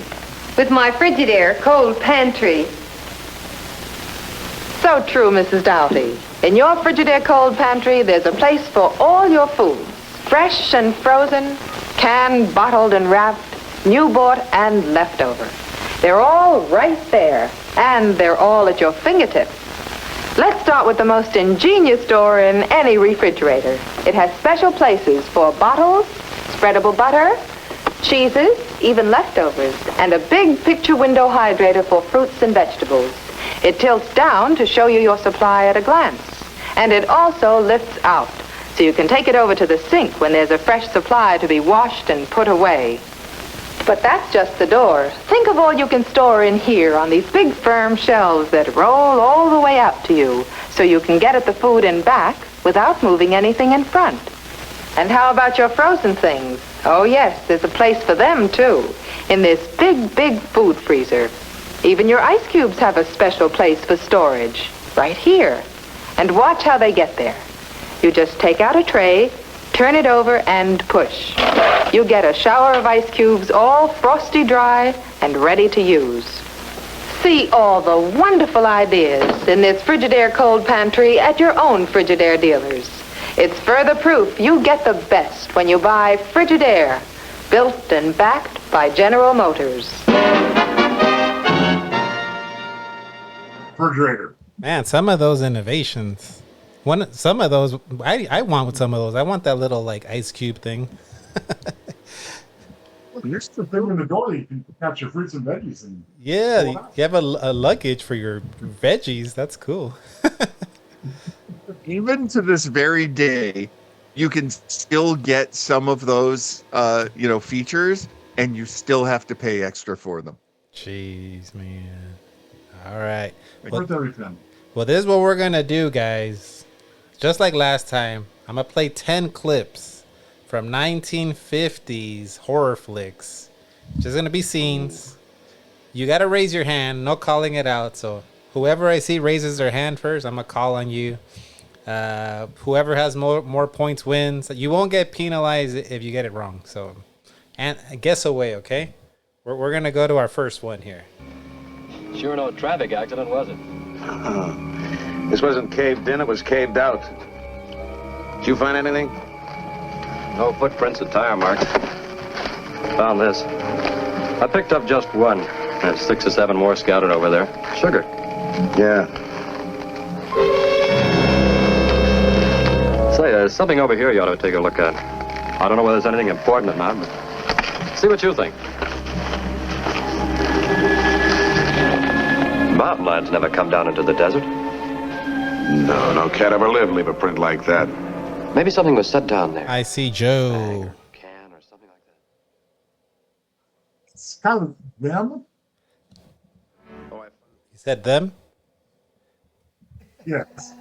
[SPEAKER 10] With my Frigidaire cold pantry.
[SPEAKER 4] So true, Mrs. Doughty. In your Frigidaire cold pantry, there's a place for all your foods. Fresh and frozen, canned, bottled, and wrapped, new bought and leftover. They're all right there, and they're all at your fingertips. Let's start with the most ingenious door in any refrigerator. It has special places for bottles, spreadable butter, cheeses, even leftovers, and a big picture window hydrator for fruits and vegetables. It tilts down to show you your supply at a glance. And it also lifts out, so you can take it over to the sink when there's a fresh supply to be washed and put away. But that's just the door. Think of all you can store in here on these big firm shelves that roll all the way out to you, so you can get at the food and back without moving anything in front. And how about your frozen things? Oh yes, there's a place for them too, in this big food freezer. Even your ice cubes have a special place for storage, right here. And watch how they get there. You just take out a tray, turn it over, and push. You get a shower of ice cubes all frosty dry and ready to use. See all the wonderful ideas in this Frigidaire cold pantry at your own Frigidaire dealers. It's further proof you get the best when you buy Frigidaire, built and backed by General Motors.
[SPEAKER 3] Refrigerator.
[SPEAKER 1] Man, some of those innovations. Some of those, I want some of those. I want that little like ice cube thing.
[SPEAKER 3] You're still thing in the door that you can catch your fruits and veggies. And
[SPEAKER 1] yeah, you have a luggage for your veggies. That's cool.
[SPEAKER 2] Even to this very day, you can still get some of those, features, and you still have to pay extra for them.
[SPEAKER 1] Jeez, man. All right.
[SPEAKER 3] Well,
[SPEAKER 1] this is what we're going to do, guys. Just like last time, I'm going to play 10 clips from 1950s horror flicks. Just going to be scenes. You got to raise your hand. No calling it out. So whoever I see raises their hand first, I'm going to call on you. Whoever has more points wins. You won't get penalized if you get it wrong. So, and guess away, okay? We're going to go to our first one here.
[SPEAKER 11] Sure no traffic accident, was it?
[SPEAKER 14] This wasn't caved in, it was caved out. Did you find anything?
[SPEAKER 11] No footprints or tire marks. Found this. I picked up just one. There's 6 or 7 more scattered over there. Sugar.
[SPEAKER 14] Yeah.
[SPEAKER 11] Say, there's something over here you ought to take a look at. I don't know whether there's anything important or not, but see what you think. Mountain lions never come down into the desert.
[SPEAKER 14] No cat ever lived leave a print like that.
[SPEAKER 11] Maybe something was set down there.
[SPEAKER 1] I see Joe.
[SPEAKER 11] Can or something like that.
[SPEAKER 3] It's kind of them.
[SPEAKER 1] You said them?
[SPEAKER 3] Yes.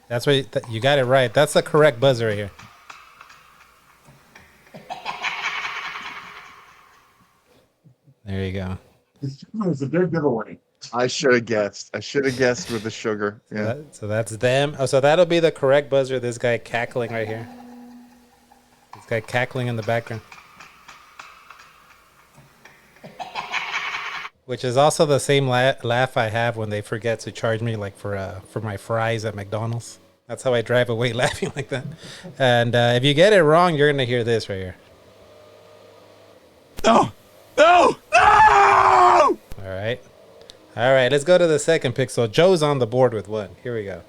[SPEAKER 1] That's right. You got it right. That's the correct buzzer right here. There you go.
[SPEAKER 3] It's a big giveaway.
[SPEAKER 2] I should have guessed. With the sugar. Yeah.
[SPEAKER 1] So that's them. Oh, so that'll be the correct buzzer. This guy cackling right here. This guy cackling in the background. Which is also the same laugh I have when they forget to charge me like for my fries at McDonald's. That's how I drive away laughing like that. And if you get it wrong, you're gonna hear this right here.
[SPEAKER 2] No! No! No!
[SPEAKER 1] All right, let's go to the second pick. So Joe's on the board with one. Here we go.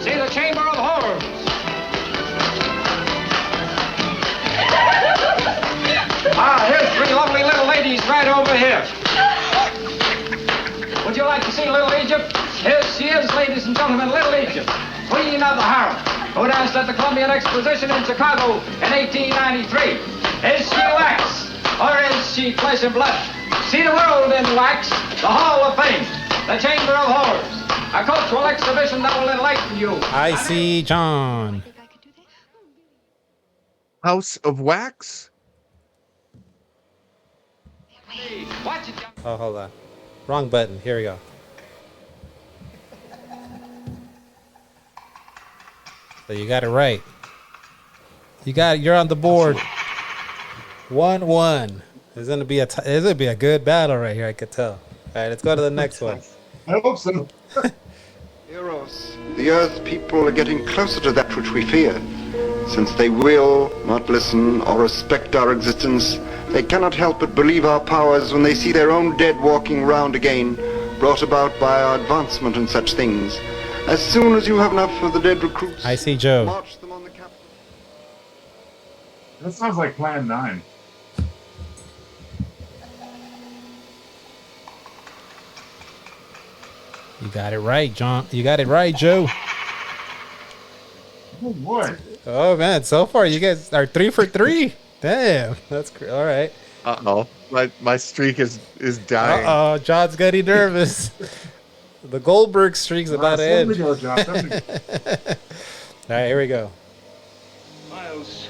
[SPEAKER 9] See the Chamber of Horrors. Here's 3 lovely little ladies right over here. Would you like to see Little Egypt? Here she is, ladies and gentlemen, Little Egypt, Queen of the Harem, who danced at the Columbian Exposition in Chicago in 1893. Is she wax, or is she flesh and blood? See the world in wax, the Hall of Fame, the Chamber of Horrors, a cultural exhibition that will enlighten you.
[SPEAKER 1] I see John.
[SPEAKER 2] House of Wax?
[SPEAKER 1] Oh, hold on. Wrong button. Here we go. So you got it right. You're on the board. 1-1. There's gonna be a good battle right here. I could tell. All right, let's go to the next one.
[SPEAKER 3] I hope so.
[SPEAKER 12] Eros, the Earth people are getting closer to that which we fear. Since they will not listen or respect our existence, they cannot help but believe our powers when they see their own dead walking round again, brought about by our advancement in such things. As soon as you have enough of the dead recruits,
[SPEAKER 1] I see Joe.
[SPEAKER 12] march them on the capital.
[SPEAKER 3] That sounds like Plan 9.
[SPEAKER 1] You got it right, John. You got it right, Joe.
[SPEAKER 3] Oh, boy.
[SPEAKER 1] Oh, man. So far, you guys are 3 for 3. Damn. That's great. All right.
[SPEAKER 2] Uh-oh. My streak is dying.
[SPEAKER 1] Uh-oh. John's getting nervous. The Goldberg streak's about to end.
[SPEAKER 3] Go, John.
[SPEAKER 1] All right, here we go.
[SPEAKER 20] Miles,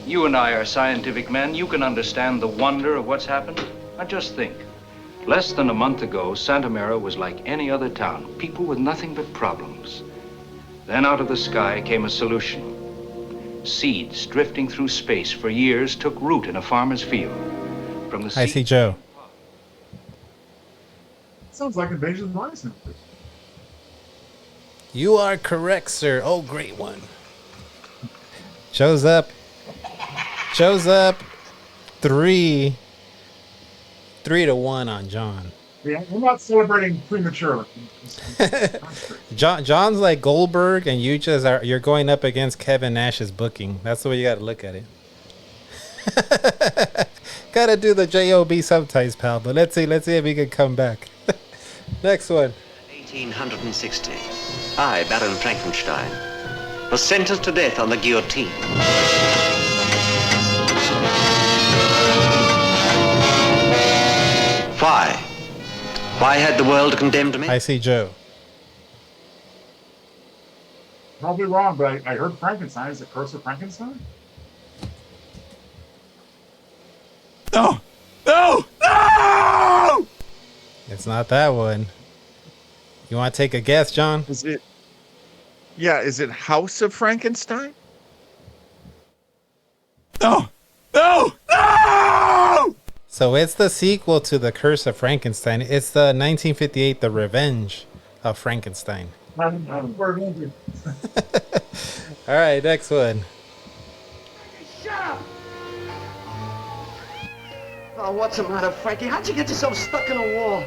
[SPEAKER 20] you and I are scientific men. You can understand the wonder of what's happened. Now just think. Less than a month ago, Santa Mara was like any other town. People with nothing but problems. Then out of the sky came a solution. Seeds drifting through space for years took root in a farmer's field. From the
[SPEAKER 1] I see Joe.
[SPEAKER 3] Sounds like Invasion of the Body Snatchers.
[SPEAKER 1] You are correct, sir. Oh, great one. Shows up. 3-1 on John.
[SPEAKER 3] Yeah, we're not celebrating prematurely.
[SPEAKER 1] John's like Goldberg, and you're going up against Kevin Nash's booking. That's the way you got to look at it. Gotta do the JOB sometimes, pal. But let's see if he can come back. Next one.
[SPEAKER 5] 1860. I, Baron Frankenstein, was sentenced to death on the guillotine. Why? Why had the world condemned me?
[SPEAKER 1] I see Joe.
[SPEAKER 3] Probably wrong, but I heard Frankenstein. Is it Curse of Frankenstein?
[SPEAKER 2] No! No! No!
[SPEAKER 1] It's not that one. You want to take a guess, John?
[SPEAKER 2] Is it House of Frankenstein? No! No! No!
[SPEAKER 1] So it's the sequel to The Curse of Frankenstein. It's the 1958 The Revenge of Frankenstein. All right, next one.
[SPEAKER 15] Shut up! Oh, what's the matter, Frankie? How'd you get yourself stuck in a wall?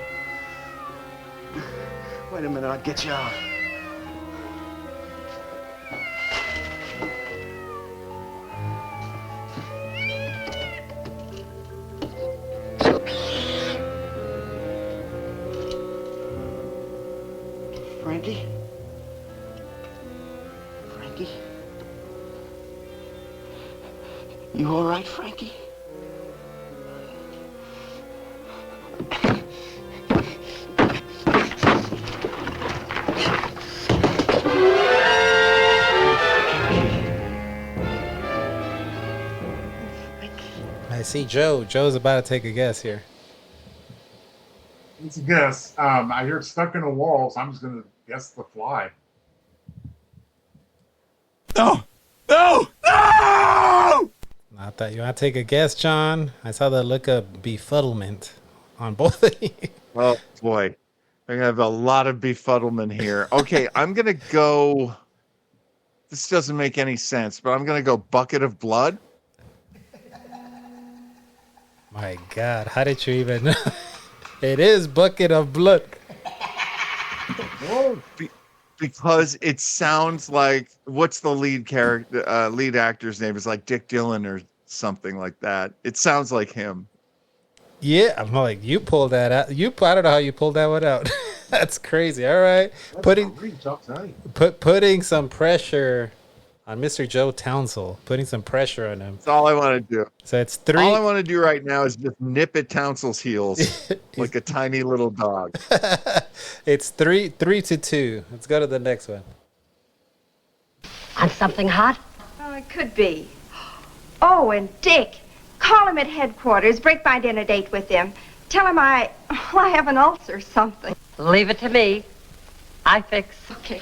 [SPEAKER 15] Wait a minute, I'll get you out. Frankie? Frankie? You all right, Frankie?
[SPEAKER 1] I see Joe. Joe's about to take a guess here.
[SPEAKER 3] It's a guess. I hear stuck in a wall, so I'm just going to guess The Fly.
[SPEAKER 2] No! No! No!
[SPEAKER 1] Not that. You want to take a guess, John? I saw the look of befuddlement on both of you.
[SPEAKER 2] Oh, boy. I have a lot of befuddlement here. Okay, I'm going to go... This doesn't make any sense, but I'm going to go Bucket of Blood.
[SPEAKER 1] My God, how did you even know? It is Bucket of Blood.
[SPEAKER 2] Because it sounds like, what's the lead actor's name? It's like Dick Dillon or something like that. It sounds like him.
[SPEAKER 1] Yeah, I'm like, you pulled that out. I don't know how you pulled that one out. That's crazy. All right, putting some pressure on Mr. Joe Townsel, putting some pressure on him.
[SPEAKER 2] That's all I want to do.
[SPEAKER 1] So it's 3.
[SPEAKER 2] All I want to do right now is just nip at Townsel's heels like a tiny little dog.
[SPEAKER 1] It's 3-2. Let's go to the next one.
[SPEAKER 23] Want something hot?
[SPEAKER 10] Oh, it could be. Oh, and Dick, call him at headquarters. Break my dinner date with him. Tell him I have an ulcer or something.
[SPEAKER 23] Leave it to me. I fix.
[SPEAKER 10] Okay.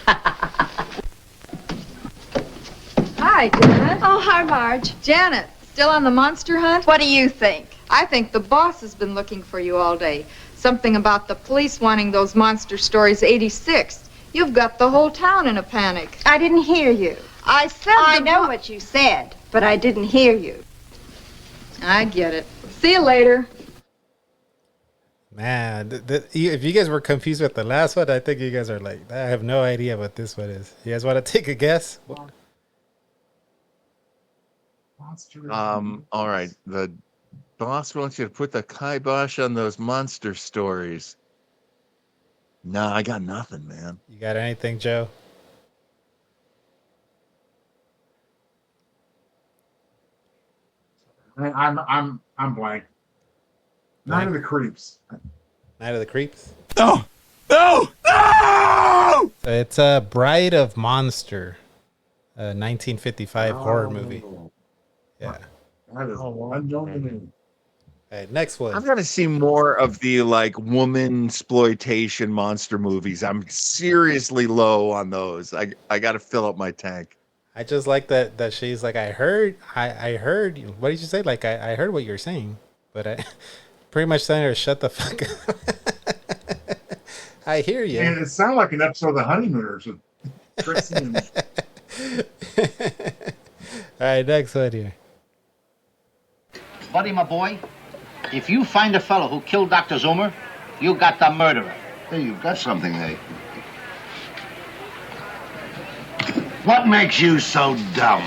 [SPEAKER 6] Hi, Janet.
[SPEAKER 10] Oh, hi, Marge.
[SPEAKER 6] Janet, still on the monster hunt?
[SPEAKER 10] What do you think?
[SPEAKER 6] I think the boss has been looking for you all day. Something about the police wanting those monster stories 86th. You've got the whole town in a panic.
[SPEAKER 10] I didn't hear you.
[SPEAKER 6] I said
[SPEAKER 10] I know what you said, but I didn't hear you.
[SPEAKER 6] I get it. See you later.
[SPEAKER 1] Man, if you guys were confused with the last one, I think you guys are like, I have no idea what this one is. You guys want to take a guess?
[SPEAKER 2] All right. The boss wants you to put the kibosh on those monster stories. No, I got nothing, man.
[SPEAKER 1] You got anything, Joe?
[SPEAKER 3] I'm blank. Night of the Creeps.
[SPEAKER 1] Night of the Creeps?
[SPEAKER 2] No! No! No!
[SPEAKER 1] So it's Bride of Monster, a 1955 horror movie. Yeah.
[SPEAKER 3] That is unknown to me.
[SPEAKER 1] All right, next one.
[SPEAKER 2] I've got to see more of the like woman exploitation monster movies. I'm seriously low on those. I got to fill up my tank.
[SPEAKER 1] I just like that she's like, I heard, what did you say? Like, I heard what you were saying, but I pretty much telling her to shut the fuck up. I hear you.
[SPEAKER 3] And it sounded like an episode of The Honeymooners with Trixie and...
[SPEAKER 1] All right, next one here.
[SPEAKER 13] Buddy, my boy, if you find a fellow who killed Dr. Zoomer, you got the murderer.
[SPEAKER 12] Hey, you've got something there.
[SPEAKER 13] What makes you so dumb?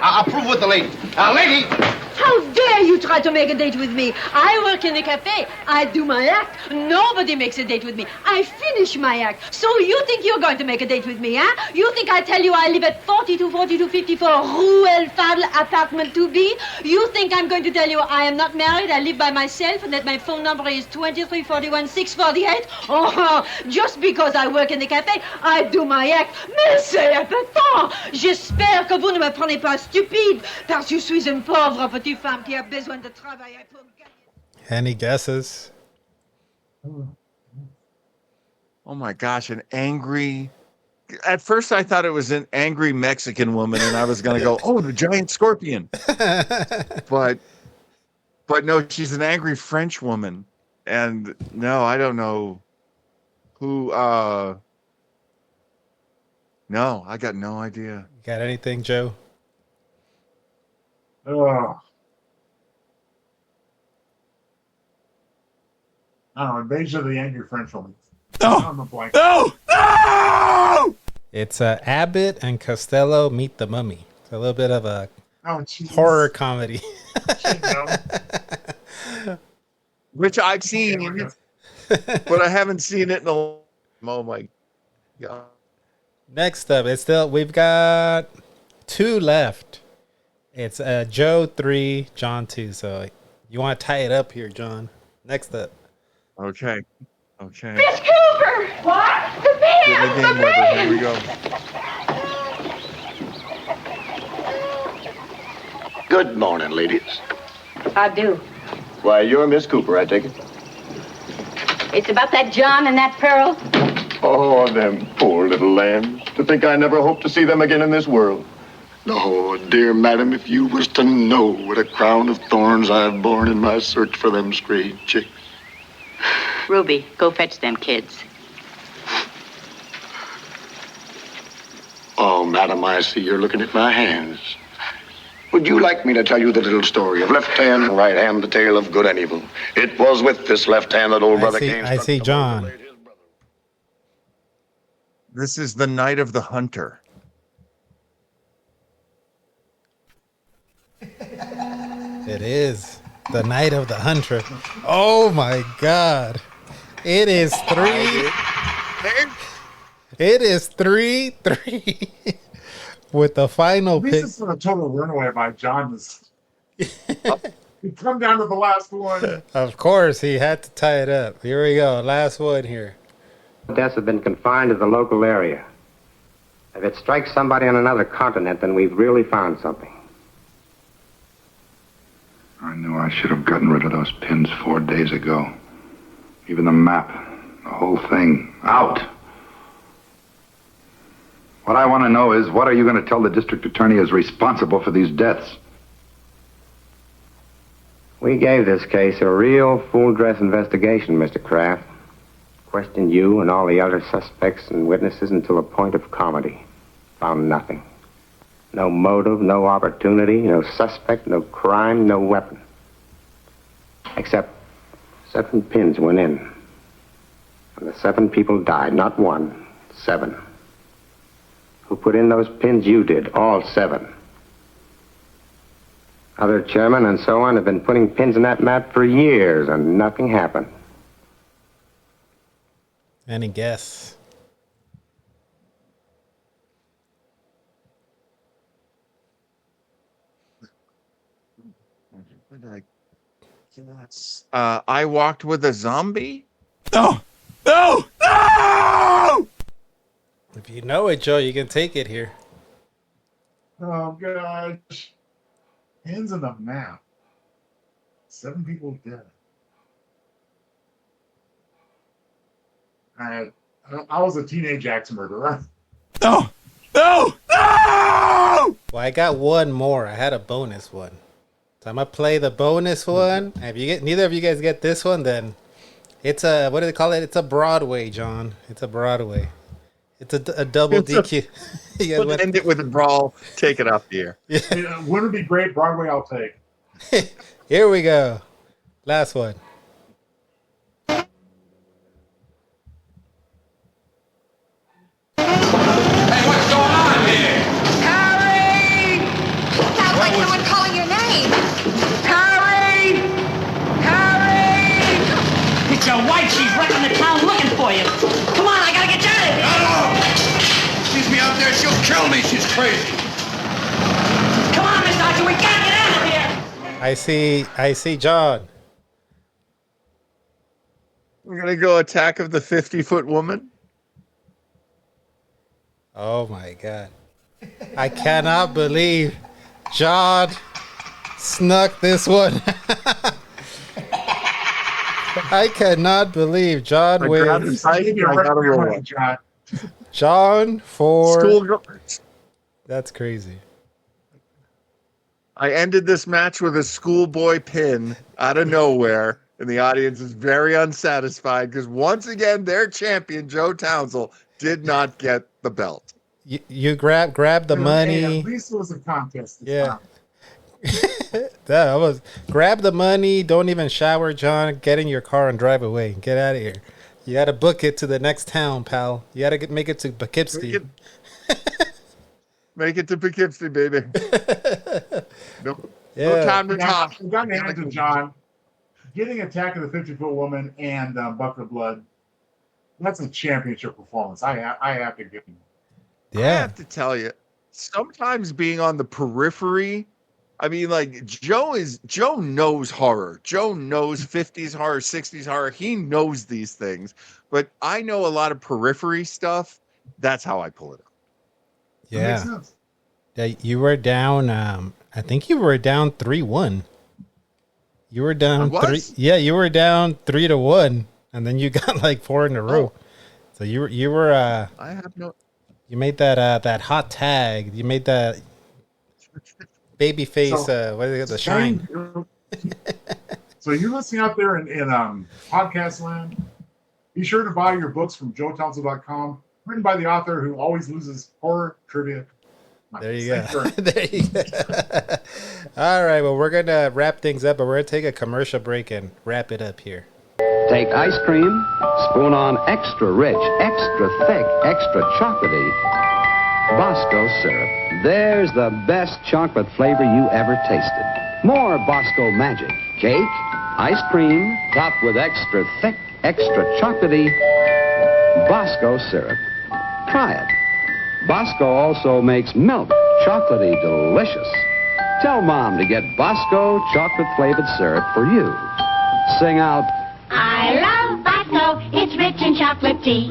[SPEAKER 13] I'll prove with the lady. Lady!
[SPEAKER 15] How dare you try to make a date with me? I work in a cafe. I do my act. Nobody makes a date with me. I finish my act. So you think you're going to make a date with me, huh? You think I tell you I live at 4254 Rue El Fadl, apartment 2B? You think I'm going to tell you I am not married, I live by myself, and that my phone number is 2341-648? Oh, just because I work in the cafe, I do my act. Mais c'est important. J'espère que vous ne me prenez pas stupide, parce que je suis une pauvre petite femme qui a besoin de travailler pour gagner.
[SPEAKER 1] Any guesses?
[SPEAKER 2] Oh my gosh, an angry. At first, I thought it was an angry Mexican woman, and I was going to go, "Oh, the giant scorpion." but no, she's an angry French woman, and no, I don't know who. No, I got no idea.
[SPEAKER 1] Got anything, Joe?
[SPEAKER 3] I don't know, Invasion of the Angry French Woman.
[SPEAKER 2] No!
[SPEAKER 3] No!
[SPEAKER 2] No!
[SPEAKER 1] It's Abbott and Costello Meet the Mummy. It's a little bit of a horror comedy.
[SPEAKER 2] Which I've seen, but I haven't seen it in a... Oh my God.
[SPEAKER 1] Next up, we've got 2 left. It's Joe 3, John 2. So you want to tie it up here, John. Next up.
[SPEAKER 2] Okay.
[SPEAKER 15] Miss Cooper! What? The band! The band!
[SPEAKER 2] Here we go.
[SPEAKER 16] Good morning, ladies.
[SPEAKER 10] I do.
[SPEAKER 16] Why, you're Miss Cooper, I take it.
[SPEAKER 10] It's about that John and that Pearl.
[SPEAKER 16] Oh, them poor little lambs. To think I never hope to see them again in this world.
[SPEAKER 12] Oh, dear madam, if you was to know what a crown of thorns I've borne in my search for them stray chicks.
[SPEAKER 10] Ruby, go fetch them kids.
[SPEAKER 12] Oh, madam, I see you're looking at my hands. Would you like me to tell you the little story of left hand and right hand, the tale of good and evil? It was with this left hand that old brother Cain...
[SPEAKER 1] I see John.
[SPEAKER 2] This is the Night of the Hunter.
[SPEAKER 1] It is the Night of the Hunter. Oh my God! It is 3. It is 3-3 with the final pick.
[SPEAKER 3] This is a total runaway by John. He come down to the last one.
[SPEAKER 1] Of course, he had to tie it up. Here we go. Last one here.
[SPEAKER 11] Deaths have been confined to the local area. If it strikes somebody on another continent, then we've really found something.
[SPEAKER 19] I knew I should have gotten rid of those pins 4 days ago. Even the map, the whole thing, out. What I want to know is, what are you going to tell the district attorney is responsible for these deaths?
[SPEAKER 11] We gave this case a real full-dress investigation, Mr. Kraft. Questioned you and all the other suspects and witnesses until a point of comedy. Found nothing. No motive, no opportunity, no suspect, no crime, no weapon. Except 7 pins went in. And the 7 people died. Not 1, 7. Who put in those pins? You did. All 7. Other chairmen and so on have been putting pins in that map for years, and nothing happened.
[SPEAKER 1] Any guess?
[SPEAKER 2] I walked with a zombie?
[SPEAKER 7] No! No! No!
[SPEAKER 1] If you know it, Joe, you can take it here.
[SPEAKER 3] Oh, gosh. Hands in the map. 7 people dead. I was a teenage axe murderer.
[SPEAKER 7] No! No! No!
[SPEAKER 1] Well, I got one more. I had a bonus one. So I'm gonna play the bonus one. If you get neither of you guys get this one, then it's a what do they call it? It's a Broadway, John. It's a Broadway. It's a double DQ.
[SPEAKER 2] We'll end it with a brawl. Take it off the air.
[SPEAKER 3] Wouldn't it be great? Broadway, I'll take.
[SPEAKER 1] Here we go. Last one.
[SPEAKER 6] Like someone calling your name.
[SPEAKER 21] Harry! Harry! It's your wife. She's wrecking the town looking for you. Come on, I gotta get you out of here.
[SPEAKER 13] No! She's me out there. She'll kill me. She's crazy.
[SPEAKER 21] Come on, Miss Archer. We gotta get out of here.
[SPEAKER 1] I see John.
[SPEAKER 2] We're going to go Attack of the 50-Foot Woman.
[SPEAKER 1] Oh, my God. I cannot believe John snuck this one. I cannot believe John wins. John for
[SPEAKER 2] School.
[SPEAKER 1] That's crazy.
[SPEAKER 2] I ended this match with a schoolboy pin out of nowhere, and the audience is very unsatisfied because once again, their champion, Joe Townsel, did not get the belt.
[SPEAKER 1] You grab the money.
[SPEAKER 3] Hey, at least it was a contest.
[SPEAKER 1] Yeah. That was grab the money. Don't even shower, John. Get in your car and drive away. Get out of here. You got to book it to the next town, pal. You got to make it to Poughkeepsie.
[SPEAKER 2] Make it to Poughkeepsie, baby. Nope.
[SPEAKER 1] Yeah.
[SPEAKER 2] No time to talk.
[SPEAKER 3] I got to hand it to John. Getting Attack of the 50-Foot Woman and Bucket of Blood, that's a championship performance. I have to give him.
[SPEAKER 2] I have to tell you, sometimes being on the periphery, I mean, like Joe knows horror. Joe knows 50s horror, 60s horror. He knows these things, but I know a lot of periphery stuff. That's how I pull it up.
[SPEAKER 1] Yeah. Yeah, you were down. I think you were down 3-1. You were down 3. Yeah, you were down 3-1, and then you got like 4 in a row. So you were.
[SPEAKER 2] I have no.
[SPEAKER 1] You made that hot tag. You made that baby face. What is it? The shine.
[SPEAKER 3] So you're listening out there in podcast land. Be sure to buy your books from joetownsel.com, written by the author who always loses horror trivia.
[SPEAKER 1] There you go. There you go. All right. Well, we're gonna wrap things up, but we're gonna take a commercial break and wrap it up here.
[SPEAKER 22] Take ice cream, spoon on extra rich, extra thick, extra chocolatey Bosco syrup. There's the best chocolate flavor you ever tasted. More Bosco magic. Cake, ice cream, topped with extra thick, extra chocolatey Bosco syrup. Try it. Bosco also makes milk chocolatey delicious. Tell Mom to get Bosco chocolate-flavored syrup for you. Sing out,
[SPEAKER 24] I love Bosco, it's rich in chocolate tea.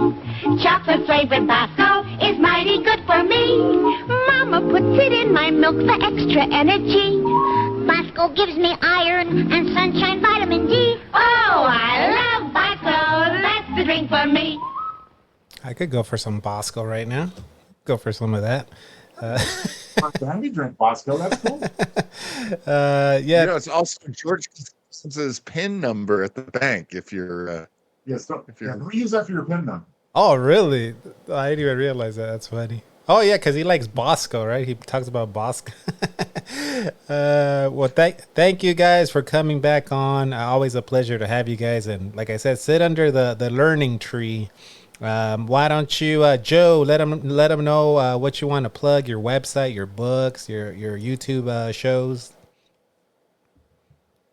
[SPEAKER 24] Chocolate flavored Bosco is mighty good for me. Mama puts it in my milk for extra energy. Bosco gives me iron and sunshine vitamin D. Oh, I love Bosco, that's the drink for me.
[SPEAKER 1] I could go for some Bosco right now. Go for some of that.
[SPEAKER 3] You drink Bosco, that's cool.
[SPEAKER 1] Yeah.
[SPEAKER 2] You know, it's also George Costanza's PIN number at the bank if you're.
[SPEAKER 3] Who use that for your PIN number?
[SPEAKER 1] Oh, really? I didn't even realize that. That's funny. Oh, yeah, because he likes Bosco, right? He talks about Bosco. Well, thank you guys for coming back on. Always a pleasure to have you guys. And like I said, sit under the learning tree. Why don't you, Joe, let them know what you want to plug, your website, your books, your YouTube shows.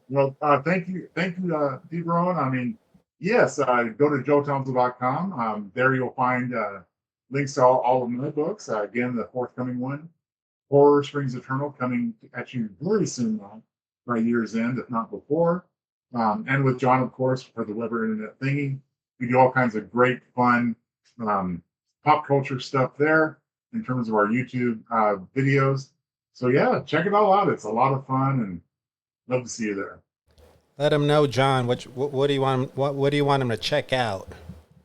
[SPEAKER 3] Well, thank you, Tiburon. I mean, yes, go to joetownsel.com. There you'll find links to all of my books. Again, the forthcoming one, Horror Springs Eternal, coming at you very soon now, by year's end, if not before. And with John, of course, for the Weber Internet Thingy. We do all kinds of great, fun pop culture stuff there in terms of our YouTube videos. So yeah, check it all out. It's a lot of fun, and love to see you there.
[SPEAKER 1] Let them know, John. What do you want? What do you want them to check out?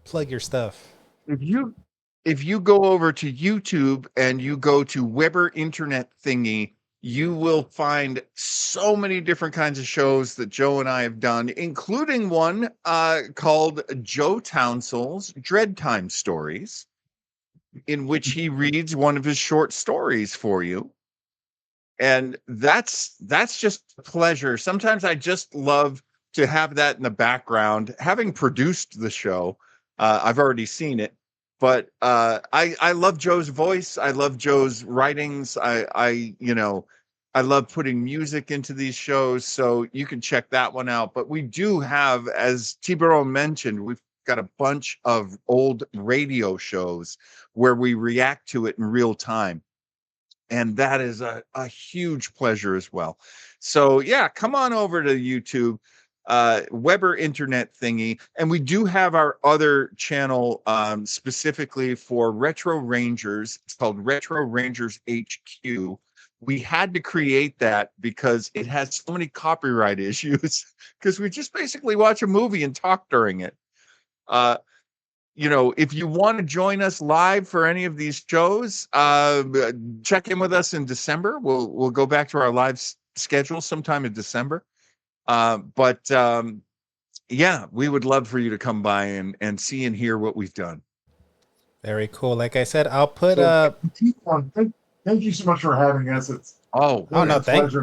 [SPEAKER 1] Plug your stuff.
[SPEAKER 2] If you go over to YouTube and you go to Weber Internet Thingy, you will find so many different kinds of shows that Joe and I have done, including one called Joe Townsel's Dread Time Stories, in which he reads one of his short stories for you. And that's just a pleasure. Sometimes I just love to have that in the background. Having produced the show, I've already seen it, but I love Joe's voice. I love Joe's writings. I love putting music into these shows, so you can check that one out. But we do have, as Tiburon mentioned, we've got a bunch of old radio shows where we react to it in real time. And that is a huge pleasure as well. So yeah, come on over to YouTube, Weber Internet Thingy. And we do have our other channel specifically for Retro Rangers. It's called Retro Rangers HQ. We had to create that because it has so many copyright issues, because we just basically watch a movie and talk during it. If you want to join us live for any of these shows, check in with us in December. We'll go back to our live schedule sometime in December. Yeah, we would love for you to come by and see and hear what we've done.
[SPEAKER 1] Very cool. Like I said, I'll put
[SPEAKER 3] Thank you so much for having us. It's
[SPEAKER 1] no, thank you.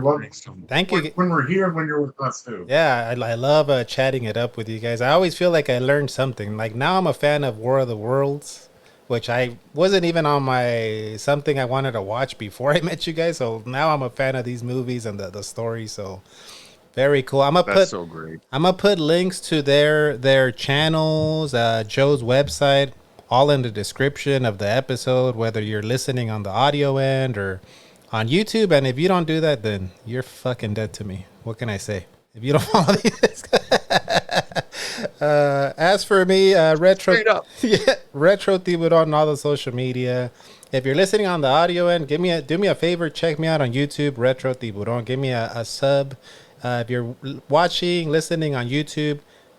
[SPEAKER 3] When we're here and when you're with us too.
[SPEAKER 1] Yeah, I love chatting it up with you guys. I always feel like I learned something. Like now I'm a fan of War of the Worlds, which I wasn't even on my something I wanted to watch before I met you guys. So now I'm a fan of these movies and the story. So very cool.
[SPEAKER 2] That's so great.
[SPEAKER 1] I'm gonna put links to their channels, Joe's website, all in the description of the episode, whether you're listening on the audio end or on YouTube. And if you don't do that, then you're fucking dead to me. What can I say? If you don't follow these as for me, Retro Tiburon on all the social media. If you're listening on the audio end, do me a favor, check me out on YouTube, Retro Tiburon. Give me a sub. If you're listening on YouTube,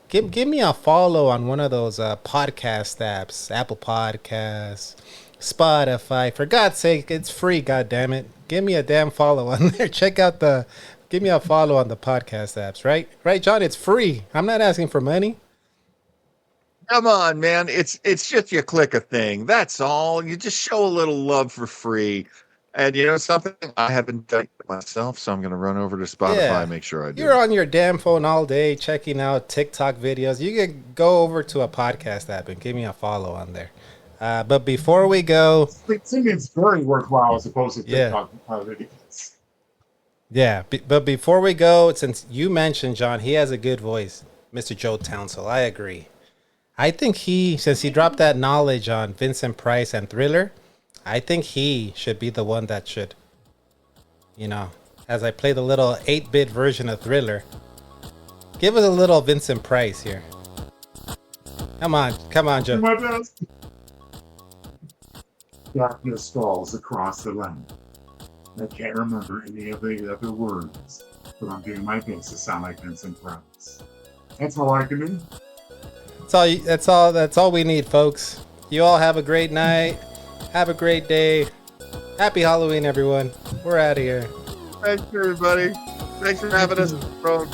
[SPEAKER 1] give me a follow on one of those podcast apps, Apple Podcasts, Spotify. For God's sake, it's free, goddammit. Give me a damn follow on there. Give me a follow on the podcast apps, right? Right, John? It's free. I'm not asking for money.
[SPEAKER 2] Come on, man. It's just you click a thing. That's all. You just show a little love for free. And you know something? I haven't done it myself, so I'm going to run over to Spotify and make sure I do.
[SPEAKER 1] You're on your damn phone all day checking out TikTok videos. You can go over to a podcast app and give me a follow on there. But before we go...
[SPEAKER 3] It's very worthwhile as opposed to TikTok videos.
[SPEAKER 1] Yeah, but before we go, since you mentioned, John, he has a good voice, Mr. Joe Townsel. I agree. I think since he dropped that knowledge on Vincent Price and Thriller, I think he should be the one that should, as I play the little 8-bit version of Thriller, give us a little Vincent Price here. Come on, Joe.
[SPEAKER 3] My best. Darkness falls across the land. I can't remember any of the other words, but I'm doing my best to sound like Vincent Price. That's all I can do.
[SPEAKER 1] That's all we need, folks. You all have a great night. Have a great day. Happy Halloween, everyone. We're out of here.
[SPEAKER 2] Thanks, everybody. Thanks for having us, bro.